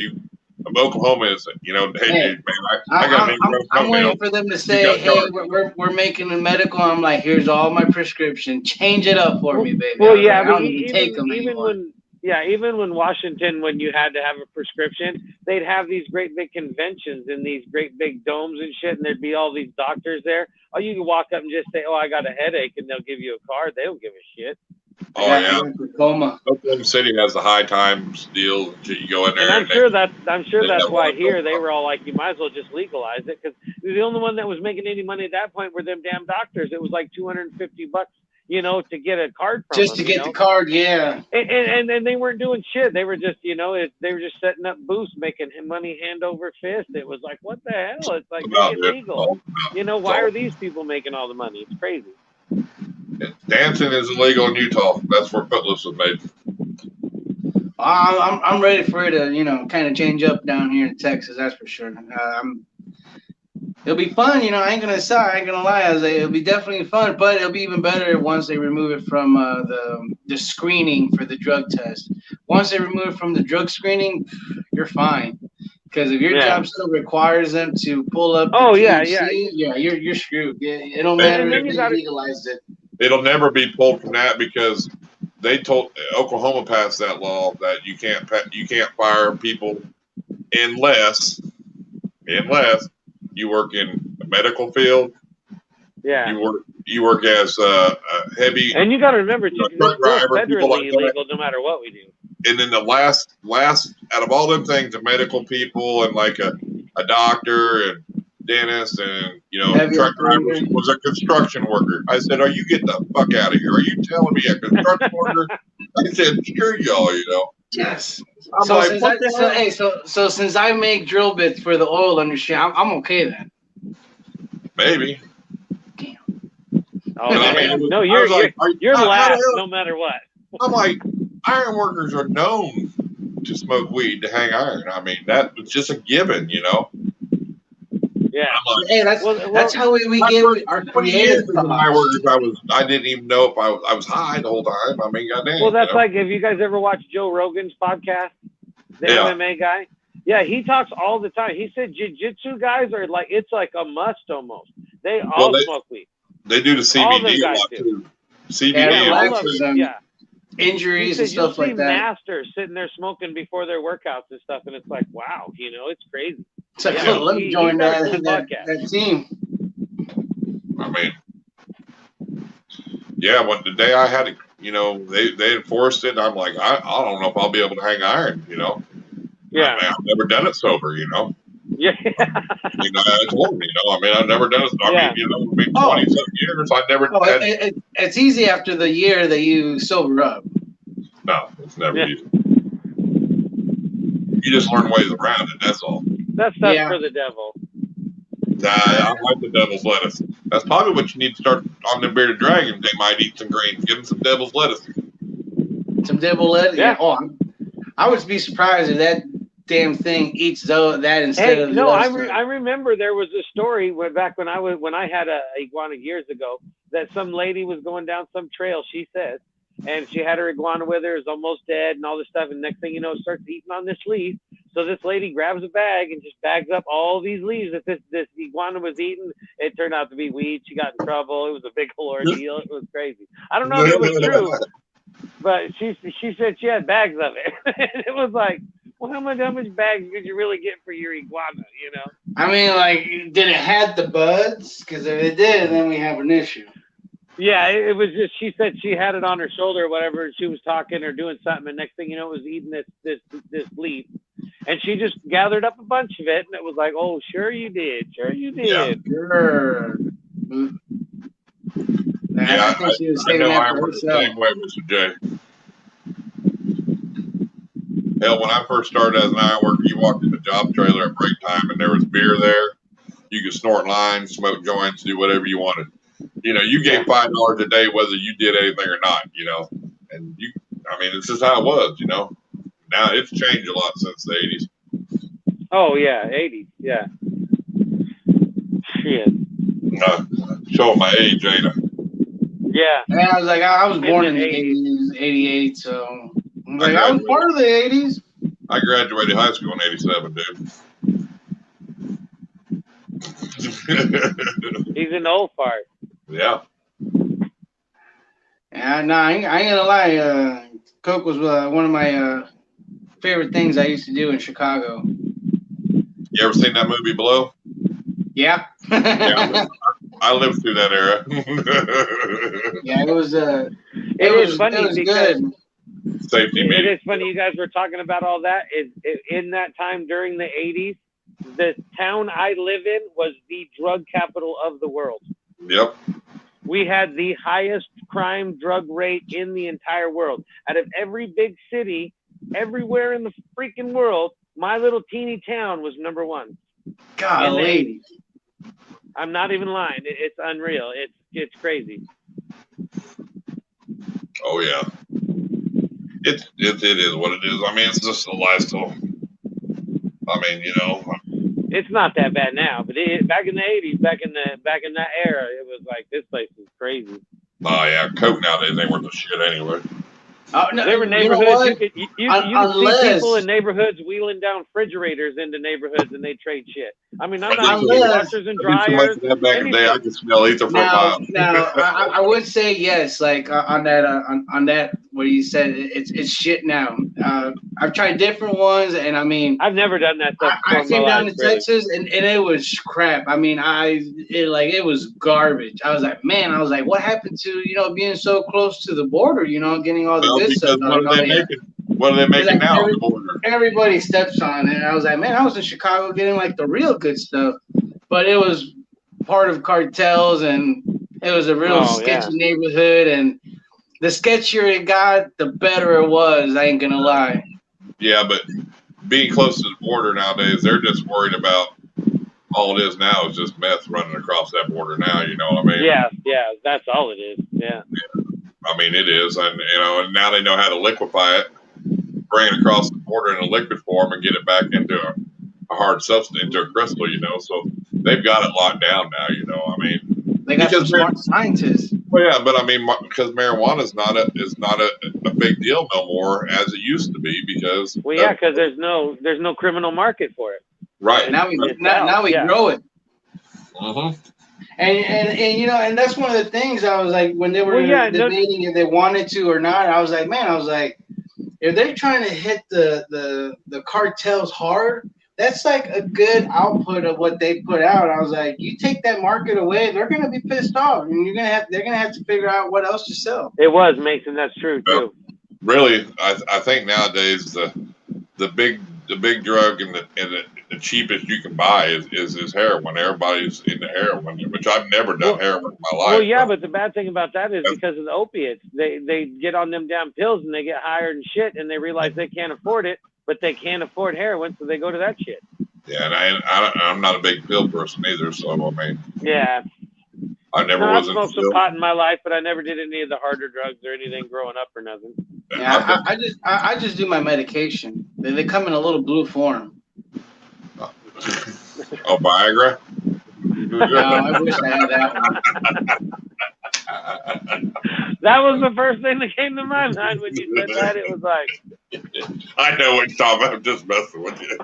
Oklahoma isn't. Hey, dude, man, I'm waiting for them to say, "Hey, we're making a medical." I'm like, "Here's all my prescription. Change it up for me, baby." Well, yeah, I don't even take them anymore. Even when Washington, when you had to have a prescription, they'd have these great big conventions in these great big domes and shit, and there'd be all these doctors there. Oh, you can walk up and just say, "Oh, I got a headache," and they'll give you a card. They don't give a shit. Oh yeah, Oklahoma City has the high times deal. You go in there, and I'm sure that's why here they were all like, "You might as well just legalize it," because the only one that was making any money at that point were them damn doctors. It was like $250 you know, to get a card from Just them, to get the card, yeah. And they weren't doing shit. They were just, you know, they were just setting up booths, making money hand over fist. It was like, what the hell? It's like illegal. You know, why are these people making all the money? It's crazy. Dancing is illegal in Utah. That's where Footloose was made. I'm ready for it to, you know, kind of change up down here in Texas. That's for sure. It'll be fun, you know. I ain't gonna lie. It'll be definitely fun, but it'll be even better once they remove it from the screening for the drug test. Once they remove it from the drug screening, you're fine. Because if your job still requires them to pull up, you're screwed. It'll matter if they legalized it. It'll never be pulled from that because they told Oklahoma passed that law that you can't fire people unless you work in the medical field. Yeah. You work as a heavy. And you got to remember, it's still federally like illegal no matter what we do. And then the last out of all them things, the medical people and like a doctor and dentist and, you know, truck driver was a construction worker. I said, "Are you getting the fuck out of here? Are you telling me a construction worker?" I said, "Screw y'all," you know. Yes. So since I make drill bits for the oil industry, I'm okay then. Maybe. Damn. Oh, no, you're last no matter what. I'm like, iron workers are known to smoke weed to hang iron. I mean, that's just a given, you know. Yeah. Like, hey, that's how we get our creative iron workers. I didn't even know if I was high the whole time. I mean, goddamn. Well, that's like, have you guys ever watched Joe Rogan's podcast, the MMA guy? Yeah, he talks all the time. He said jiu-jitsu guys are like, it's like a must almost. They all smoke weed. They do the CBD a lot too. CBD, injuries and stuff like that. Masters sitting there smoking before their workouts and stuff, and it's like, wow, you know, it's crazy. It's like, let me join that team. I mean, yeah, when the day I had to, you know, they enforced it, I'm like, I don't know if I'll be able to hang iron, you know. Yeah. I mean, I've never done it sober, you know. Yeah. You know, I told him, you know, I mean, I've never done it. I mean, you know, 27 years, I never had. It's easy after the year that you sober up. No, it's never easy. You just learn ways around it, that's all. That's stuff for the devil. Nah, I like the devil's lettuce. That's probably what you need to start on the bearded dragon. They might eat some greens. Give them some devil's lettuce. Some devil lettuce? Yeah. Oh, I would be surprised if that damn thing eats that instead of. No, I remember there was a story back when I had a iguana years ago that some lady was going down some trail, she said, and she had her iguana with her, is almost dead and all this stuff, and next thing you know, it starts eating on this leaf. So this lady grabs a bag and just bags up all these leaves that this iguana was eating. It turned out to be weed. She got in trouble. It was a big whole ordeal. It was crazy. I don't know if it was true, but she said she had bags of it. And it was like, well, how much bags could you really get for your iguana, you know? I mean, like, did it have the buds? Because if it did, then we have an issue. Yeah, it was just, she said she had it on her shoulder or whatever, and she was talking or doing something, and next thing you know, it was eating this leaf. And she just gathered up a bunch of it, and it was like, oh, sure you did. Sure you did. Yeah, sure. I think she was saying that for herself. The same way, Mr. J. Hell, when I first started as an iron worker, you walked in the job trailer at break time, and there was beer there. You could snort lines, smoke joints, do whatever you wanted. You know, you gave $5 a day whether you did anything or not, you know. And I mean, this is how it was, you know. Now it's changed a lot since the 80s. Oh, yeah, 80s, yeah. Shit. Showing my age, ain't I? Yeah. And I was like, I was born in the 80s, 88, so I was part of the 80s. I graduated high school in 87, dude. He's an old fart. Yeah. Yeah, no, I ain't gonna lie. Coke was one of my favorite things I used to do in Chicago. You ever seen that movie Below? Yeah. I lived through that era. Yeah, it was. It was funny because good. Safety. It is funny you guys were talking about all that. In that time during the 80s, the town I live in was the drug capital of the world. Yep. we had the highest crime drug rate in the entire world. Out of every big city, everywhere in the freaking world, my little teeny town was number one. Golly. I'm not even lying. It's unreal. It's crazy. Oh yeah. It is what it is. I mean, it's just a lifestyle. I mean, you know. It's not that bad now, but back in the 80s, back in that era, it was like, this place is crazy. Oh yeah, Coke nowadays ain't worth a shit anyway. No, there were neighborhoods you could see people in neighborhoods wheeling down refrigerators into neighborhoods and they trade shit. I mean, I'm not washers and dryers. Back in the day, I could smell ether for a mile. Now, I would say yes, like on that what you said, it's shit now. I've tried different ones, and I mean, I've never done that stuff. I came down to Texas, and it was crap. I mean, it was garbage. I was like, man, what happened to being so close to the border? Getting all the good stuff. What are they making now on the border? Everybody steps on it. And I was like, man, I was in Chicago getting like the real good stuff, but it was part of cartels, and it was a real sketchy neighborhood, and the sketchier it got, the better it was. I ain't gonna lie. Yeah, but being close to the border nowadays, they're just worried about all it is now is just meth running across that border now. You know what I mean? Yeah, that's all it is. Yeah. I mean, it is, and and now they know how to liquefy it, bring it across the border in a liquid form, and get it back into a hard substance, into a crystal. So they've got it locked down now. I mean, they got some smart scientists. Well, yeah, but I mean, because marijuana is not a big deal no more as it used to be because. Well, yeah, because there's no criminal market for it. Right. Now we grow it. Mm-hmm. And that's one of the things I was like, when they were debating if they wanted to or not, I was like, if they're trying to hit the cartels hard, that's like a good output of what they put out. I was like, you take that market away, they're gonna be pissed off, and they're gonna have to figure out what else to sell. It was, Mason. That's true too. Really, I think nowadays the big drug and the cheapest you can buy is heroin. Everybody's into heroin, which I've never done heroin in my life. Well, yeah, but the bad thing about that is because of the opiates, they get on them damn pills and they get higher and shit, and they realize they can't afford it, but they can't afford heroin, so they go to that shit. Yeah, and I'm not a big pill person either, so I mean. Yeah. I smoked some pot in my life, but I never did any of the harder drugs or anything growing up or nothing. Yeah, I just do my medication. They come in a little blue form. Oh, Viagra? No, I wish I had that one. That was the first thing that came to my mind when you said that. It was like, I know what you're talking about. I'm just messing with you.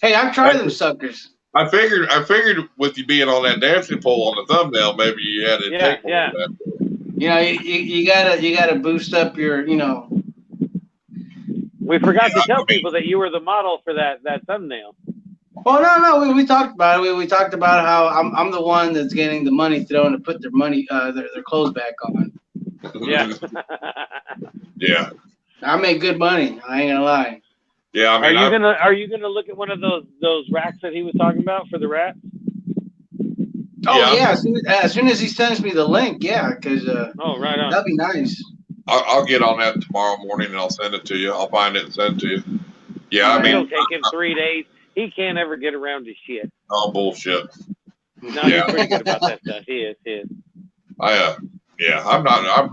Hey, I've tried them suckers. I figured with you being on that dancing pole on the thumbnail, maybe you had to take one of that. You gotta boost up your, We forgot to tell people that you were the model for that thumbnail. Well, no, we talked about it. We talked about how I'm the one that's getting the money thrown to put their money, their clothes back on. Yeah. Yeah. I make good money. I ain't gonna lie. Yeah, I mean, are you gonna look at one of those racks that he was talking about for the rat? Oh yeah, as soon as he sends me the link, yeah, because right on. That'd be nice. I'll get on that tomorrow morning and I'll send it to you. I'll find it and send it to you. Yeah, I mean, it'll take him 3 days. He can't ever get around to shit. Oh bullshit. No, he's pretty good about that stuff. He is. I've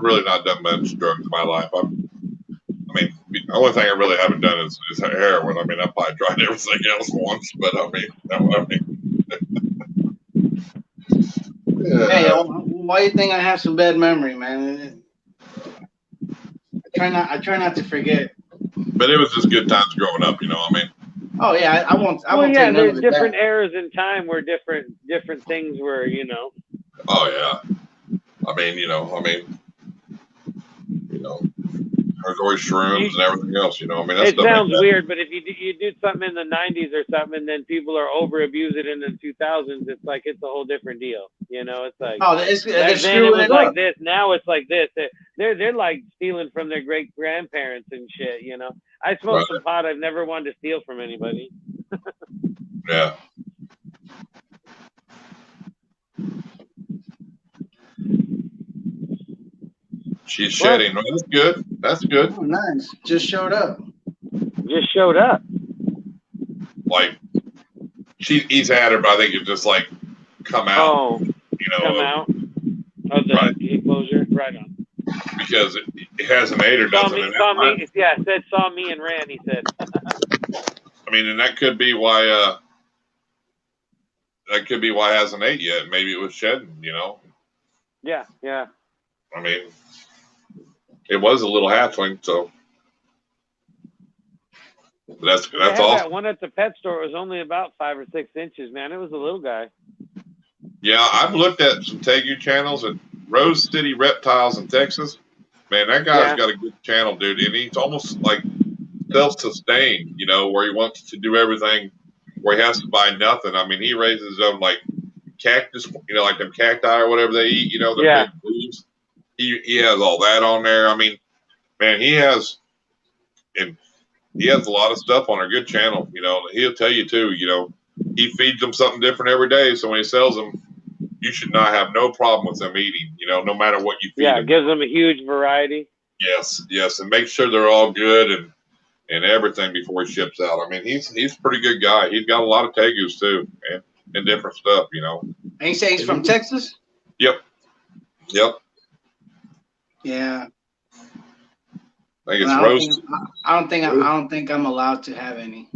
really not done much drugs in my life. I mean, the only thing I really haven't done is heroin. I mean, I probably tried everything else once, but Hey, why do you think I have some bad memory, man? I try not to forget. But it was just good times growing up, I mean. Oh yeah, I won't. There's different eras in time where different things were, Oh yeah, I mean, there's always shrooms and everything else, I mean. It sounds weird, but if you do something in the 90s or something, and then people are over abuse it in the 2000s, it's like it's a whole different deal. It's like then it was like this. Now it's like this. They're like stealing from their great grandparents and shit. I smoked some pot. I've never wanted to steal from anybody. Yeah. She's shedding. Well, that's good. That's good. Oh, nice. Just showed up. Just showed up. Like he's had her, but I think it just like come out. Oh, come out of the enclosure. Right on. Because it hasn't ate or nothing. Yeah, it said saw me and ran. He said. I mean, and that could be why. That could be why it hasn't ate yet. Maybe it was shedding. Yeah. I mean, it was a little hatchling, so that's awesome. That one at the pet store was only about 5 or 6 inches, man. It was a little guy. Yeah, I've looked at some Tegu channels at Rose City Reptiles in Texas. Man, that guy's got a good channel, dude, and he's almost like self-sustained, where he wants to do everything, where he has to buy nothing. I mean, he raises them like cactus, like them cacti or whatever they eat, big leaves. He has all that on there. I mean, man, he has a lot of stuff on a good channel. He'll tell you too. He feeds them something different every day. So when he sells them, you should not have no problem with them eating. No matter what you feed them. Yeah, gives them a huge variety. Yes, and make sure they're all good and everything before he ships out. I mean, he's a pretty good guy. He's got a lot of Tegus too, and different stuff. And you say he's from Texas? Yep. Yeah. I think it's roast. I don't think I'm allowed to have any.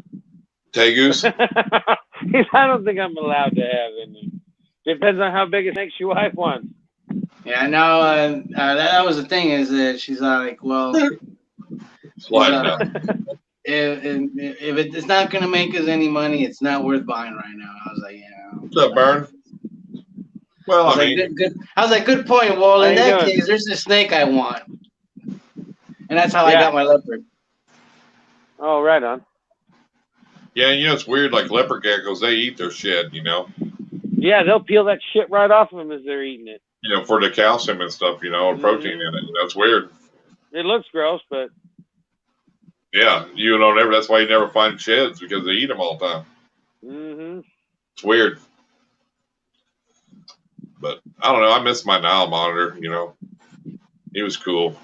Tegus? I don't think I'm allowed to have any. Depends on how big a snake your wife wants. Yeah, I know. That was the thing, is that she's like, well, if it's not gonna make us any money, it's not worth buying right now. I was like, yeah. What's up, Burn? Well, I mean, I was like, good point. Well, in that case, there's a snake I want. And that's how I got my leopard. Oh, right on. Yeah, it's weird. Like leopard geckos, they eat their shed, Yeah, they'll peel that shit right off of them as they're eating it. For the calcium and stuff, or protein in it. That's weird. It looks gross, but. Yeah, that's why you never find sheds, because they eat them all the time. Mm-hmm. It's weird. But I don't know. I miss my Nile monitor, He was cool.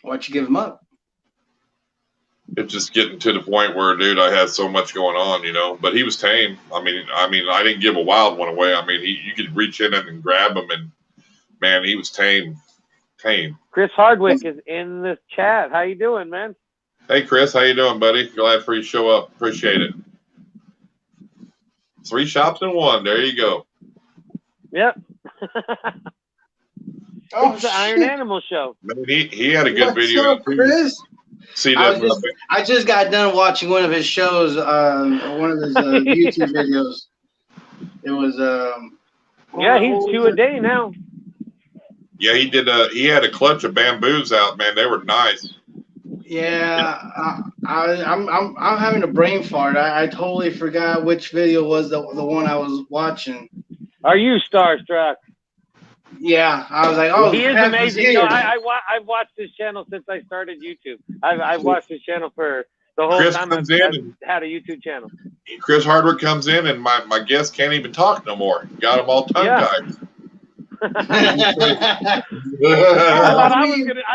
Why'd you give him up? It's just getting to the point where, dude, I had so much going on, But he was tame. I mean, I didn't give a wild one away. I mean, you could reach in and grab him, and man, he was tame. Chris Hardwick is in the chat. How you doing, man? Hey, Chris, how you doing, buddy? Glad for you to show up. Appreciate it. 3 shops in 1. There you go. Yep. It's the Iron Animal Show. Man, he had a good video. Up, Chris? See that? I just got done watching one of his shows, one of his YouTube videos. It was he's 2 a day now. Yeah, he did. He had a clutch of bamboos out, man. They were nice. Yeah, I'm having a brain fart. I totally forgot which video was the one I was watching. Are you starstruck? Yeah, I was like, oh, he is amazing. I've watched his channel since I started YouTube. I've watched his channel for the whole time I've had a YouTube channel. Chris Hardwick comes in, and my guests can't even talk no more. Got them all tongue-tied. I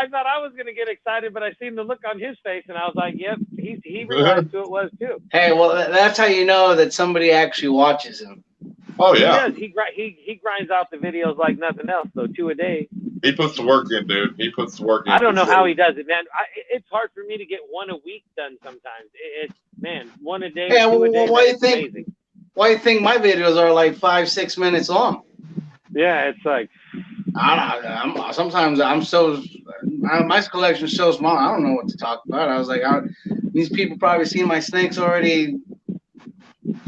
thought I was gonna get excited, but I seen the look on his face, and I was like, "Yep, he realized who it was too." Hey, well, that's how you know that somebody actually watches him. Oh yeah, he grinds out the videos like nothing else. So 2 a day. He puts the work in, dude. He puts the work in. I don't know how he does it, man. It's hard for me to get 1 a week done sometimes. It's 1 a day. Yeah, 2 a day. Why do you think my videos are like 5-6 minutes long? Yeah, it's like sometimes my collection's so small, I don't know what to talk about. I was like, these people probably seen my snakes already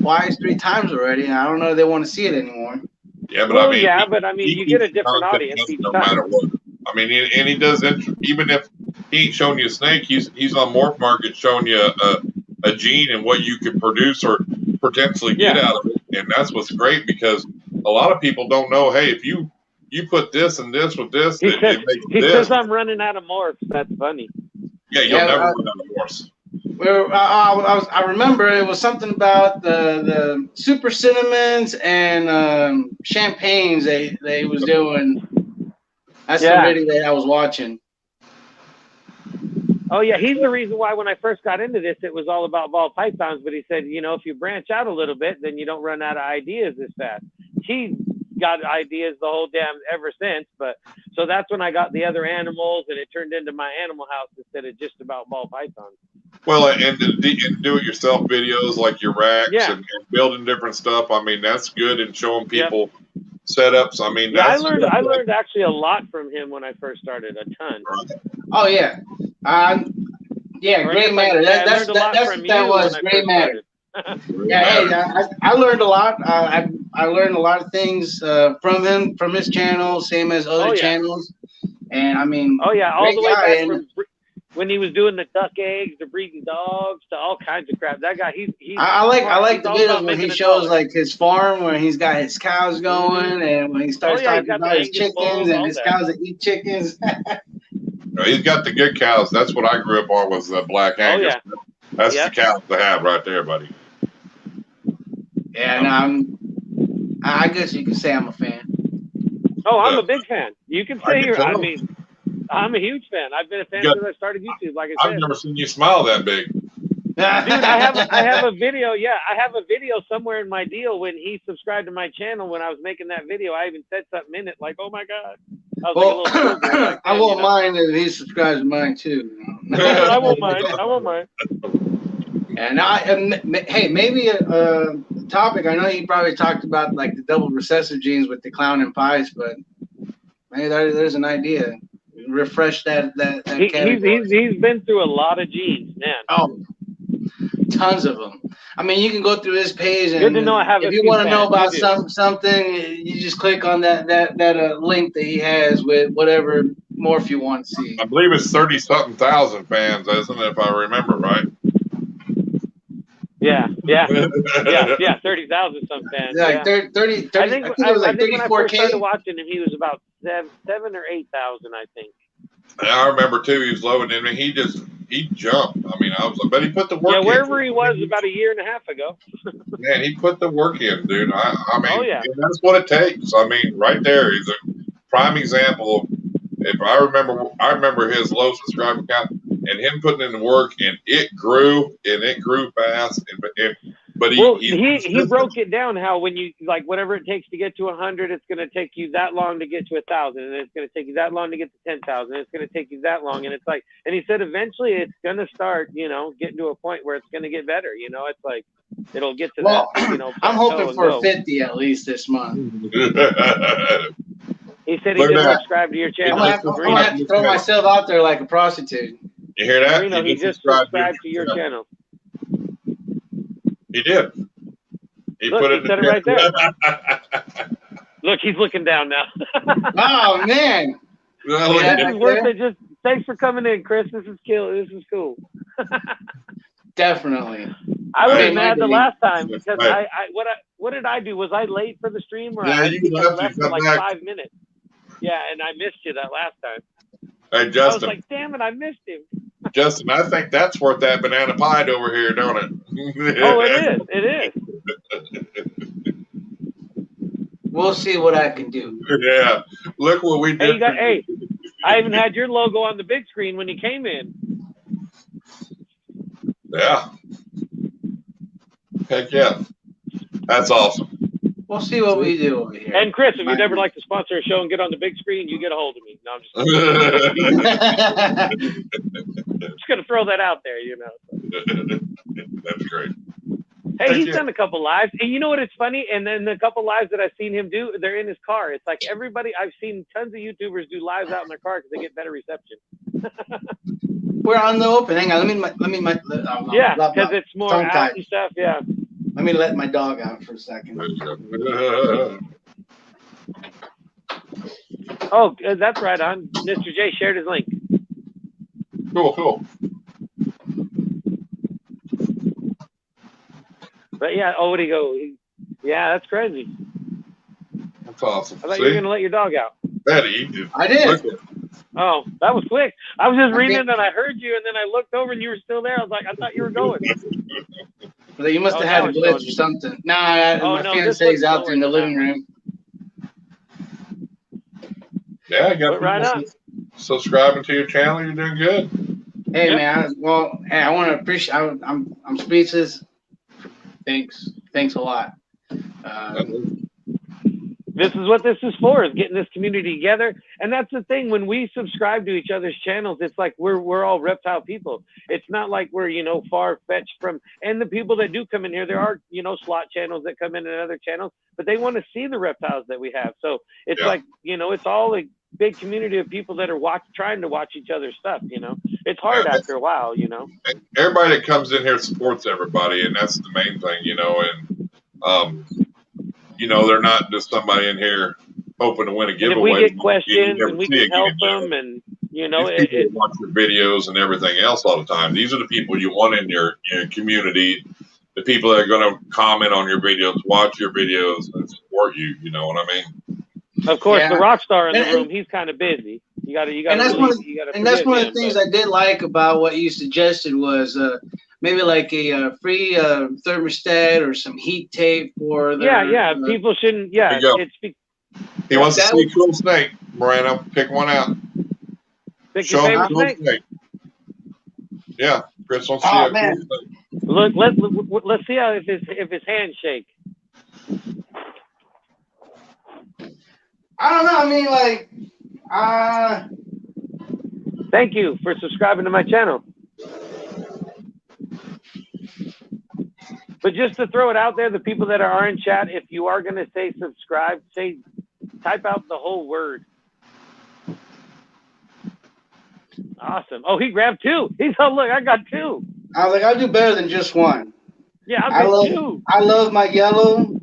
twice, 3 times already, and I don't know if they want to see it anymore. Yeah, but you get a different audience each time. Matter what. I mean, and he does even if he ain't showing you a snake, he's on Morph Market showing you a gene and what you could produce or potentially get out of it, and that's what's great, because a lot of people don't know. Hey, if you put this and this with this, it makes he this. says I'm running out of morphs. That's funny. Yeah, you'll never run out of morphs. I remember it was something about the super cinnamons and champagnes they was doing. That's the video that I was watching. Oh yeah, he's the reason why when I first got into this, it was all about ball pythons. But he said, you know, if you branch out a little bit, then you don't run out of ideas as fast. He got ideas the whole damn ever since. But so that's when I got the other animals, and it turned into my animal house instead of just about ball pythons. Well, and do-it-yourself videos like your racks and building different stuff. I mean, that's good, and showing people setups. I mean, I learned actually a lot from him when I first started, a ton. Oh yeah, Gray Matter. That's what that was. Gray Matter. I learned a lot. I learned a lot of things from him, from his channel, same as other channels. And I mean, all the way back from when he was doing the duck eggs, the breeding dogs, to all kinds of crap. That guy, I like the videos when he shows like his farm, where he's got his cows going, and when he starts talking about his chickens and his cows that eat chickens. He's got the good cows. That's what I grew up on, was the black Angus. That's the cows to have right there, buddy. Yeah, and I guess you can say I'm a fan. Oh, I'm a big fan. You can say you're. I mean, I'm a huge fan. I've been a fan since I started YouTube. Like I said, I've never seen you smile that big. Dude, I have a video. Yeah, I have a video somewhere in my deal when he subscribed to my channel. When I was making that video, I even said something in it like, "Oh my god." I was like I won't mind if he subscribes to mine too. I won't mind. I won't mind. And hey, maybe a topic. I know he probably talked about like the double recessive genes with the clown and pies, but maybe there's an idea. Refresh that category. He's been through a lot of genes, man. Oh, tons of them. I mean, you can go through his page, and good to know I have if you want to know about something, you just click on that link that he has with whatever morph you want to see. I believe it's 30-something thousand fans, isn't it? If I remember right. Yeah, 30,000 some fans. Yeah, 30. I think it was like 34K. When I first started watching him, he was about 7,000 or 8,000, I think. And I remember too, he was loading in, and he jumped. I mean, I was like, but he put the work in. Yeah, wherever he was about a year and a half ago. Man, he put the work in, dude. I mean, that's what it takes. I mean, right there, he's a prime example. If I remember his low subscriber count and him putting in the work, and it grew fast. But he broke it down how when you like whatever it takes to get to 100, it's going to take you that long to get to 1,000, and it's going to take you that long to get to 10,000. It's going to take you that long, and it's like, and he said eventually it's going to start, getting to a point where it's going to get better. It's like it'll get to that. I'm hoping for 50 at least this month. He said he didn't subscribe to your channel. I'm going to have to throw myself out there like a prostitute. You hear that? Marino, he just subscribed to your channel. He did. He said it right there. Look, he's looking down now. Oh man. This is worth it. Just thanks for coming in, Chris. This is cool. Definitely. I was mad the last time because what did I do? Was I late for the stream, or I left for like 5 minutes? Yeah, and I missed you that last time. Hey, Justin. I was like, damn it, I missed him. Justin, I think that's worth that banana pie over here, don't it? Oh, it is. We'll see what I can do. Yeah. Look what we did. Hey, I even had your logo on the big screen when you came in. Yeah. Heck yeah. That's awesome. We'll see what we do over here. And Chris, if you'd ever like to sponsor a show and get on the big screen, you get a hold of me. No, I'm just going to throw that out there, That's great. Hey, he's done a couple lives. And you know what? It's funny. And then the couple lives that I've seen him do, they're in his car. It's like everybody, I've seen tons of YouTubers do lives out in their car because they get better reception. We're on the open. Hang on. Let me yeah, because it's more out and stuff. Yeah. Let me let my dog out for a second. Oh, that's right on. Mr. J shared his link. Cool. But yeah, where'd he go? Yeah, that's crazy. That's awesome. I thought you were going to let your dog out. I did. Oh, that was quick. I was just reading it and I heard you, and then I looked over and you were still there. I was like, I thought you were going. You must have had a glitch or something. Nah, my fiance's out there in the living room. Yeah, I got Put right people subscribing to your channel. You're doing good. Hey man, I want to appreciate. I'm speechless. Thanks a lot. This is what this is for, is getting this community together. And that's the thing, when we subscribe to each other's channels, it's like we're all reptile people. It's not like we're, you know, far-fetched from, and the people that do come in here, there are, you know, slot channels that come in and other channels, but they want to see the reptiles that we have. So it's like, you know, it's all a big community of people that are trying to watch each other's stuff, you know. It's hard after a while, you know. Everybody that comes in here supports everybody, and that's the main thing, you know. And you know, they're not just somebody in here hoping to win a giveaway. And if we get questions and we can help them, and you know, these people watch your videos and everything else all the time. These are the people you want in your community. The people that are going to comment on your videos, watch your videos, and support you. You know what I mean? Of course, the rock star in the room, he's kind of busy. You got to. And that's one of the things I did like about what you suggested was maybe like a free thermostat or some heat tape for their, people shouldn't. Yeah, he wants to see a cool snake. Moreno, pick one out. Pick your favorite snake. Yeah, Chris wants to see a cool snake. Look, let's see how if his hands shake. I don't know. I mean, like, thank you for subscribing to my channel. But just to throw it out there, the people that are in chat, if you are going to say subscribe, type out the whole word. Awesome. Oh, he grabbed two. He's oh, look, I got two. I was like, I'll do better than just one. Yeah, I love two. I love my yellow.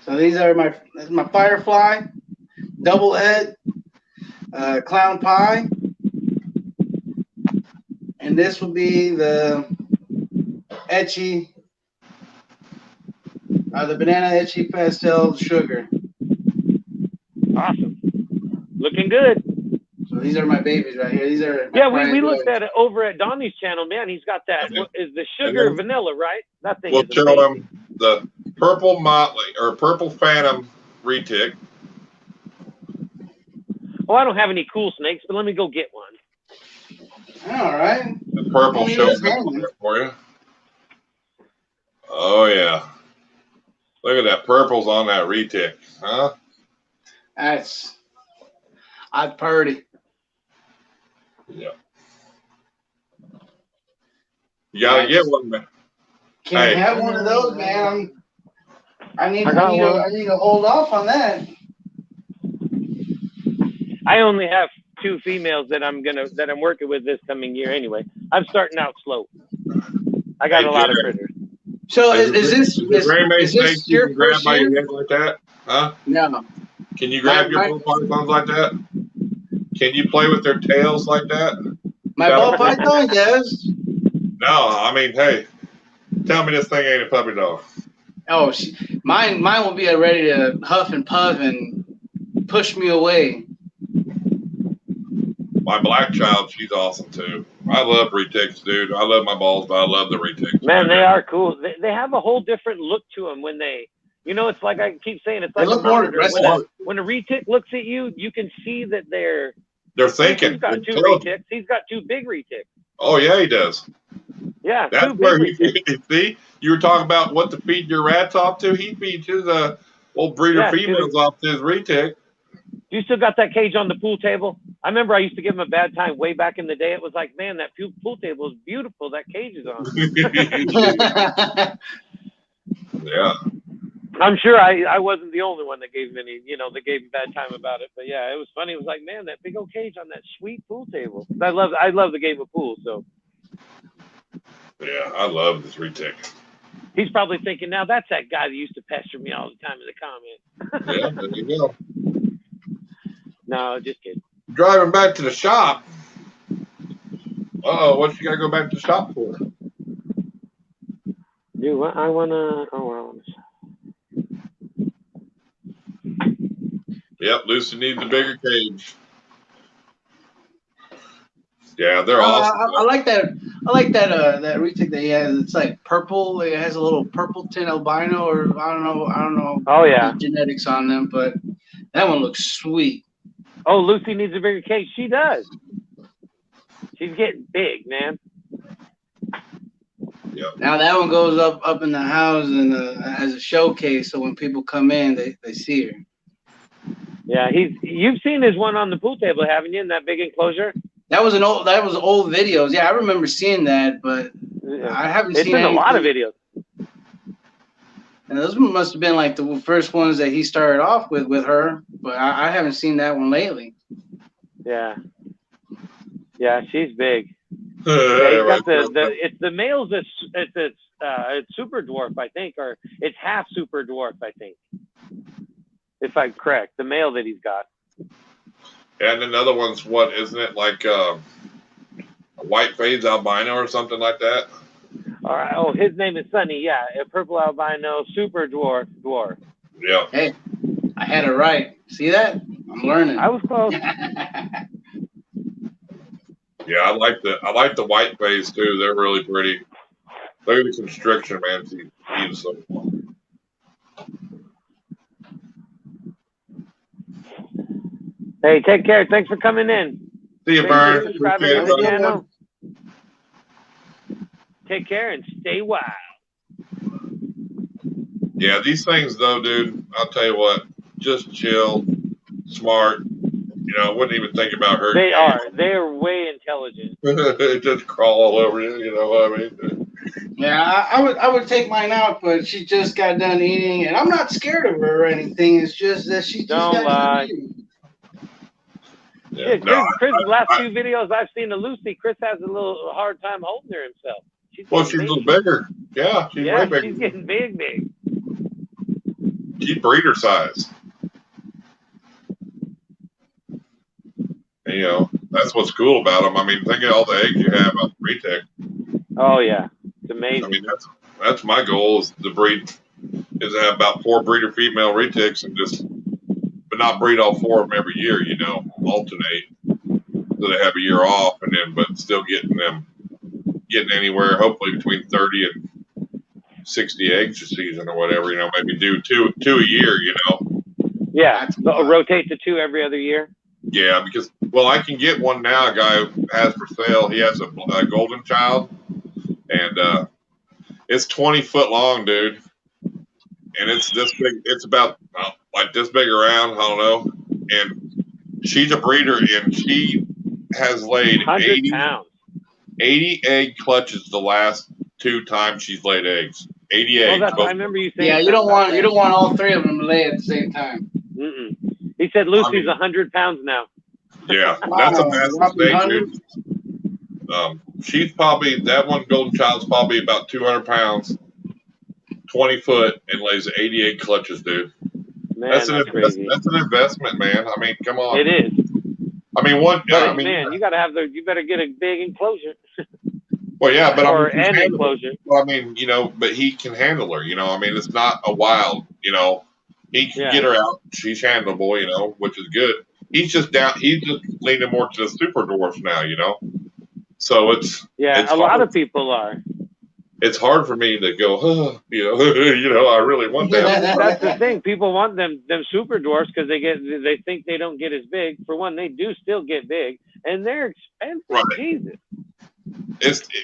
So these are my firefly, double head, clown pie, and this will be the etchy, the banana etchy pastel sugar. Awesome, looking good. So these are my babies right here. These are we looked at it over at Donnie's channel. Man, he's got that. What is the sugar vanilla, right? That thing. We'll show them the purple motley or purple phantom retic. Oh, I don't have any cool snakes, but let me go get one. All right. The purple shows for you. Oh yeah. Look at that purple's on that retic, huh? That's pretty. Yeah. You gotta get one, man. Can I have one of those, man? I need to hold off on that. I only have 2 females that I'm working with this coming year anyway. I'm starting out slow. I got a lot of critters. So is this your first year? Your head like that? Huh? No. Can you grab your ball pythons like that? Can you play with their tails like that? My ball python, yes. No, I mean, hey, tell me this thing ain't a puppy dog. Oh, mine will be ready to huff and puff and push me away. My black child, she's awesome too. I love retics, dude. I love my balls, but I love the retics. Man, they are cool. They have a whole different look to them when they, you know, it's like I keep saying, it's like look more aggressive. When a retic looks at you, you can see that they're thinking. He's got 2 retics. He's got 2 big retics. Oh yeah, he does. Yeah, that's where he see. You were talking about what to feed your rats off to. He feeds his old breeder females off to his retic. You still got that cage on the pool table? I remember I used to give him a bad time way back in the day. It was like, man, that pool table is beautiful. That cage is on. Yeah. I'm sure I wasn't the only one that gave him that gave him bad time about it. But yeah, it was funny. It was like, man, that big old cage on that sweet pool table. I love the game of pool. So. Yeah, I love this retic. He's probably thinking, now that's that guy that used to pester me all the time in the comments. Yeah, there you go. No, just kidding. Driving back to the shop. What you gotta go back to the shop for? Dude, I wanna. Yep, Lucy needs a bigger cage. Yeah, they're awesome. I like that. That retic that he has. It's like purple. It has a little purple tint albino, or I don't know. Oh yeah. Genetics on them, but that one looks sweet. Oh, Lucy needs a bigger cage. She does. She's getting big, man. Yep. Now that one goes up in the house and as a showcase, so when people come in, they see her. Yeah, you've seen his one on the pool table, haven't you? In that big enclosure. That was old videos. Yeah, I remember seeing that, but I haven't It's seen in anything. a lot of videos. And those must have been like the first ones that he started off with her, but I haven't seen that one lately. Yeah. Yeah, she's big. Yeah, he's got it's the male's it's super dwarf, I think, or it's half super dwarf, I think. If I'm correct, the male that he's got. And another one's what, isn't it like a white phase albino or something like that? All right. Oh, his name is Sunny. Yeah, a purple albino super dwarf. Yeah. Hey, I had it right. See that? I'm learning. I was close. Yeah, I like the white phase too. They're really pretty. Look at the constriction, man. He is so fun. Hey, take care. Thanks for coming in. See you, Burn. Appreciate it, channel. Take care and stay wild. Yeah, these things though, dude, I'll tell you what, just chill, smart. You know, I wouldn't even think about hurting. They are. They are way intelligent. Just crawl all over you, you know what I mean? Yeah, I would take mine out, but she just got done eating, and I'm not scared of her or anything. It's just that she just got done eating. Yeah, Chris, the last few videos I've seen of Lucy, Chris has a little hard time holding her himself. She's a little bigger. Yeah, she's way bigger. She's getting big. She's breeder size. And, you know, that's what's cool about them. I mean, think of all the eggs you have on Retech. Oh yeah, it's amazing. I mean, that's my goal is to have about 4 breeder female Retechs and but not breed all 4 of them every year. You know, alternate so they have a year off, and then but still getting anywhere hopefully between 30 and 60 eggs a season or whatever. You know, maybe do two a year. You know. Yeah, so rotate to 2 every other year. Yeah, because I can get one now. A guy who has for sale. He has a golden child, and it's 20 foot long, dude, and it's this big. It's about like this big around. I don't know. And she's a breeder, and she has laid 80 egg clutches the last 2 times she's laid eggs. 80 eggs. I remember you saying. Yeah, you don't want all 3 of them to lay at the same time. He said Lucy's 100 pounds now. Yeah, that's a massive thing, dude. She's probably, that one golden child's probably about 200 pounds, 20 foot, and lays 80 egg clutches, dude. Man, that's crazy. That's an investment, man. I mean, come on. It is. I mean, man, you better get a big enclosure. Well, yeah, but an enclosure. Well, I mean, you know, but he can handle her. You know, I mean, it's not a wild. You know, he can get her out. She's handleable. You know, which is good. He's just leaning more to the super dwarfs now. You know, so it's a lot of people are. It's hard for me to go, you know, I really want that. That's the thing. People want them super dwarfs because they think they don't get as big. For one, they do still get big, and they're expensive. Right. Jesus.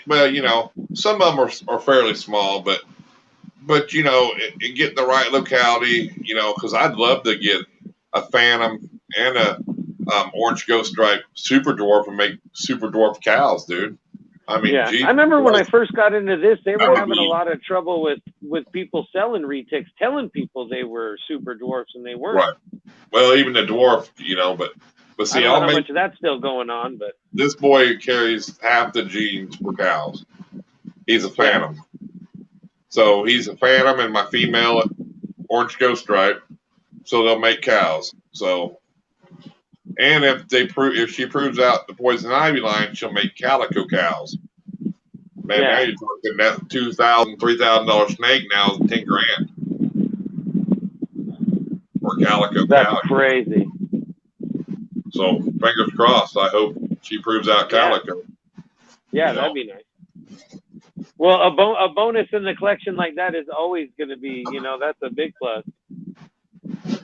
Well, you know, some of them are fairly small, but you know, get the right locality, you know, because I'd love to get a Phantom and a orange ghost stripe super dwarf and make super dwarf cows, dude. I mean, I remember when I first got into this, they were having a lot of trouble with people selling retics, telling people they were super dwarfs and they weren't. Right. Well, even the dwarf, you know, but see, I don't know how much of that's still going on, but this boy carries half the genes for cows. He's a Phantom. So he's a Phantom and my female orange ghost stripe. So they'll make cows. So, and if she proves out the poison ivy line, she'll make calico cows. Man, now you're talking that $2,000, $3,000 snake now is $10,000 for calico cow. That's crazy. So fingers crossed. I hope she proves out calico. Yeah, that'd be nice. Well, a bonus in the collection like that is always going to be, you know, that's a big plus.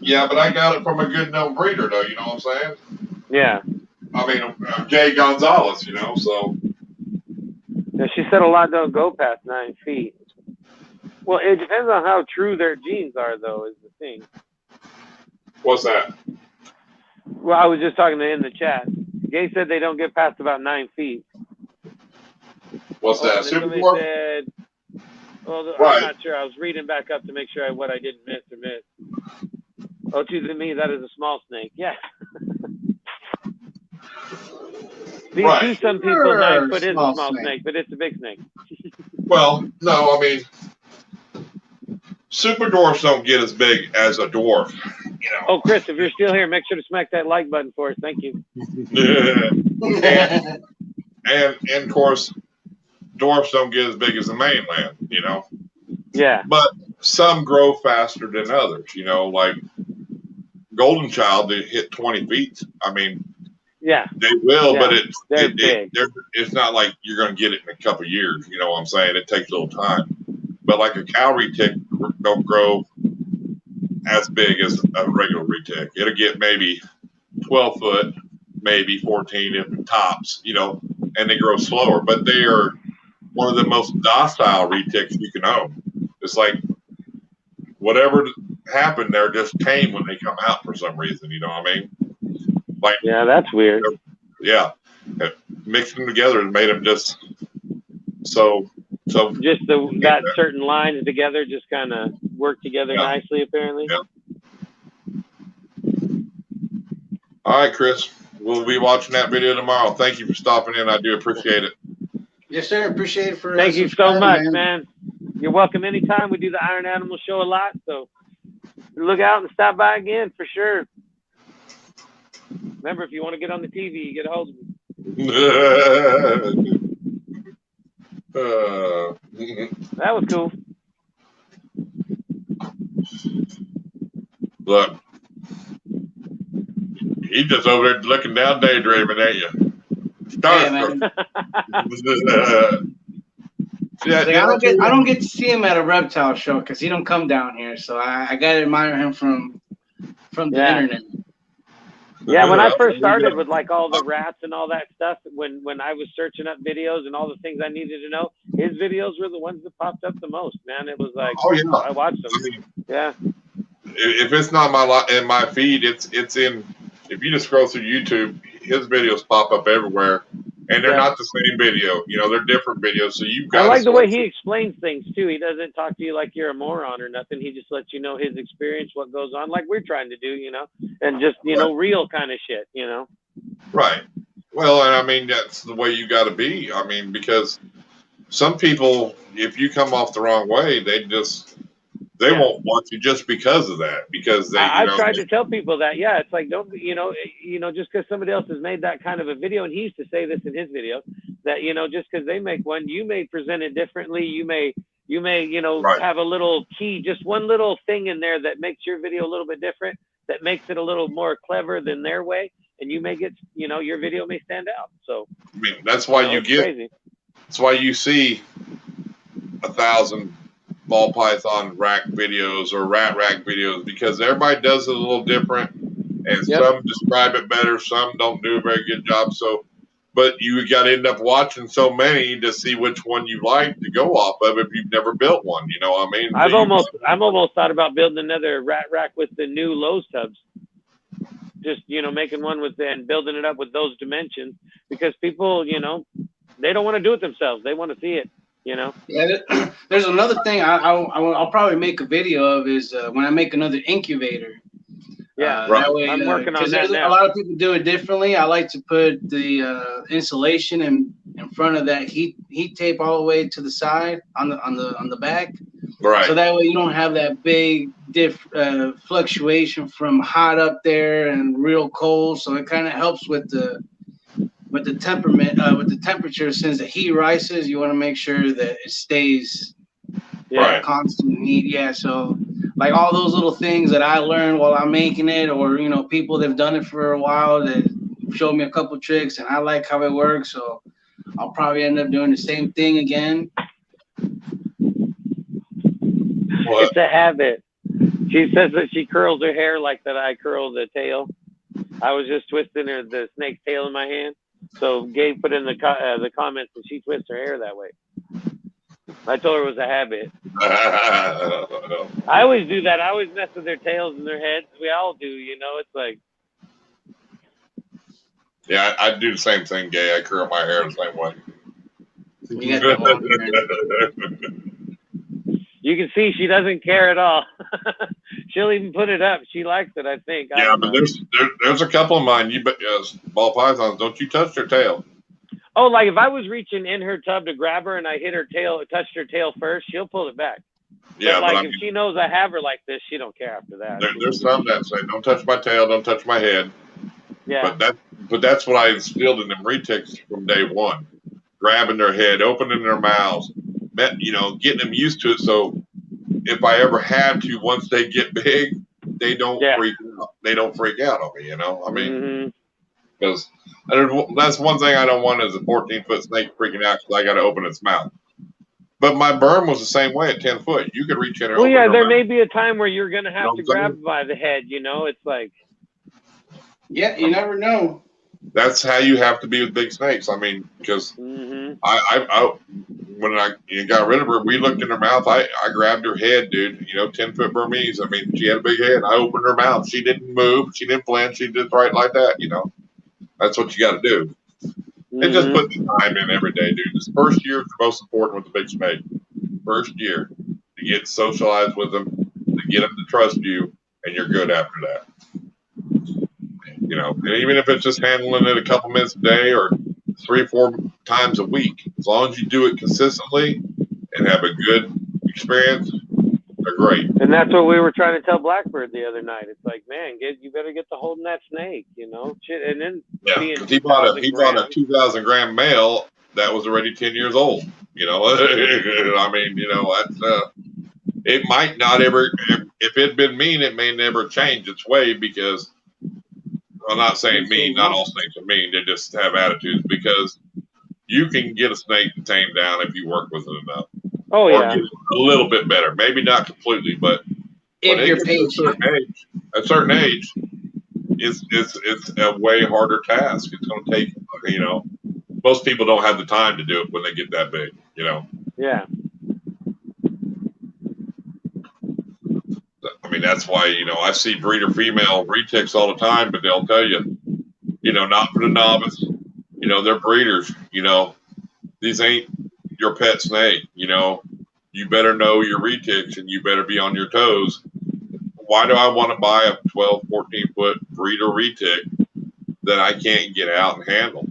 Yeah, but I got it from a good known breeder, though. You know what I'm saying? Yeah. I mean, Jay Gonzalez. You know, so. Yeah, she said a lot don't go past 9 feet. Well, it depends on how true their genes are, though, is the thing. What's that? Well, I was just talking to in the chat. Gay said they don't get past about 9 feet. What's that? Somebody Super said, well, right. I'm not sure. I was reading back up to make sure what I didn't miss or miss. Oh, to me, that is a small snake. Yeah. Right. To some people, 9 foot is a small snake, but it's a big snake. Well, no, I mean, super dwarfs don't get as big as a dwarf. You know. Oh, Chris, if you're still here, make sure to smack that like button for us. Thank you. and of course, dwarfs don't get as big as the mainland. You know. Yeah. But some grow faster than others. You know, like Golden Child, they hit 20 feet. I mean. Yeah, they will, yeah. but they're big. It's not like you're going to get it in a couple of years. You know what I'm saying? It takes a little time. But like a cow retic don't grow as big as a regular retic. It'll get maybe 12 foot, maybe 14 if it tops, you know, and they grow slower. But they are one of the most docile retics you can own. It's like whatever happened, they're just tame when they come out for some reason. You know what I mean? Like, yeah, that's weird. Yeah, mixing them together and made them just so. Just that certain lines together just kind of work together nicely, apparently. Yeah. All right, Chris. We'll be watching that video tomorrow. Thank you for stopping in. I do appreciate it. Yes, sir. Appreciate it for. Thank you so much, man. You're welcome anytime. We do the Iron Animal Show a lot, so look out and stop by again for sure. Remember, if you want to get on the TV, you get a hold of me. That was cool. Look, he's just over there looking down, daydreaming at you. Starstruck. Yeah, like, I don't get to see him at a reptile show because he don't come down here. So I gotta admire him from the internet. Yeah, when I first started with like all the rats and all that stuff, when I was searching up videos and all the things I needed to know, his videos were the ones that popped up the most, man. It was like, I watched them. Yeah. If it's not in my feed, it's in. If you just scroll through YouTube, his videos pop up everywhere, and they're not the same video. You know, they're different videos. So you've got. I like the way he explains things too. He doesn't talk to you like you're a moron or nothing. He just lets you know his experience, what goes on, like we're trying to do, you know, and just know real kind of shit, you know. Right. Well, and I mean that's the way you got to be. I mean, because some people, if you come off the wrong way, they won't watch you just because of that. Because they, I've tried to tell people that. Yeah, it's like don't just because somebody else has made that kind of a video, and he used to say this in his videos that just because they make one, you may present it differently. You may have a little key, just one little thing in there that makes your video a little bit different, that makes it a little more clever than their way, and you may get your video may stand out. So I mean that's why crazy. That's why you see 1,000 ball python rack videos or rat rack videos, because everybody does it a little different, and some describe it better, some don't do a very good job. So, but you got to end up watching so many to see which one you like to go off of if you've never built one. You know what I mean? I'm almost thought about building another rat rack with the new Lowe's tubs. Just making one with and building it up with those dimensions, because people they don't want to do it themselves. They want to see it. Yeah, there's another thing I'll probably make a video of is when I make another incubator. Yeah, that way, I'm working on that now. A lot of people do it differently. I like to put the insulation in front of that heat tape all the way to the side on the back. Right. So that way you don't have that big fluctuation from hot up there and real cold. So it kind of helps with the temperament, with the temperature. Since the heat rises, you want to make sure that it stays constant heat. Yeah, so like all those little things that I learned while I'm making it, or people that've done it for a while that showed me a couple tricks, and I like how it works. So I'll probably end up doing the same thing again. It's a habit. She says that she curls her hair like that I curl the tail. I was just twisting the snake's tail in my hand. So Gabe put in the comments that she twists her hair that way. I told her it was a habit. I always do that. I always mess with their tails and their heads. We all do, you know. It's like. Yeah, I do the same thing, Gay. I curl my hair the same way. You got the long hair. You can see she doesn't care at all. She'll even put it up. She likes it, I think. Yeah, but there's a couple of mine. Ball pythons. Don't you touch their tail? Oh, like if I was reaching in her tub to grab her and I hit her tail, touched her tail first, she'll pull it back. Yeah, but like if she knows I have her like this, she don't care after that. There's some that say, "Don't touch my tail, don't touch my head." Yeah. But that's what I instilled in them retics from day one. Grabbing their head, opening their mouths, getting them used to it. So if I ever had to, once they get big, they don't freak out. They don't freak out on me. I mean, because that's one thing I don't want is a 14-foot snake freaking out because I got to open its mouth. But my berm was the same way at 10 foot. You could reach in and open there mouth. May be a time where you're going to have to grab by the head. It's like. Yeah, you never know. That's how you have to be with big snakes. I mean, because when I got rid of her, we looked in her mouth. I grabbed her head, dude. 10-foot Burmese. I mean, she had a big head. I opened her mouth. She didn't move. She didn't flinch. She did right like that. That's what you got to do. And just put the time in every day, dude. This first year is the most important with the big snake. First year to get socialized with them, to get them to trust you, and you're good after that. And even if it's just handling it a couple minutes a day or 3 or 4 times a week, as long as you do it consistently and have a good experience, they're great. And that's what we were trying to tell Blackbird the other night. It's like, man, you better get to holding that snake, Shit, and then because he bought a 2,000-gram male that was already 10 years old. I mean, that's it might not ever. If it'd been mean, it may never change its way because. I'm not saying mean. Not all snakes are mean. They just have attitudes because you can get a snake to tame down if you work with it enough. Oh, or get a little bit better. Maybe not completely, but if you're patient. At a certain age, it's a way harder task. It's going to take, most people don't have the time to do it when they get that big, Yeah. I mean, that's why, I see breeder female retics all the time, but they'll tell you, not for the novice, they're breeders, these ain't your pet snake, you better know your retics and you better be on your toes. Why do I want to buy a 12, 14-foot breeder retic that I can't get out and handle?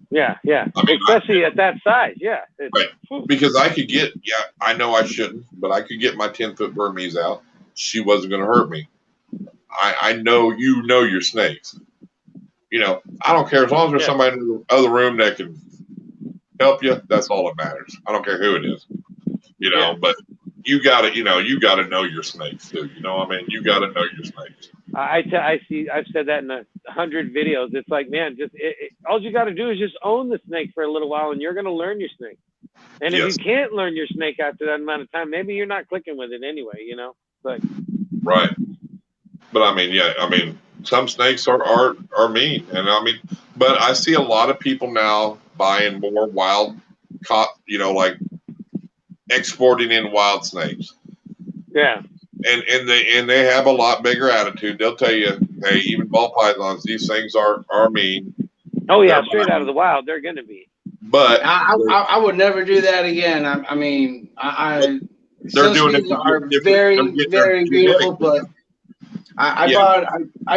Yeah. I mean, especially at that size. Yeah. Right. Because I could get, I know I shouldn't, but I could get my 10-foot Burmese out. She wasn't going to hurt me. I know your snakes. I don't care as long as there's somebody in the other room that can help you. That's all that matters. I don't care who it is. But you got to know your snakes too. You got to know your snakes. I've said that in 100 videos. It's like, man, just all you got to do is just own the snake for a little while, and you're going to learn your snake. And if you can't learn your snake after that amount of time, maybe you're not clicking with it anyway. But right. But I mean, some snakes are mean, and but I see a lot of people now buying more wild caught, like exporting in wild snakes. Yeah. And they have a lot bigger attitude. They'll tell you, hey, even ball pythons, these things are mean. Oh yeah, straight out of the wild, they're gonna be. But I would never do that again. I mean, they're doing it are very, very beautiful, but I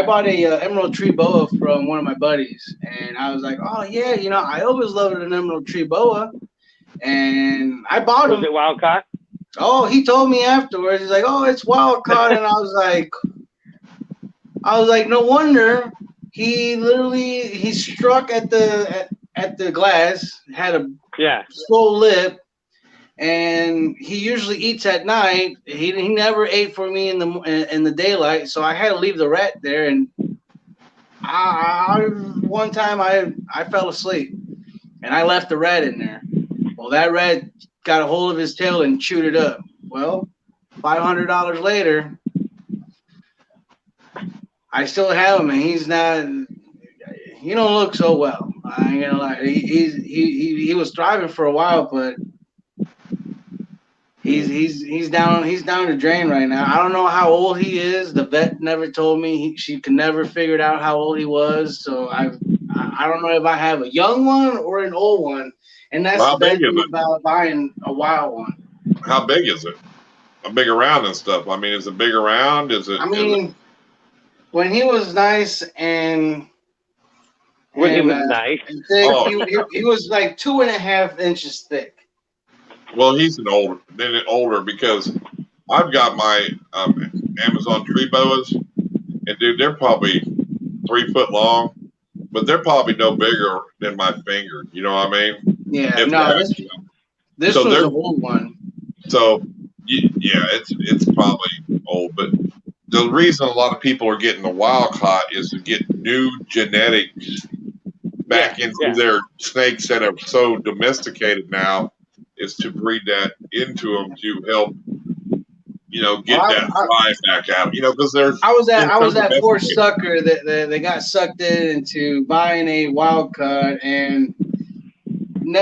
bought a emerald tree boa from one of my buddies, and I was like, oh yeah, I always loved an emerald tree boa, and I bought him. Was it wild caught? Oh, he told me afterwards. He's like, oh, it's wild caught, and I was like, no wonder. He struck at the glass, had a full lip. And he usually eats at night. He never ate for me in the daylight, so I had to leave the rat there. And one time I fell asleep, and I left the rat in there. Well, that rat got a hold of his tail and chewed it up. Well, $500 later, I still have him, and he's not. He don't look so well. I ain't gonna lie. He was thriving for a while, but he's down the drain right now. I don't know how old he is. The vet never told me. She could never figure out how old he was. So I don't know if I have a young one or an old one, and that's How the big bad is thing it? about buying a wild one. How big is it? A big around and stuff. I mean, is it big around? Is it? I mean, when he was nice When he and was nice. thick, Oh, he was like 2.5 inches thick. well, he's older because I've got my Amazon tree boas, and dude, they're probably 3 foot long, but they're probably no bigger than my finger. You know what I mean? Yeah, If no, that, this so was they're an old one. so yeah, it's probably old, but the reason a lot of people are getting the wild caught is to get new genetics back into their snakes that are so domesticated now, is to breed that into them to help, get that thrive back out. Because they're I was so that poor domesticated. sucker that got sucked into buying a wild cut, and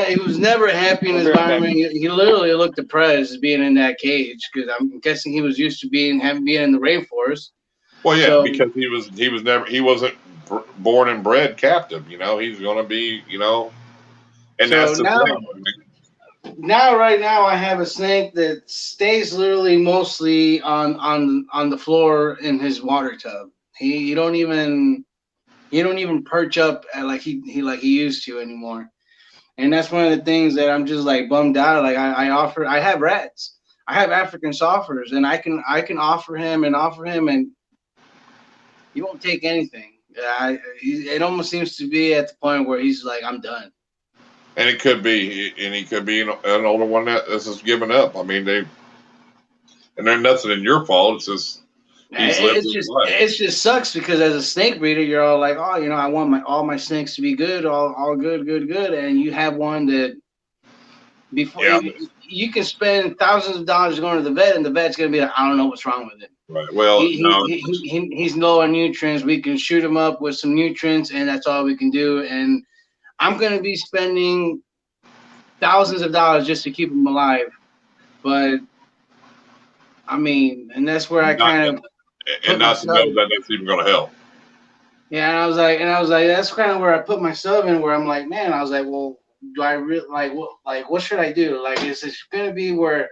he was never happy in his environment. He literally looked depressed being in that cage because I'm guessing he was used to being in the rainforest. Well, yeah, So because he wasn't born and bred captive. He's going to be, and so that's the now thing. right now I have a snake that stays literally mostly on the floor in his water tub. He don't even perch up like he used to anymore. And that's one of the things that I'm just like bummed out. Like I have rats. I have African softers, and I can offer him, and he won't take anything. It almost seems to be at the point where he's like, I'm done. And he could be an older one that is just giving up. I mean, they're nothing in your fault. It's just he's living his life. It just sucks because as a snake breeder, you're all like, oh, I want all my snakes to be good, all good, and you have one that before you can spend thousands of dollars going to the vet, and the vet's gonna be like, I don't know what's wrong with it. Right. Well, he's low on nutrients. We can shoot him up with some nutrients, and that's all we can do. And I'm gonna be spending thousands of dollars just to keep him alive. But I mean, and that's where I kind of not to know that that's even going to help. Yeah, and I was like, that's kind of where I put myself in. Where I'm like, man, I was like, well, do I really what should I do? Like, is it gonna be where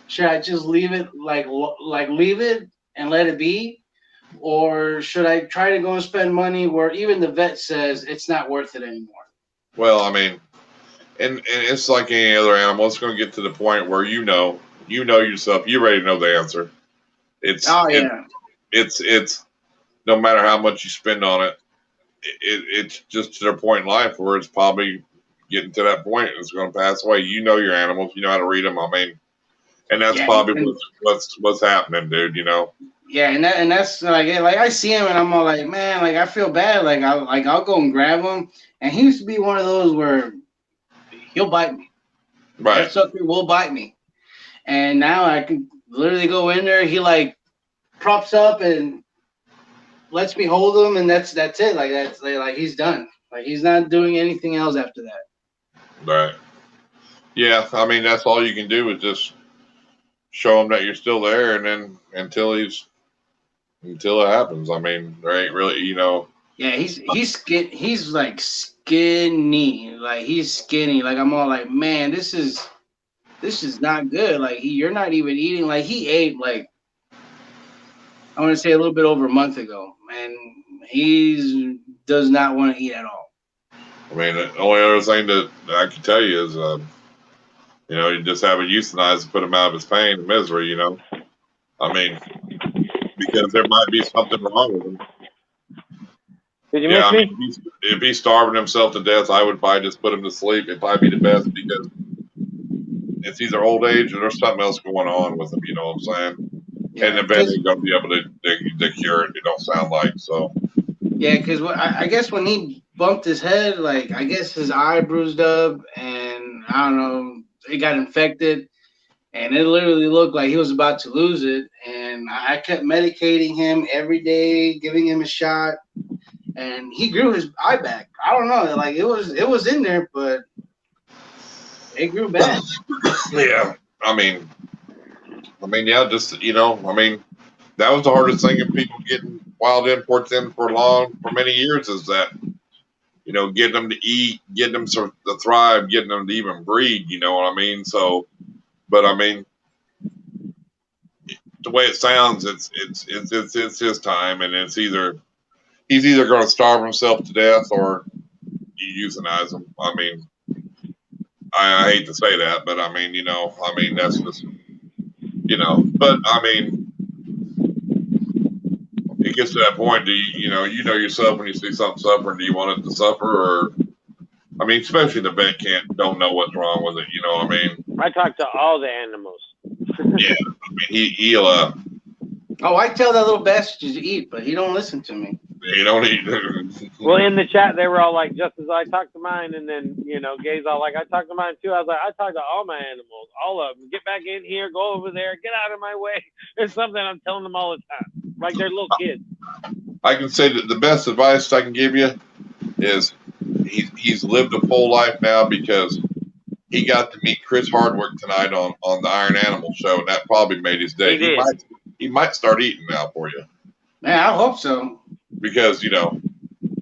should I just leave it leave it and let it be, or should I try to go and spend money where even the vet says it's not worth it anymore? Well, I mean, and it's like any other animal. It's going to get to the point where you know yourself. You already know the answer. It's no matter how much you spend on it, it's just to their point in life where it's probably getting to that point. It's going to pass away. You know your animals. You know how to read them. I mean, and that's probably what's happening, dude. Yeah, and that's like I see him and I'm all like, man, like I feel bad. Like I'll go and grab him, and he used to be one of those where he'll bite me. Right. That sucker will bite me, and now I can literally go in there. He like props up and lets me hold him, and that's it. Like that's like he's done. Like he's not doing anything else after that. Right. Yeah, I mean that's all you can do is just show him that you're still there, and then until it happens. I mean, there ain't really, Yeah, he's like skinny. Like he's skinny. Like I'm all like, man, this is not good. Like you're not even eating. Like he ate like I want to say a little bit over a month ago, and he does not want to eat at all. I mean, the only other thing that I can tell you is, you just have it euthanized to put him out of his pain and misery. I mean, because there might be something wrong with him. Did you miss me? If he's starving himself to death, I would probably just put him to sleep. It'd probably be the best because it's either old age or there's something else going on with him. You know what I'm saying? Yeah, and the vet ain't gonna be able to cure it. It don't sound like so. Yeah, because I guess when he bumped his head, like I guess his eye bruised up, and I don't know, it got infected, and it literally looked like he was about to lose it. And and I kept medicating him every day, giving him a shot, and he grew his eye back. I don't know, like it was in there, but it grew back. Yeah, I mean, yeah, just that was the hardest thing in people getting wild imports in for many years is that, getting them to eat, getting them to thrive, getting them to even breed, you know what I mean? So, but I mean, the way it sounds, it's his time, and he's either going to starve himself to death or you euthanize him. I mean, I hate to say that, but I mean, that's just, but I mean, it gets to that point. Do you know yourself when you see something suffering? Do you want it to suffer, or I mean, especially the vet don't know what's wrong with it. You know what I mean? I talk to all the animals. Yeah, I mean, he'll. Oh, I tell that little bastard to eat, but he don't listen to me. He don't eat. Well, in the chat, they were all like, just as I talked to mine, and then, Gay's all like, I talked to mine too. I was like, I talked to all my animals, all of them. Get back in here, go over there, get out of my way. It's something I'm telling them all the time, like they're little kids. I can say that the best advice I can give you is he's lived a full life now because he got to meet Chris Hardwick tonight on the Iron Animal Show, and that probably made his day. He might start eating now for you. Man, I hope so. Because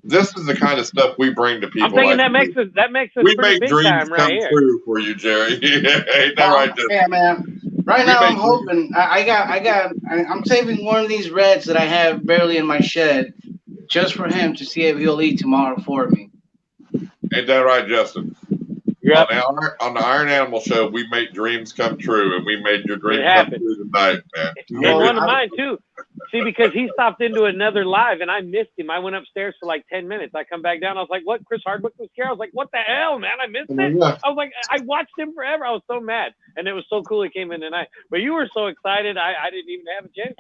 this is the kind of stuff we bring to people. I'm thinking that makes us we pretty make big dreams time right come here. true for you, Jerry. Ain't that right? Yeah, man. Right now, I'm hoping. I'm saving one of these reds that I have barely in my shed, just for him to see if he'll eat tomorrow for me. Ain't that right, Justin? Yep. On the Iron Animal Show, we make dreams come true, and we made your dreams come true tonight, man. And one of mine too. See, because he stopped into another live, and I missed him. I went upstairs for like 10 minutes. I come back down. I was like, "What? Chris Hardwick was here?" I was like, "What the hell, man? I missed it." Yeah. I was like, "I watched him forever." I was so mad, and it was so cool he came in tonight. But you were so excited, I didn't even have a chance.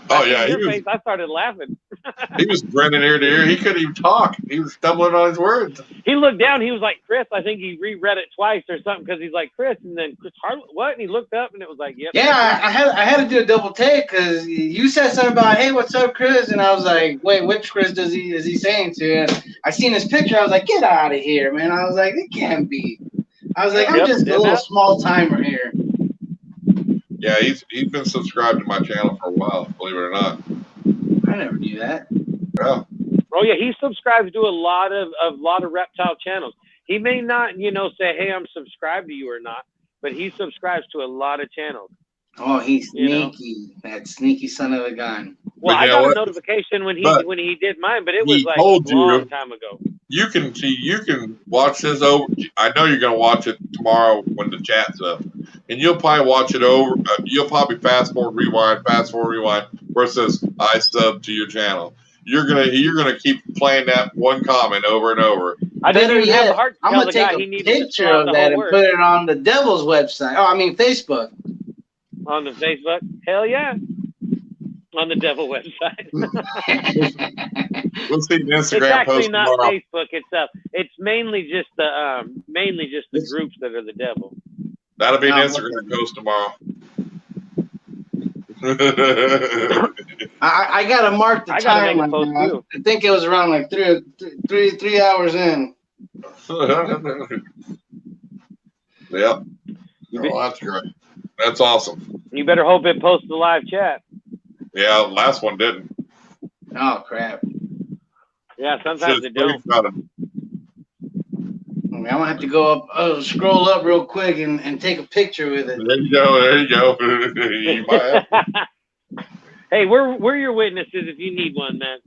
Oh yeah, I started laughing. He was grinning ear to ear. He couldn't even talk. He was stumbling on his words. He looked down. He was like, "Chris." I think he reread it twice or something because he's like, "Chris," and then Chris Hardwick. What? And he looked up, and it was like, "Yep." Yeah, I had to do a double take because you said something about, "Hey, what's up, Chris?" And I was like, "Wait, which Chris is he saying to?" And I seen his picture. I was like, "Get out of here, man!" I was like, "It can't be." I was like, "I'm just a little small timer here." Yeah, he's been subscribed to my channel for a while, believe it or not. I never knew that. Yeah. Oh yeah, he subscribes to a lot of reptile channels. He may not, say, "Hey, I'm subscribed to you" or not, but he subscribes to a lot of channels. Oh, he's sneaky. That sneaky son of a gun. Well, I got a notification when he did mine, but it was like a long time ago. You can watch this over. I know you're gonna watch it tomorrow when the chat's up, and you'll probably watch it over. You'll probably fast forward, rewind, where it says "I sub to your channel." You're gonna keep playing that one comment over and over. I didn't even have the heart to tell the guy he needed to picture of that and put it on the Devil's website. Oh, I mean Facebook. On the Facebook? Hell yeah. On the Devil website. We'll see the Instagram it's actually post not tomorrow. Facebook itself. It's mainly just the groups that are the devil. That'll be an Instagram post tomorrow. I gotta mark the time. I think it was around like three hours in. Yep. Oh, that's great. That's awesome. You better hope it posts the live chat. Yeah, the last one didn't. Oh crap. Yeah, sometimes they don't. I'm gonna have to go up, scroll up real quick and take a picture with it. There you go. You might have. Hey, we're your witnesses if you need one, man.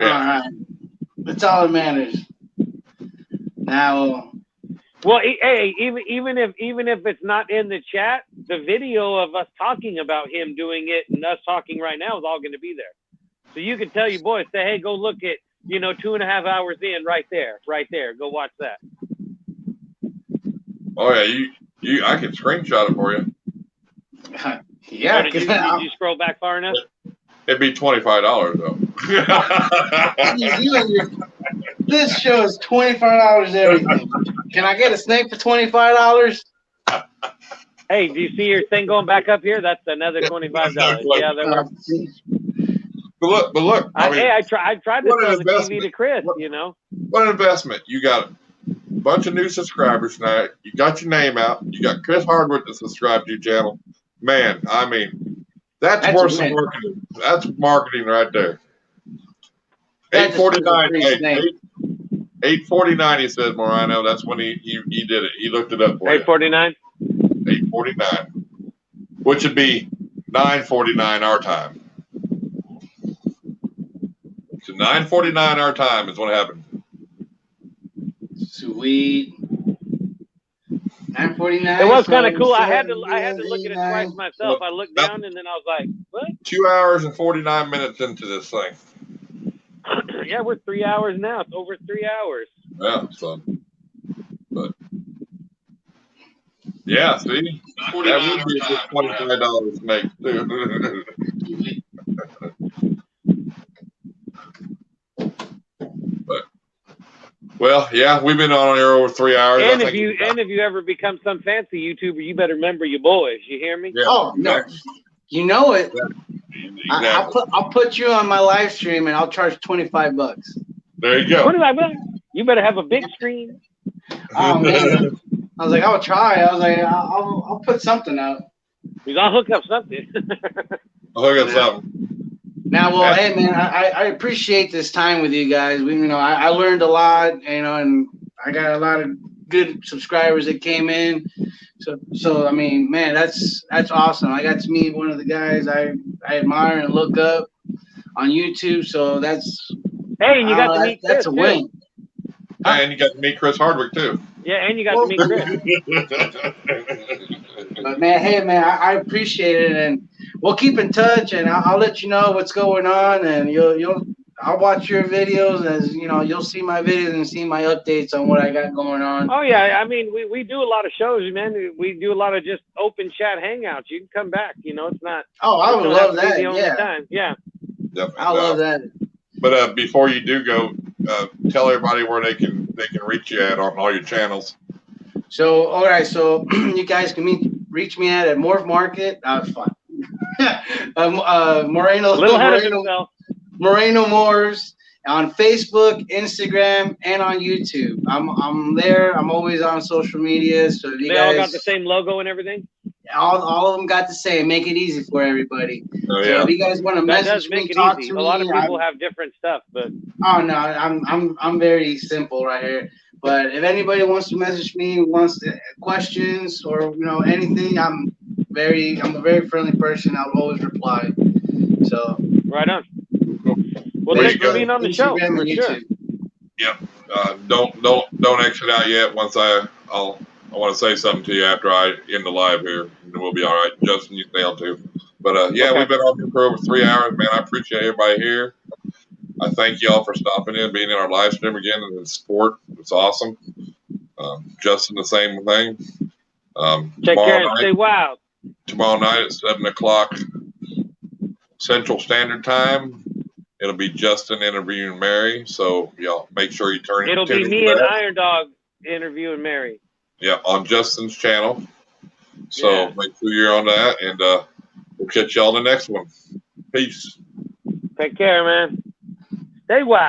Yeah. All right. That's all that matters. Now. Well, hey, even if it's not in the chat, the video of us talking about him doing it and us talking right now is all going to be there. So you can tell your boys, say, "Hey, go look at 2.5 hours in right there. Go watch that." Oh yeah, you I can screenshot it for you. Yeah. Did you scroll back far enough? It'd be $25 though. This show is $25 everything. Can I get a snake for $25? Hey, do you see your thing going back up here? That's another $25. Yeah, that works. But look. I mean, I tried to sell the TV to Chris. You know, what an investment! You got a bunch of new subscribers tonight. You got your name out. You got Chris Hardwick to subscribe to your channel. Man, I mean, that's worth some marketing. That's marketing right there. 849. 849. He said, Moreno. That's when he did it. He looked it up for 849. 849, which would be 9:49 our time. So 9:49 our time is what happened. Sweet. 9:49. It was kind of cool. I had to look at it twice myself. I looked down and then I was like, what? 2 hours and 49 minutes into this thing. Yeah, we're 3 hours now. It's over 3 hours. Yeah, so, but yeah, see, that would be a good $25 to make too. But well, yeah, we've been on here over 3 hours. And if you ever become some fancy YouTuber, you better remember your boys. You hear me? Yeah, oh no, you know it. Exactly. I'll put you on my live stream and I'll charge $25. There you go. $25. You better have a big screen. Oh man, I was like, I'll try. I was like, I'll put something out. You gotta hook up something. I'll hook up something. Now, well, hey man, I appreciate this time with you guys. I learned a lot, and I got a lot of good subscribers that came in. So I mean, man, that's awesome. I got to meet one of the guys I admire and look up on YouTube. So that's hey, and you got to meet Chris. That's a win. And you got to meet Chris Hardwick too. Yeah, and you got to meet Chris. But man, hey man, I appreciate it, and we'll keep in touch, and I'll let you know what's going on, and I'll watch your videos, as you'll see my videos and see my updates on what I got going on. Oh yeah, I mean we do a lot of shows, man. We do a lot of just open chat hangouts. You can come back. It's not. Oh, I would love that. The only time. Yeah. Definitely. I love that. But before you do go, tell everybody where they can reach you at on all your channels. So all right, so you guys can reach me at Morph Market. Fun. Moreno Morphs on Facebook, Instagram, and on YouTube. I'm there. I'm always on social media. So if you guys, all got the same logo and everything. All of them got the same. Make it easy for everybody. Oh, yeah. So if you guys want to message me, talk to me. A lot of people have different stuff, but oh no, I'm very simple right here. But if anybody wants to message me, wants questions or anything, I'm a very friendly person. I'll always reply. So right on. Well, thanks for being on the show. For sure. Yep. Don't exit out yet. Once I want to say something to you after I end the live here, and we'll be all right. Justin, you stay on too. But yeah, okay. We've been on here for over 3 hours, man. I appreciate everybody here. I thank y'all for stopping in, being in our live stream again, and the support. It's awesome. Justin, the same thing. Take care and stay wild. Tomorrow night at 7 o'clock Central Standard Time. It'll be Justin interviewing Mary, so y'all make sure you turn. It'll be me and Irondogg interviewing Mary. Yeah, on Justin's channel. So make sure you're on that, and we'll catch y'all in the next one. Peace. Take care, man. Stay wild.